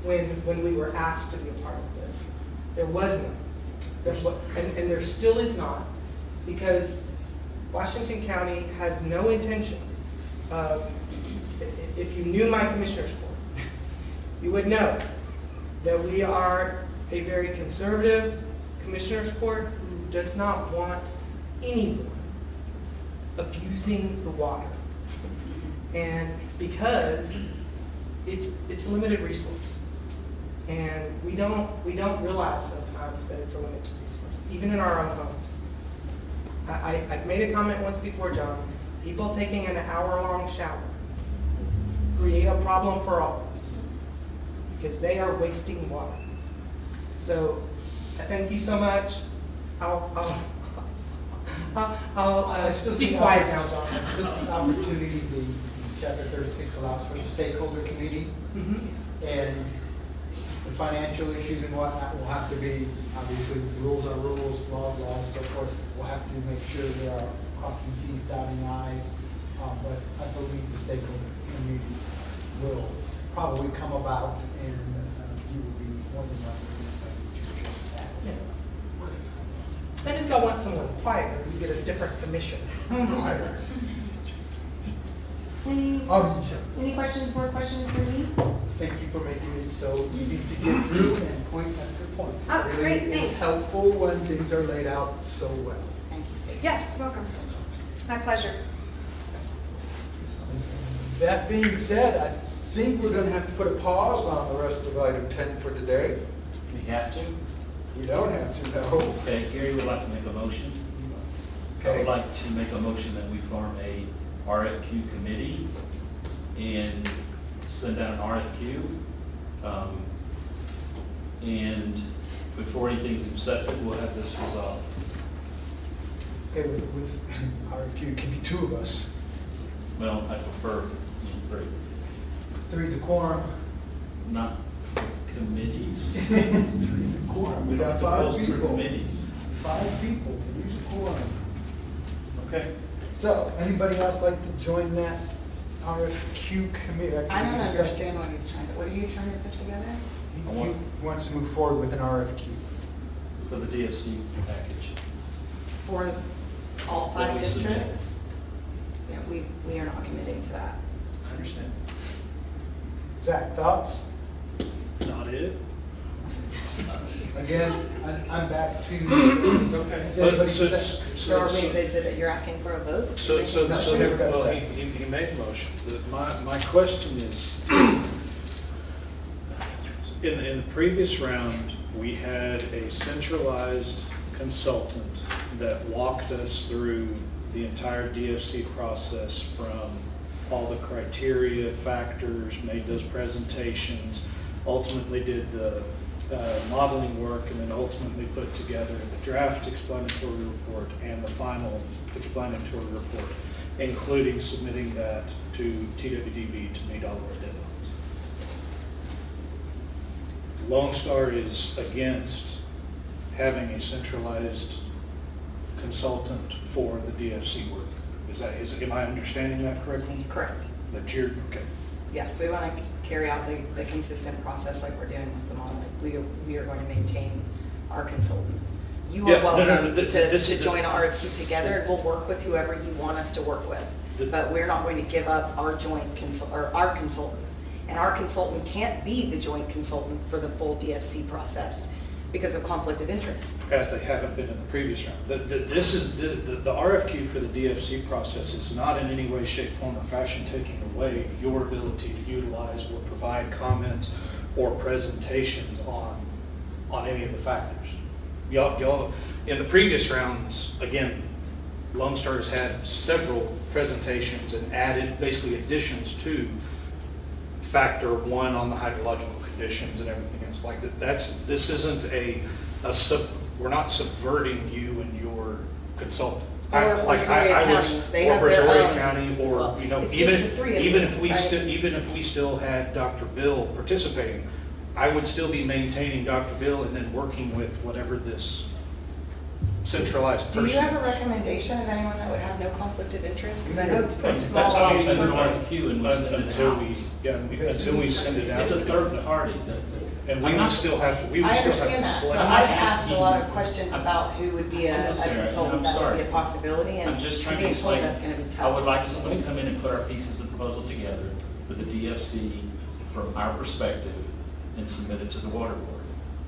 when we were asked to be a part of this. There was none. And there still is not, because Washington County has no intention of, if you knew my commissioners court, you would know that we are a very conservative commissioners court who does not want anyone abusing the water. And because it's a limited resource. And we don't realize sometimes that it's a limited resource, even in our own homes. I've made a comment once before, John. People taking an hour-long shower create a problem for all of us because they are wasting water. So I thank you so much. I'll be quiet now, John. I still see opportunity. The Chapter 36 allows for the stakeholder committee, and the financial issues and whatnot will have to be, obviously, rules are rules, laws, so forth. We'll have to make sure there are crossing T's, dotting I's, but I believe the stakeholder committee will probably come about, and you will be more than welcome to just that. Yeah. And if y'all want someone quieter, you get a different commission. Any questions, more questions for me? Thank you for making it so easy to get through and point after point. Oh, Really, great, thanks. It's helpful when things are laid out so well. Thank you, Stacy. Yeah, you're welcome. My pleasure. That being said, I think we're going to have to put a pause on the rest of item 10 for today. We have to? We don't have to, no. Okay, Gary would like to make a motion. I would like to make a motion that we form a RFQ committee and send out an RFQ. And before anything's accepted, we'll have this resolved. Okay, with RFQ, it can be two of us. Well, I prefer three. Three's a quorum. Not committees. Three's a quorum. We don't have to got post 5 for people. committees. 5 people, use a quorum. Okay. So, anybody else like to join that RFQ committee? I don't understand what he's trying to, what are you trying to put together? He wants to move forward with an RFQ. For the DFC package. For all That 5 we submit. districts? Yeah, we are not committing to that. I understand. Zach, thoughts? Not it. Again, I'm back to. Okay. So are we, is it that you're asking for a vote? Well, he made a motion. My question is, in the previous round, we had a centralized consultant that walked us through the entire DFC process, from all the criteria, factors, made those presentations, ultimately did the modeling work, and then ultimately put together the draft explanatory report and the final explanatory report, including submitting that to TWDB to meet all of our deadlines. Lone Star is against having a centralized consultant for the DFC work. Am I understanding that correctly? Correct. That you're, okay. Yes, we want to carry out the consistent process like we're doing with the modeling. We are going to maintain our consultant. You are welcome to join RFQ together, and we'll work with whoever you want us to work with. But we're not going to give up our joint our consultant. And our consultant can't be the joint consultant for the full DFC process because of conflict of interest. As they haven't been in the previous round. This is, the RFQ for the DFC process is not in any way, shape, form, or fashion taking away your ability to utilize or provide comments or presentations on any of the factors. Y'all, in the previous rounds, again, Lone Star has had several presentations and added basically additions to factor one on the hydrological conditions and everything else like that. This isn't we're not subverting you and your consultant. Or Brazoria counties, they have their Brazoria own County, as or, well. you know, It's even just the three of even you, if we right? even if we still had Dr. Bill participating, I would still be maintaining Dr. Bill and then working with whatever this centralized person. Do you have a recommendation of anyone that would have no conflict of interest? Because I know it's pretty small. That's why we send an Until RFQ and we send it out. Until we send it out. It's a third party. And we would still have to, I understand that. So select. I've asked a lot of questions about who would be a consultant, that would be a possibility, and I'm just trying to being told explain. that's going to be I tough. would like someone to come in and put our pieces of the puzzle together with the DFC from our perspective and submit it to the water board.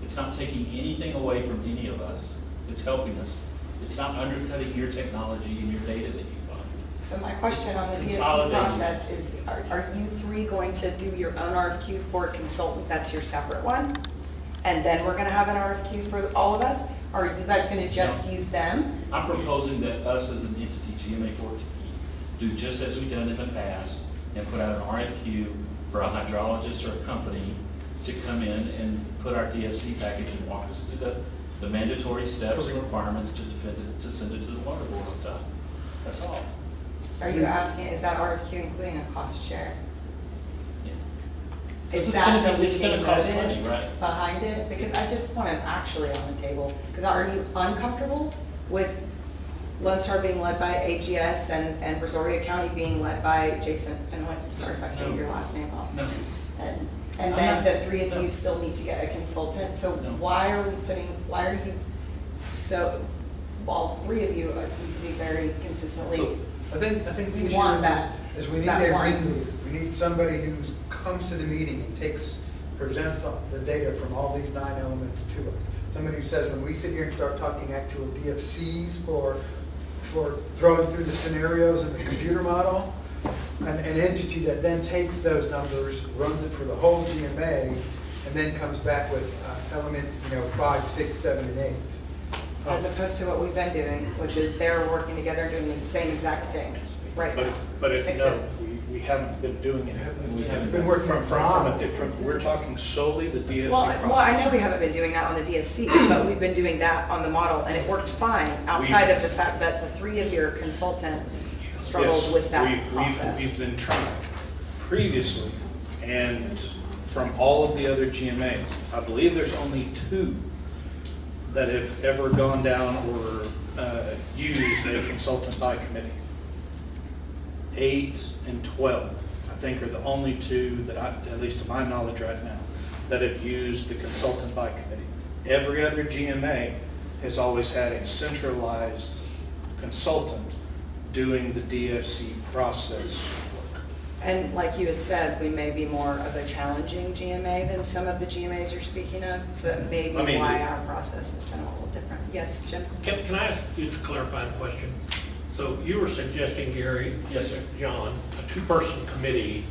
It's not taking anything away from any of us. It's helping us. It's not undercutting your technology and your data that you find. So my question on the DFC Consolidating. process is, are you three going to do your own RFQ for a consultant? That's your separate one? And then we're going to have an RFQ for all of us? Or are you guys going to just use them? I'm proposing that us as an entity, GMA 14, do just as we've done in the past and put out an RFQ for a hydrologist or a company to come in and put our DFC package and walk us through the mandatory steps and requirements to defend it, to send it to the water board on time. That's all. Are you asking, is that RFQ including a cost share? Yeah. Is It's that gonna the be- it's gonna cost money, motive right? behind it? Because I just want them actually on the table. Because are you uncomfortable with Lone Star being led by AGS and Brazoria County being led by Jason Fenowitz? I'm sorry if I say No. your last name wrong. No. And I'm then not- the three of no. you still need to get a consultant. So No. why are you so, all three of you seem to be very consistently, I think the You issue want that- is we need that a one. ringleader. We need somebody who comes to the meeting and presents the data from all these 9 elements to us. Somebody who says, when we sit here and start talking actual DFCs for throwing through the scenarios in the computer model, an entity that then takes those numbers, runs it for the whole GMA, and then comes back with element, 5, 6, 7, and 8. as opposed to what we've been doing, which is they're working together doing the same exact thing right now. But if, no, Except- we haven't been doing it. We haven't been working from a different, we're talking solely the DFC process. Well, I know we haven't been doing that on the DFC, but we've been doing that on the model, and it worked fine, outside of the fact that the three of your consultant struggled Yes, with that we've process. been trying previously, and from all of the other GMAs, I believe there's only 2 that have ever gone down or used a consultant by committee. 8 and 12, I think, are the only 2 that at least to my knowledge right now, that have used the consultant by committee. Every other GMA has always had a centralized consultant doing the DFC process work. And like you had said, we may be more of a challenging GMA than some of the GMAs you're speaking of, so that may be I mean, why our process has been a little different. Yes, Jim? Can I ask just a clarifying question? So you were suggesting, Gary, Yes, sir. John, a 2-person committee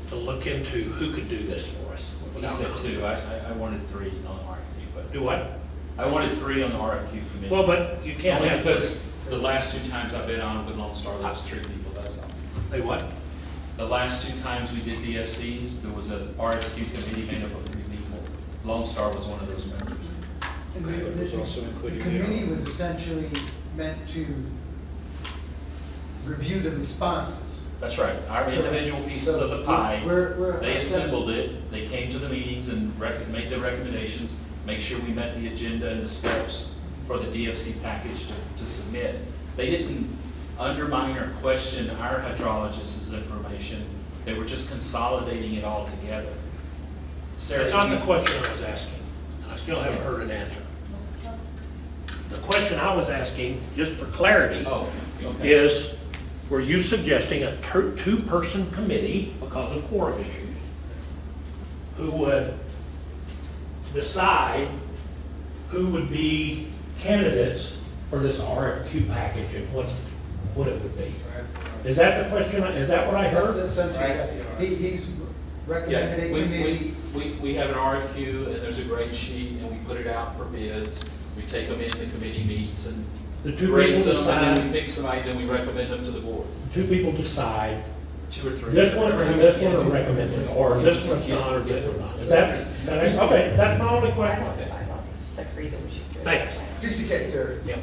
to look into who could do this for us? You said 2, I wanted 3 on the RFQ, but. Do what? I wanted 3 on the RFQ committee. Well, but you can't Only have because the last 2 times I've been on with Lone Star, there was 3 people that was on. Say what? The last 2 times we did DFCs, there was an RFQ committee made up of 3 people. Lone Star was one of those members. And It was also the included committee in- was essentially meant to review the responses. That's right. Our individual pieces of the pie, We're- they assembled it, they came to the meetings and made their recommendations, make sure we met the agenda and the steps for the DFC package to submit. They didn't undermine or question our hydrologists' information. They were just consolidating it all together. Sarah, That's not the question I was asking, and I still haven't heard an answer. The question I was asking, just for clarity, okay. is, were you suggesting a 2-person committee because of quorum issues who would decide who would be candidates for this RFQ package and what it would be. Is that the question? Is that what I heard? That's essentially, yes. He's recommending a committee. We have an RFQ, and there's a grade sheet, and we put it out for bids. We take them in, the committee meets, and The two grades people them, and then decide, we pick somebody, then we recommend them to the board. two people decide, 2 or 3. this one and this one are recommended, or this one's not, or this one's not. Is that, okay, that's my only I question. don't agree that we should do it. Thanks. Piece of cake, sir. Yeah.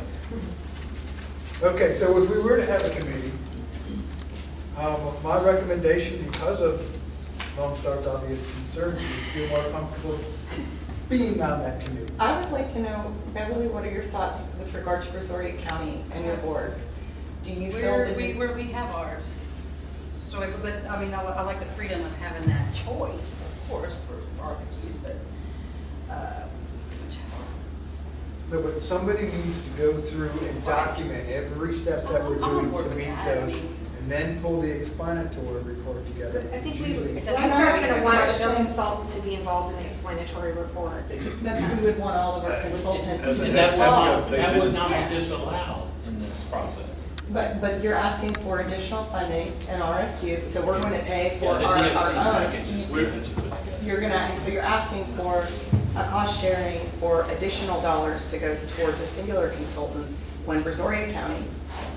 Okay, so if we were to have a committee, my recommendation, because of Lone Star's obvious concerns, we feel more comfortable being on that committee. I would like to know, Beverly, what are your thoughts with regard to Brazoria County and your board? Do you feel Where that we have ours, so it's, I mean, I like the freedom of having that choice, of course, for RFQs, but, No, but somebody needs to go through and document every step that we're I'm on doing board to with meet that. I those, mean- and then pull the explanatory report together. I think we, Usually- Is that- Lone Star's gonna want the Question. consultant to be involved in the explanatory report. That's who would want all of our consultants. And that would not be disallowed in this process. But you're asking for additional funding, an RFQ, so we're going to pay for Yeah, the our DFC package is own. good to put together. So you're asking for a cost sharing for additional dollars to go towards a singular consultant when Brazoria County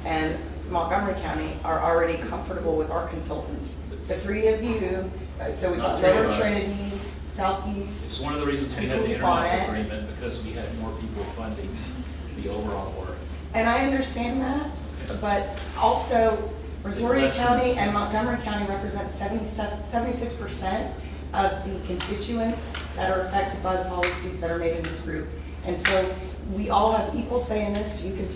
and Montgomery County are already comfortable with our consultants. The three of you, so we've got Not three of Lower us. Trinity, Southeast. It's one of the reasons we had the People bought interlock it. agreement, because we had more people funding the overall work. And I understand that, but also Brazoria County and Montgomery County represent 76% of the constituents that are affected by the policies that are made in this group. And so we all have equal say in this. You can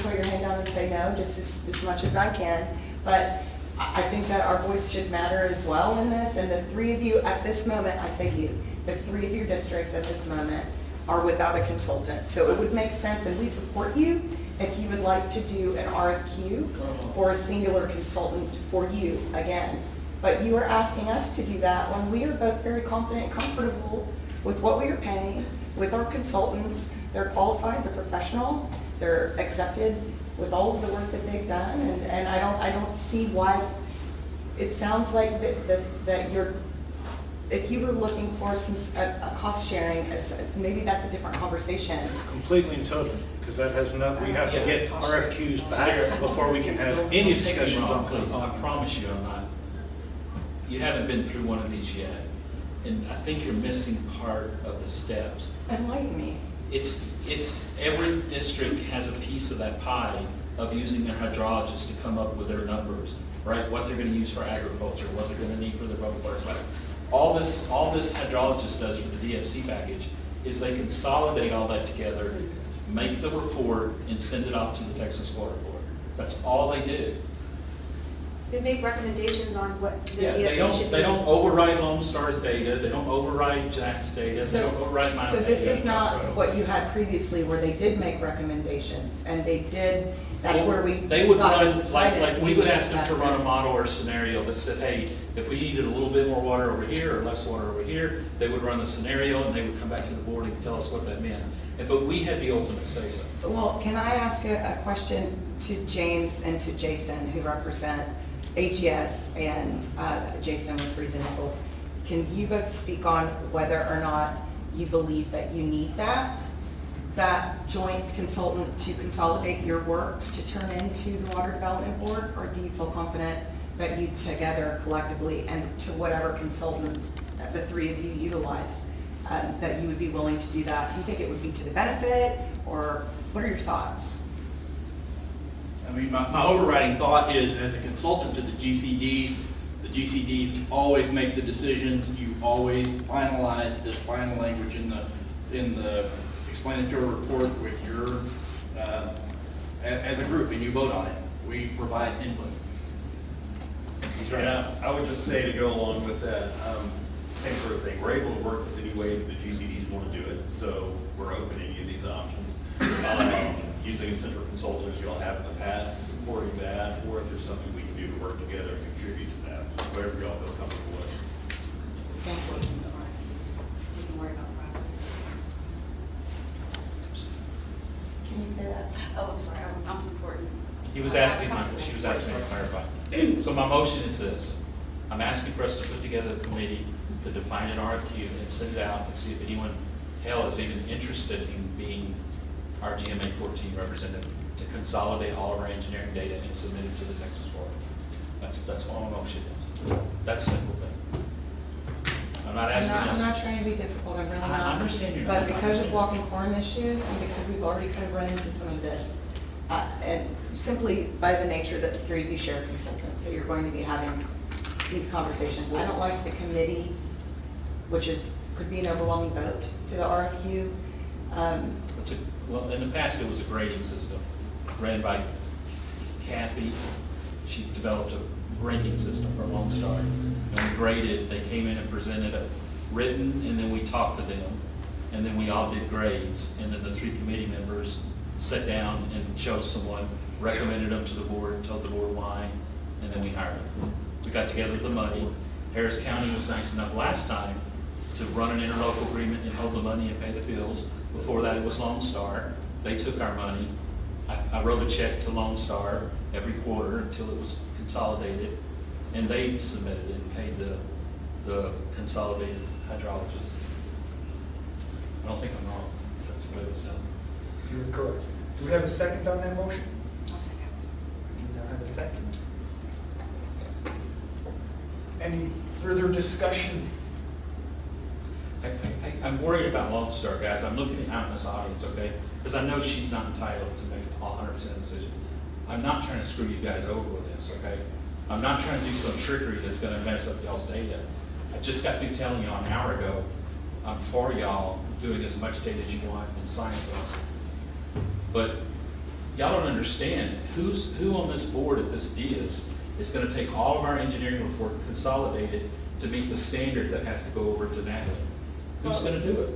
put your hand down and say no, just as much as I can. But I think that our voice should matter as well in this. And the three of you at this moment, I say you, the three of your districts at this moment are without a consultant. So it would make sense, and we support you if you would like to do an RFQ for a singular consultant for you again. But you are asking us to do that when we are both very confident and comfortable with what we are paying, with our consultants. They're qualified, they're professional, they're accepted with all of the work that they've done, and I don't see why, it sounds like that you're, if you were looking for a cost sharing, maybe that's a different conversation. Completely and totally, because that has we have to get RFQs back before we can have any discussions on Please, I cost. promise you, I'm not, you haven't been through one of these yet. And I think you're missing part of the steps. Enlighten me. It's every district has a piece of that pie of using their hydrologists to come up with their numbers, right? What they're gonna use for agriculture, what they're gonna need for their public works. All this hydrologist does for the DFC package is they consolidate all that together, make the report, and send it off to the Texas Water Board. That's all they do. They make recommendations on what the Yeah, DFC should be. they don't override Lone Star's data, they don't override Jack's data, they don't override my So data. this is not what you had previously, where they did make recommendations, and they did, that's where we They would got run, the subsidence. like we would ask them to run a model or a scenario that said, hey, if we needed a little bit more water over here or less water over here, they would run the scenario and they would come back to the board and tell us what that meant. But we had the ultimate say-so. Well, can I ask a question to James and to Jason, who represent AGS, and Jason with Reasonable? Can you both speak on whether or not you believe that you need that joint consultant to consolidate your work to turn into the Water Development Board? Or do you feel confident that you together collectively, and to whatever consultant that the three of you utilize, that you would be willing to do that? Do you think it would be to the benefit, or what are your thoughts? I mean, my overriding thought is, as a consultant to the GCDs always make the decisions. You always finalize the final language in the explanatory report with your, as a group, and you vote on it. We provide input. Yeah, I would just say, to go along with that, same sort of thing. We're able to work this any way the GCDs want to do it, so we're opening you these options. Using a central consultant, as you all have in the past, supporting that, or if there's something we can do to work together and contribute to that, whatever you all feel comfortable with. Thank you. Oh, I'm sorry, I'm supporting. She was asking me to clarify. So my motion is this. I'm asking for us to put together a committee to define an RFQ and send it out and see if anyone, hell, is even interested in being our GMA 14 representative to consolidate all of our engineering data and submit it to the Texas Board. That's what my motion is. That's a simple thing. I'm not asking I'm us. not trying to be difficult, I'm really not. I understand you're not. But because of walking quorum issues, and because we've already kind of run into some of this, and simply by the nature that the three of you share a consultant, so you're going to be having these conversations. I don't like the committee, which could be an overwhelming vote to the RFQ. Well, in the past, it was a grading system ran by Kathy. She developed a ranking system for Lone Star. And we graded, they came in and presented a written, and then we talked to them. And then we all did grades. And then the three committee members sat down and chose someone, recommended them to the board, told the board why, and then we hired them. We got together the money. Harris County was nice enough last time to run an interlocal agreement and hold the money and pay the bills. Before that, it was Lone Star. They took our money. I wrote a check to Lone Star every quarter until it was consolidated, and they submitted it and paid the consolidated hydrologist. I don't think I'm wrong. That's the way it was done. You're correct. Do we have a second on that motion? I'll second. We do not have a second. Any further discussion? I'm worried about Lone Star, guys. I'm looking out in this audience, okay? Because I know she's not entitled to make a 100% decision. I'm not trying to screw you guys over with this, okay? I'm not trying to do some trickery that's going to mess up y'all's data. I just got through telling y'all an hour ago, I'm for y'all doing as much data as you want in science lesson. But y'all don't understand who on this board at this DIS is going to take all of our engineering report and consolidate it to meet the standard that has to go over to Natalie. Who's going to do it?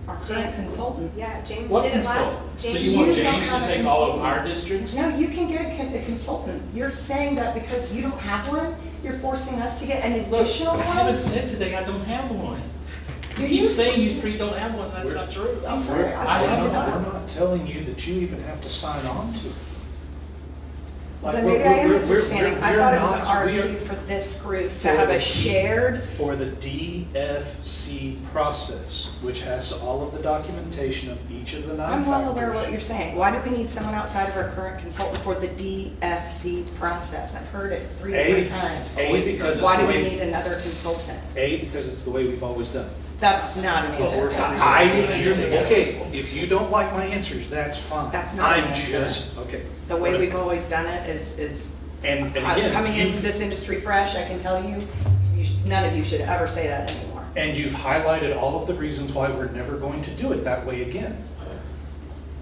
Our current consultant. Yeah, James What did it last. consultant? So James- you want You don't James to have a take all of consultant. our districts? No, you can get a consultant. You're saying that because you don't have one, you're forcing us to get an additional I one? haven't said today I don't have one. Do You you? keep saying you three don't have one, that's not true. I'm sorry. I have one. We're not telling you that you even have to sign on to it. Like, Then we're- maybe I am we're- misunderstanding. I we're thought it was an not- we are- RFQ for this group to have a shared. For the DFC process, which has all of the documentation of each of the 9 I'm well aware of what factors. you're saying. Why do we need someone outside of our current consultant for the DFC process? I've heard it three different times. Because it's Why the do we way- need another consultant? Because it's the way we've always done it. That's not an answer. Okay, if you don't like my answers, that's fine. That's not an I'm answer. just, okay. The way we've always done it is, And I'm again, coming you- into this industry fresh, I can tell you, none of you should ever say that anymore. And you've highlighted all of the reasons why we're never going to do it that way again.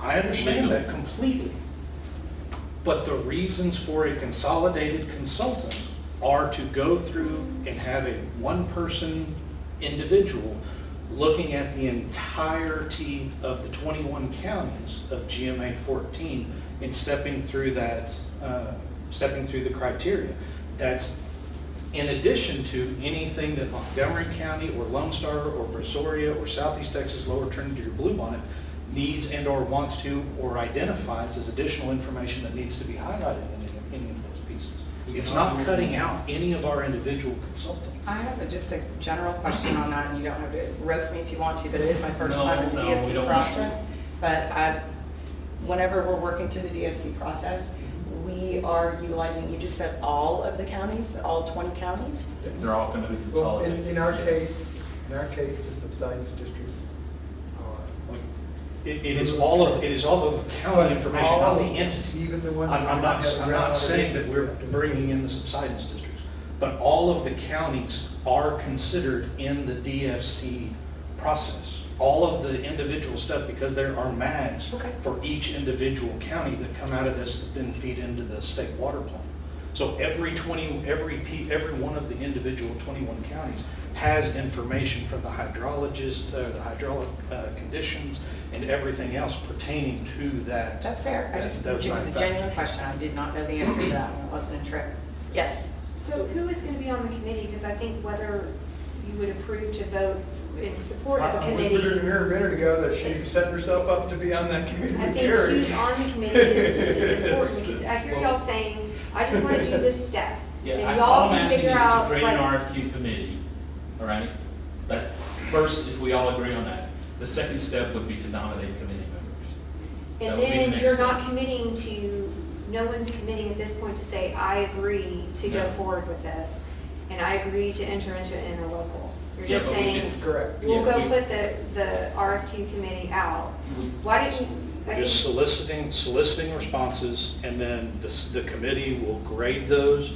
I understand that completely. But the reasons for a consolidated consultant are to go through and have a one-person individual looking at the entirety of the 21 counties of GMA 14 and stepping through that, stepping through the criteria. That's in addition to anything that Montgomery County or Lone Star or Brazoria or Southeast Texas, Lower Trinity or Bluebonnet needs and or wants to or identifies as additional information that needs to be highlighted in any of those pieces. It's not cutting out any of our individual consultants. I have just a general question on that, and you don't have to roast me if you want to, but it is my first No, time in the no, we DFC don't want to. process. But whenever we're working through the DFC process, we are utilizing, you just said all of the counties, all 20 counties? They're all going to be Well, consolidated. in our case, the subsidence districts are. It is all of the county information, not the entity. Even the ones. I'm not that saying that we're bringing in the subsidence districts, but all of the counties are considered in the DFC process. All of the individual stuff, because there are mags for each individual county that come out of this that then feed into the state water plan. So every one of the individual 21 counties has information from the hydrologist, the hydraulic conditions, and everything else pertaining to that. That's fair. It was a genuine question. I did not know the answer to that, and it wasn't a trick. Yes? So who is going to be on the committee? Because I think whether you would approve to vote in support of the I whispered committee. in her a minute ago that she set herself up to be on that committee I with think Gary. who's on the committee is important, because I hear y'all saying, I just want to do this step. Yeah, And all y'all I'm can asking figure is to out, create an like, RFQ committee, all right? That's first, if we all agree on that. The second step would be to nominate committee members. That and would be the then next you're step. not committing to, no one's committing at this point to say, I agree to go No. forward with this, and I agree to enter into an interlocal. You're Yeah, just but we saying, did- Correct. we'll Yeah, go we- put the RFQ committee out. Why didn't you? I Just think- soliciting responses, and then the committee will grade those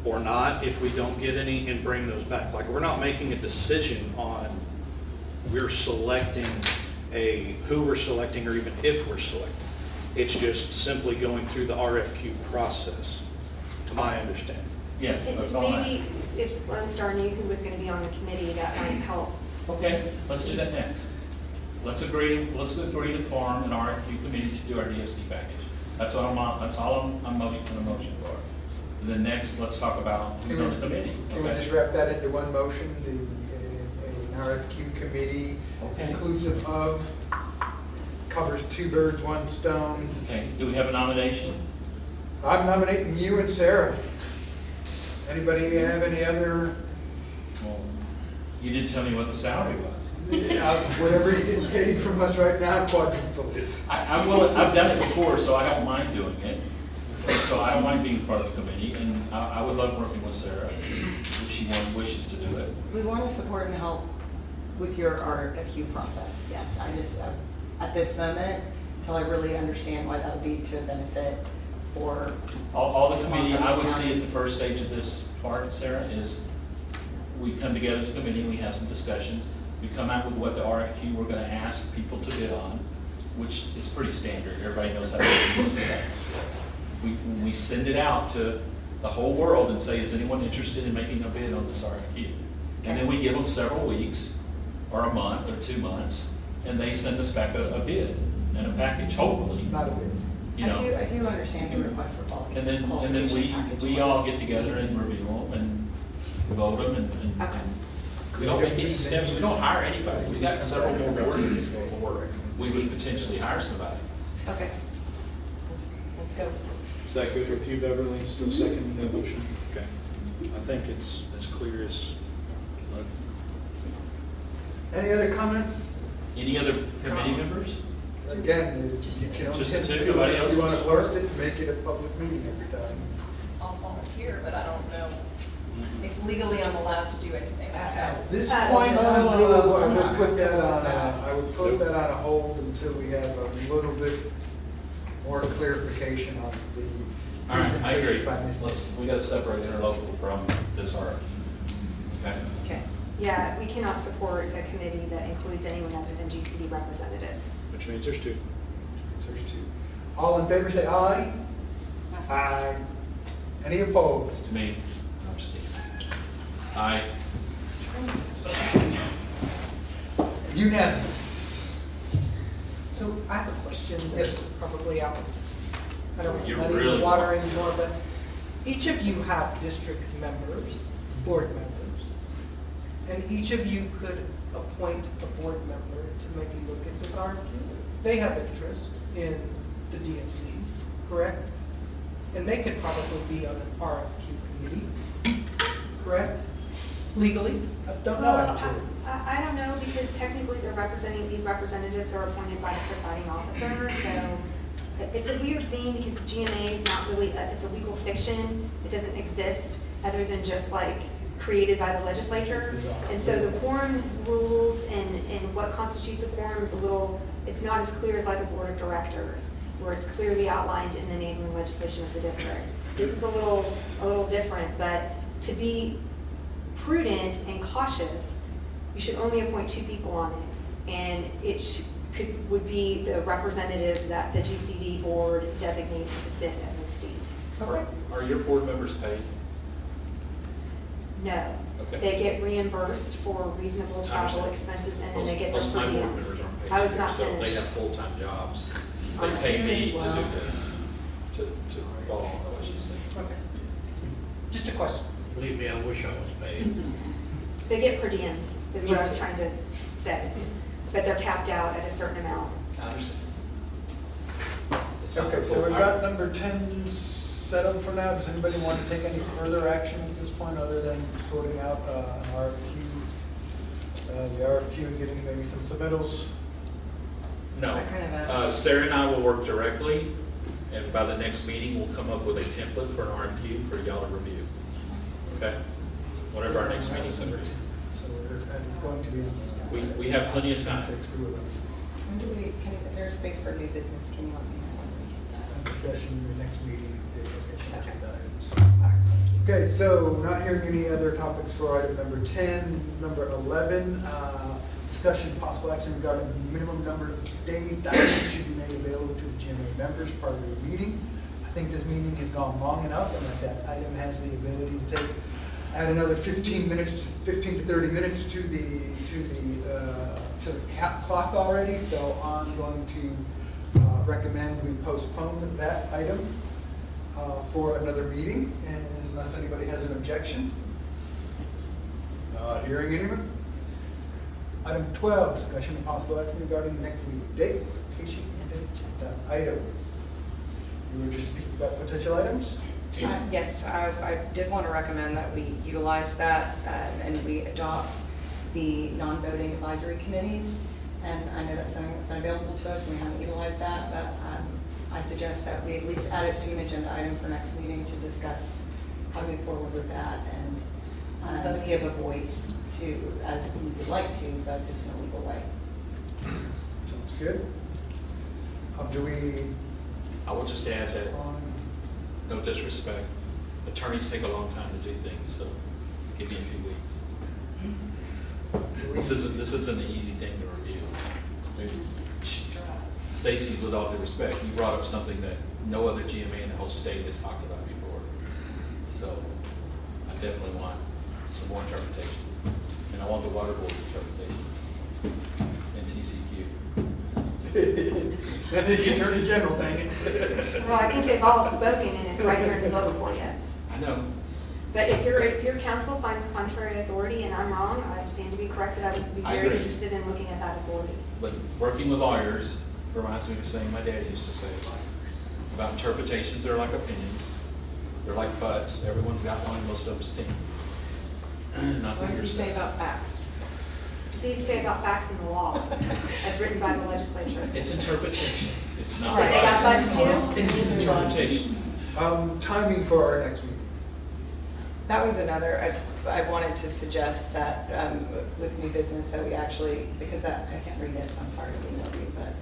or not if we don't get any, and bring those back. Like, we're not making a decision on, we're selecting who we're selecting, or even if we're selecting. It's just simply going through the RFQ process, to my understanding. Yes, that's all I'm Maybe asking. if Lone Star knew who was going to be on the committee, that might help. Okay, let's do that next. Let's agree to form an RFQ committee to do our DFC package. That's all I'm motion for. And then next, let's talk about who's on the committee. Can we Okay. just wrap that into one motion, an RFQ committee Okay. inclusive of, covers two birds, one stone. Okay, do we have a nomination? I'm nominating you and Sarah. Anybody have any other, Well, you didn't tell me what the salary was. whatever you're getting paid from us right now, quadruple it. I've done it before, so I don't mind doing it. So I don't mind being part of the committee, and I would love working with Sarah if she wishes to do it. We want to support and help with your RFQ process, yes. I just, at this moment, until I really understand why that would be to benefit for. All the committee, I would see at the first stage of this part, Sarah, is we come together as a committee, we have some discussions. We come out with what the RFQ we're going to ask people to bid on, which is pretty standard. Everybody knows how to do that. When we send it out to the whole world and say, is anyone interested in making a bid on this RFQ? And then we give them several weeks, or a month, or 2 months, and they send us back a bid and a package, hopefully. Not a bid. You know. I do understand your request for quality. And then qualification package. we all get together and review them and vote them, and Okay. we don't make any steps, we don't hire anybody. We got several more board meetings before we would potentially hire somebody. Okay. Let's go. Is that good with you, Beverly? Still second the motion? Okay. I think it's as clear as. Any other comments? Any other committee members? Again, you can only Just send two, two. nobody If else you want to wants to- post it, make it a public meeting every time. I'll volunteer, but I don't know if legally I'm allowed to do anything, so. At this Uh, point, whoa, I whoa, whoa, would put that on I would put that on a hold until we have a little bit more clarification on the. All right, I agree. presentation by Ms. We got to separate interlocal from this RFQ. Okay? Okay. Yeah, we cannot support a committee that includes anyone other than GCD representatives. Which means there's two. There's two. All in favor, say aye. Aye. Any opposed? To me, I'm just, aye. Unanimous. So I have a question. Yes. This is probably out. I don't You're know, not really even water wrong. anymore, but each of you have district members, board members, and each of you could appoint a board member to maybe look at this RFQ. They have interest in the DFCs, correct? And they could probably be on an RFQ committee, correct? Legally? I don't know Well, actually. I don't know, because technically these representatives are appointed by the presiding officer, so it's a weird thing because GMA is not really, it's a legal fiction. It doesn't exist other than just like created by the legislature. And so the quorum rules and what constitutes a quorum is a little, it's not as clear as like a board of directors, where it's clearly outlined in the enabling legislation of the district. This is a little different, but to be prudent and cautious, you should only appoint 2 people on it. And it would be the representative that the GCD board designates to sit in this seat. Are your board members paid? No. Okay. They get reimbursed for reasonable travel expenses, and then they get their Most per of my board diems. members aren't paid. I was either, not so They finished. have full-time jobs. They I'm pay me assuming to as do well. this, to follow what she's saying. Okay. Just a question. Believe me, I wish I was paid. They get per diems. is what I was trying to say. But they're capped out at a certain amount. I understand. It's not Okay, so full. we've got number 10 set up for now. Does anybody want to take any further action at this point other than sorting out an RFQ, the RFQ and getting maybe some submittals? No. Is that kind of a- Sarah and I will work directly, and by the next meeting, we'll come up with a template for an RFQ for y'all to review. Okay? Whatever our next meeting's going to be. So we're going to be on We have plenty of time. When do we, is there a space for new business? Can you let me know when we get that? discussion in the next meeting, the agenda items. All right, thank you. Okay, so not hearing any other topics for item number 10. Number 11, discussion possible action regarding minimum number of days documents should be made available to the GMA members prior to the meeting. I think this meeting has gone long enough and that item has the ability to add another 15 to 30 minutes to the clock already. So I'm going to recommend we postpone that item for another meeting, and unless anybody has an objection. Not hearing anyone. Item 12, discussion of possible action regarding the next meeting date, location, and agenda items. You were just speaking about potential items? Yes, I did want to recommend that we utilize that and we adopt the non-voting advisory committees. And I know that's something that's been available to us and we haven't utilized that, but I suggest that we at least add it to an agenda item for next meeting to discuss how to move forward with that and give a voice to, as we would like to, but just in a legal way. Sounds good. Do we? I will just add that, no disrespect, attorneys take a long time to do things, so give me a few weeks. This isn't an easy thing to review. Stacy, with all due respect, you brought up something that no other GMA in the whole state has talked about before. So I definitely want some more interpretation. And I want the water board interpretations and TCQ. And the Attorney General, dang it. Well, I think they've all spoken and it's right here in the book for you. I know. But if your council finds contrary authority and I'm wrong, I stand to be corrected. I would be I very agree. interested in looking at that authority. But working with lawyers reminds me of saying my dad used to say about interpretations are like opinions. They're like butts. Everyone's got one, most of us can't. Not What that does he you're say saying. about facts? So you say about facts in the law, as written by the legislature. It's interpretation. It's not. So they got butts too? It's interpretation. Timing for our next meeting. That was another, I wanted to suggest that with new business that we actually, because that, I can't read it, so I'm sorry to email you, but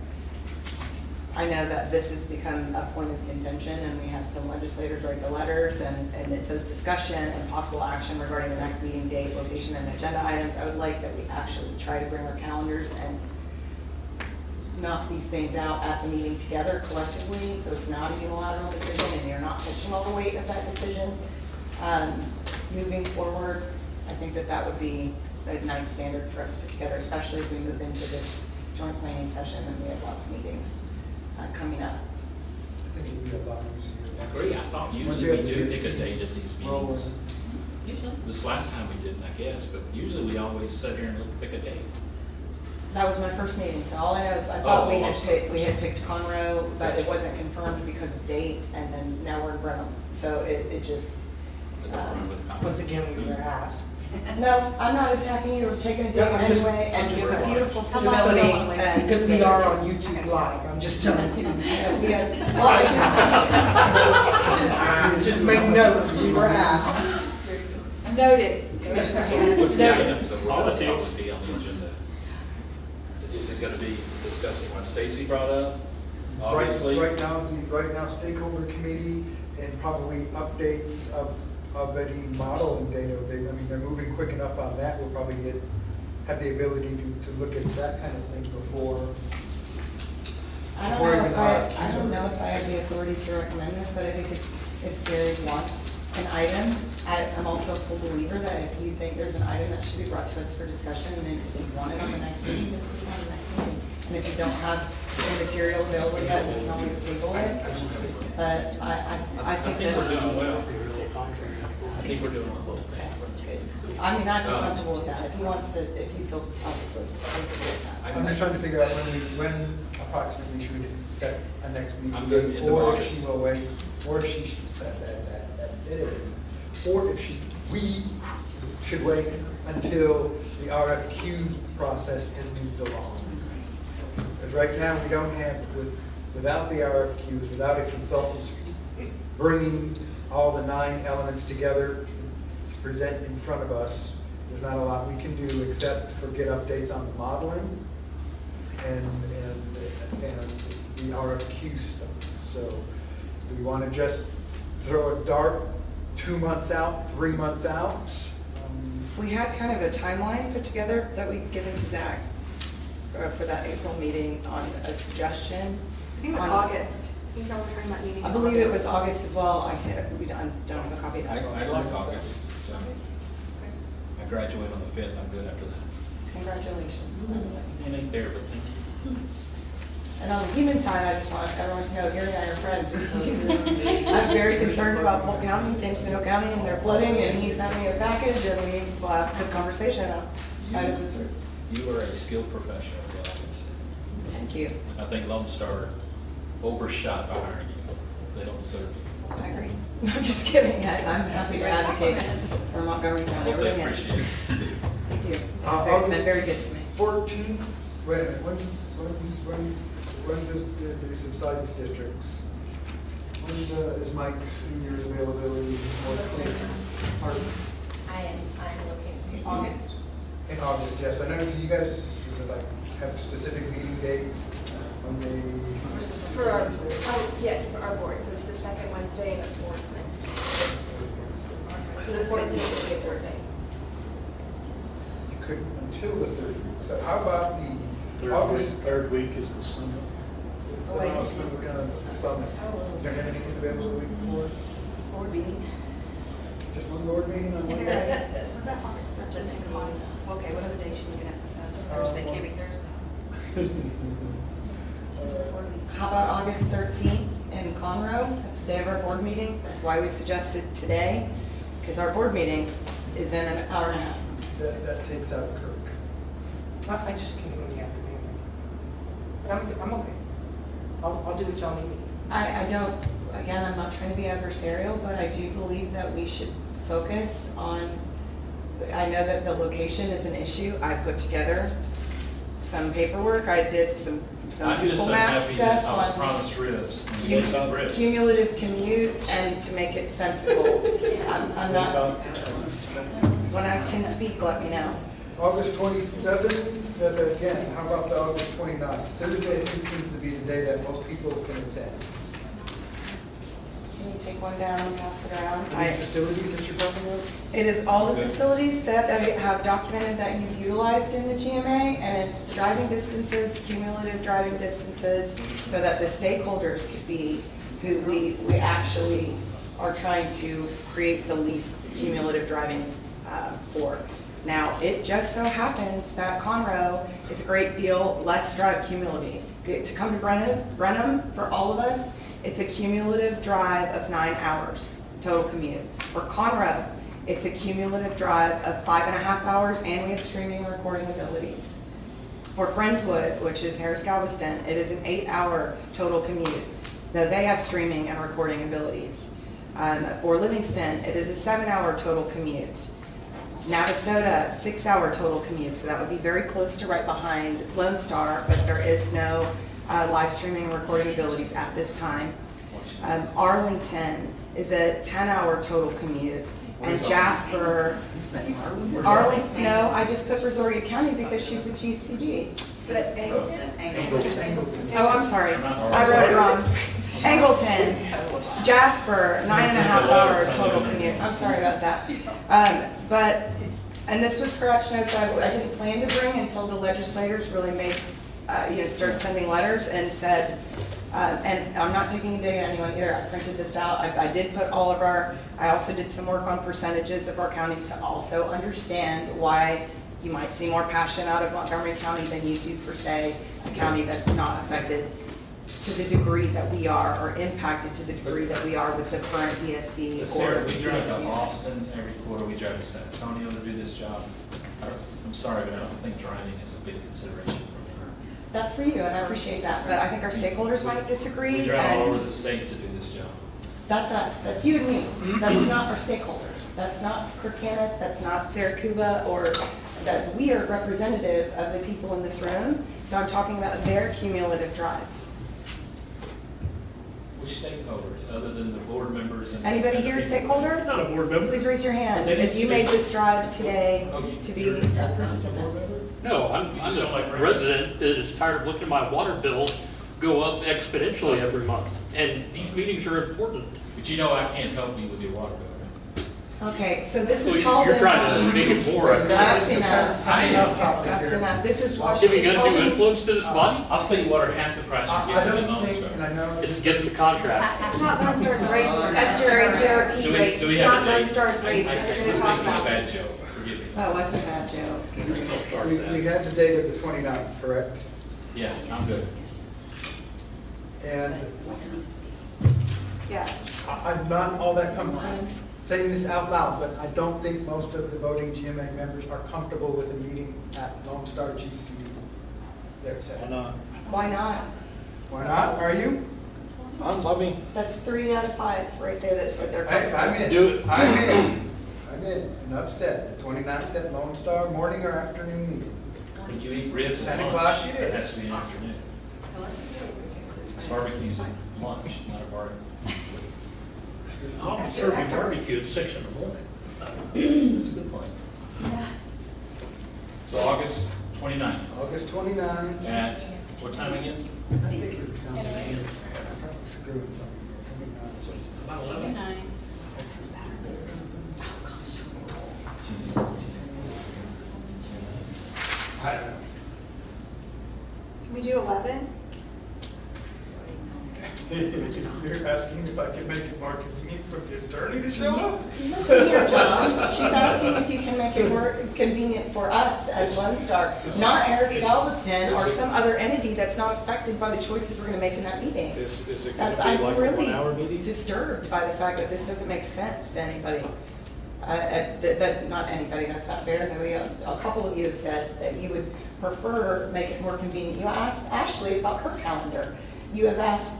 I know that this has become a point of contention and we had some legislators write the letters and it says discussion and possible action regarding the next meeting date, location, and agenda items. I would like that we actually try to bring our calendars and knock these things out at the meeting together collectively, so it's not a unilateral decision and you're not pitching all the weight of that decision. Moving forward, I think that that would be a nice standard for us to put together, especially as we move into this joint planning session and we have lots of meetings coming up. I think it would be a lot easier. I agree. I thought usually we do pick a date at these meetings. This last time we didn't, I guess, but usually we always sit here and pick a date. That was my first meeting, so all I know is I thought Oh, we had picked Conroe, but it wasn't confirmed because of date, and then now we're in Brenham. So it just, Once again, we were asked. no, I'm not attacking you or taking a date Yeah, I'm just- anyway, I'm and just it's a saying. beautiful How long facility. ago? and- Because we are on YouTube Live, I'm just telling you. Well, I Just make notes, we were asked. Noted, Commissioner So Shannon. what's the Noted. items that we're going to probably be on the agenda? Is it going to be discussing what Stacy brought up? Obviously. Right now, stakeholder committee and probably updates of any modeling data. They're moving quick enough on that. We'll probably have the ability to look at that kind of thing before. I don't know if I have the authority to recommend this, but I think if Gary wants an item, I'm also a full believer that if you think there's an item that should be brought to us for discussion, and if you want it on the next meeting, then put it on the next meeting. And if you don't have the material available yet, we can always table it. But I think we're doing well. I think we're doing a little thing. I mean, I feel comfortable with that. If he wants to, if you feel obviously comfortable with that. I'm just trying to figure out when approximately she would set a next meeting. I'm good in the Or if August. she will wait, or if she, or if we should wait until the RFQ process is moved along. Because right now, we don't have, without the RFQs, without a consultant bringing all the 9 elements together to present in front of us, there's not a lot we can do except for get updates on the modeling and the RFQ stuff. So do we want to just throw a dart 2 months out, 3 months out? We had kind of a timeline put together that we'd given to Zach for that April meeting on a suggestion. I think it was August. I think y'all were talking about meeting. I believe it was August as well. I can't, don't have a copy of that. I like August. I graduate on the 5th, I'm good after that. Congratulations. It ain't there, but thank you. And on the human side, I just want everyone to know Gary and I are friends. I'm very concerned about Polk County, San Jacinto County, and their flooding, and he sent me a package, and we had a good conversation outside of this room. You are a skilled professional, is what I can say. Thank you. I think Lone Star overshot by hiring you. They don't deserve you. I agree. I'm just kidding. I'm happy to advocate for Montgomery I County. hope they appreciate it. Thank you. August Been very good to me. 14th, wait a minute, when does the subsidence districts, when is Mike Senior's availability more clear? Pardon? I'm looking, August. In August, yes. I know you guys, is it like, have specific meeting dates when they? For our, yes, for our board, so it's the second Wednesday and the fourth Wednesday. So the 14th will be a board day. You couldn't until the 3rd. So how about the August? Third week is the summit. Summit. You don't have anything available the week before? Board meeting. Just one board meeting on one day? What about August 13th? Okay, what other days you looking at besides Thursday? Can't be Thursday. How about August 13th in Conroe? That's the day of our board meeting. That's why we suggested today, because our board meeting is in an hour and a half. That takes out Kirk. I just can't do the afternoon. But I'm okay. I'll do what y'all need me. I don't, again, I'm not trying to be adversarial, but I do believe that we should focus on, I know that the location is an issue. I put together some paperwork. I did some I'm just Google so Map happy that I was stuff promised ribs. on cumulative commute and to make it sensible. I'm not, when I can speak, let me know. August 27th, again, how about the August 29th? Thursday, I think, seems to be the day that most people can attend. Can you take one down and pass it around? These facilities that you're talking about? It is all the facilities that I have documented that you've utilized in the GMA, and it's driving distances, cumulative driving distances, so that the stakeholders could be who we actually are trying to create the least cumulative driving for. Now, it just so happens that Conroe is a great deal less drive cumulative. To come to Brenham, for all of us, it's a cumulative drive of 9 hours, total commute. For Conroe, it's a cumulative drive of 5.5 hours, and we have streaming and recording abilities. For Friendswood, which is Harris Galveston, it is an 8-hour total commute, though they have streaming and recording abilities. For Livingston, it is a 7-hour total commute. Navasota, 6-hour total commute, so that would be very close to right behind Lone Star, but there is no live streaming and recording abilities at this time. Arlington is a 10-hour total commute, and Jasper, Arlington, no, I just put Brazoria County because she's a GCD. But Angleton? Oh, I'm sorry, I wrote it wrong. Angleton, Jasper, 9.5-hour total commute. I'm sorry about that. And this was scratch notes I didn't plan to bring until the legislators really made, started sending letters and said, and I'm not taking a dig at anyone either. I printed this out. I did put all of I also did some work on percentages of our counties to also understand why you might see more passion out of Montgomery County than you do per se, a county that's not affected to the degree that we are, or impacted to the degree that we are with the current DFC But or Sarah, we drive to DFC. Austin every quarter, we drive to San Antonio to do this job. I'm sorry, but I don't think driving is a big consideration for me. That's for you, and I appreciate that, but I think our stakeholders might disagree. We drive all and over the state to do this job. That's us, that's you and me, that's not our stakeholders, that's not Kirkconnell, that's not Saracuba, or that we are representative of the people in this room, so I'm talking about their cumulative drive. Which stakeholders, other than the board members and? Anybody here a stakeholder? Not a board member. Please raise your hand They didn't if you speak. made this drive today Oh, to be a participant. No, I'm You just sound like a Brandon. resident that is tired of looking at my water bill go up exponentially every month. And these meetings are important. But you know I can't help you with your water bill, right? Okay, so this So is called. you're trying to make it more. That's enough. That's enough. This is Have you got Washington. new influence to this body? I'll sell you water half the price I you get don't in Lone think, Star. and I know. It's against the contract. That's not Lone Star's rates, that's their HRP Do we rates. do we It's have not a Lone date? Star's I rates that they're was gonna talk making a about. bad joke, forgive me. That wasn't a bad joke. We had the date of the 29th, correct? Yes, I'm good. And What it needs to be. Yeah. I'm not all that comfortable saying this out loud, but I don't think most of the voting GMA members are comfortable with a meeting at Lone Star GCD. There, Seth. Why not? Why not? Why not? Are you? I mean, That's 3 out of 5 right there that said they're I'm in. Do it. I'm in. I'm in. Enough said. The 29th at Lone Star, morning or afternoon meeting. When you eat ribs at 10 lunch, o'clock it it is. has to be in the afternoon. Barbecue's at lunch, not a barbecue. I'll serve you barbecue at 6 in the morning. That's a good point. So August 29th, August 29th. at what time again? I think it sounds like I'm screwing something. 29th. About 11. I don't know. Can we do 11? You're asking if I can make it more convenient for the attorney to show up? Listen here, John, she's asking if you can make it more convenient for us as Lone Star, not Aris Galveston or some other entity that's not affected by the choices we're gonna make in that meeting. is it gonna That's, be I'm like a really 1 hour meeting? disturbed by the fact that this doesn't make sense to anybody. That, not anybody, that's not fair. Nobody, a couple of you have said that you would prefer, make it more convenient. You asked Ashley about her calendar. You have asked,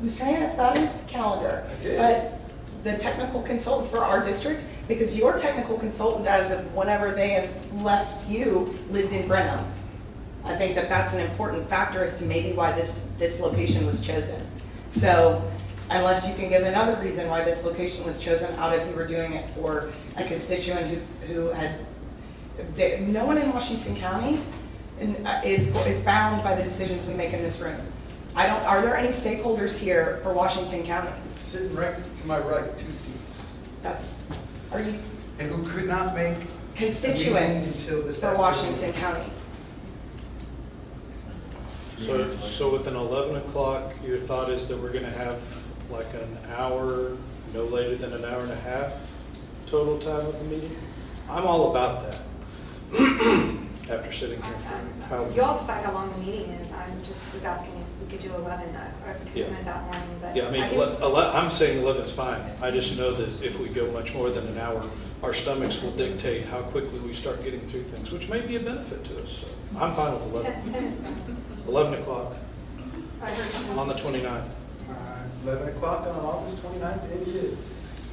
Mr. Hannah about his calendar. I did. But the technical consultants for our district, because your technical consultant, as of whenever they have left you, lived in Brenham. I think that that's an important factor as to maybe why this location was chosen. So unless you can give another reason why this location was chosen out of you were doing it for a constituent who had, no one in Washington County is bound by the decisions we make in this room. Are there any stakeholders here for Washington County? Sitting right to my right, 2 seats. Are you And who could not make constituents until this for afternoon. Washington County? So with an 11 o'clock, your thought is that we're gonna have like an hour, no later than an hour and a half total time of the meeting? I'm all about that. After sitting here for how. You all decide how long the meeting is. I'm just was asking if we could do 11, I could Yeah. come in that morning, but. Yeah, I mean, can- I'm saying 11's fine. I just know that if we go much more than an hour, our stomachs will dictate how quickly we start getting through things, which may be a benefit to us. So I'm fine with 11. 10 is fine. 11 o'clock I heard 10 on the is- 29th. 11 o'clock on August 29th, it is.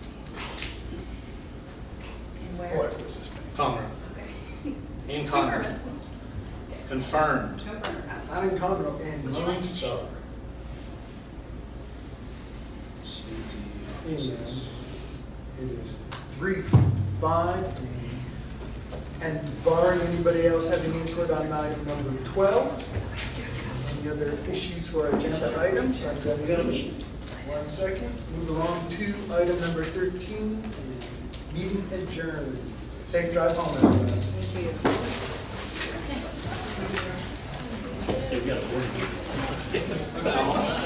And Boy, where? it was this many. Conroe. Okay. In Conroe. Confirmed. Not in Conroe, in Would you Lone like to Star. It is 3-5, and barring anybody else having input on item number 12, any other issues for agenda items? I'm going to meet. 1 second, move along to item number 13, meeting adjourned. Safe drive home, everybody. Thank you. We've got a board meeting.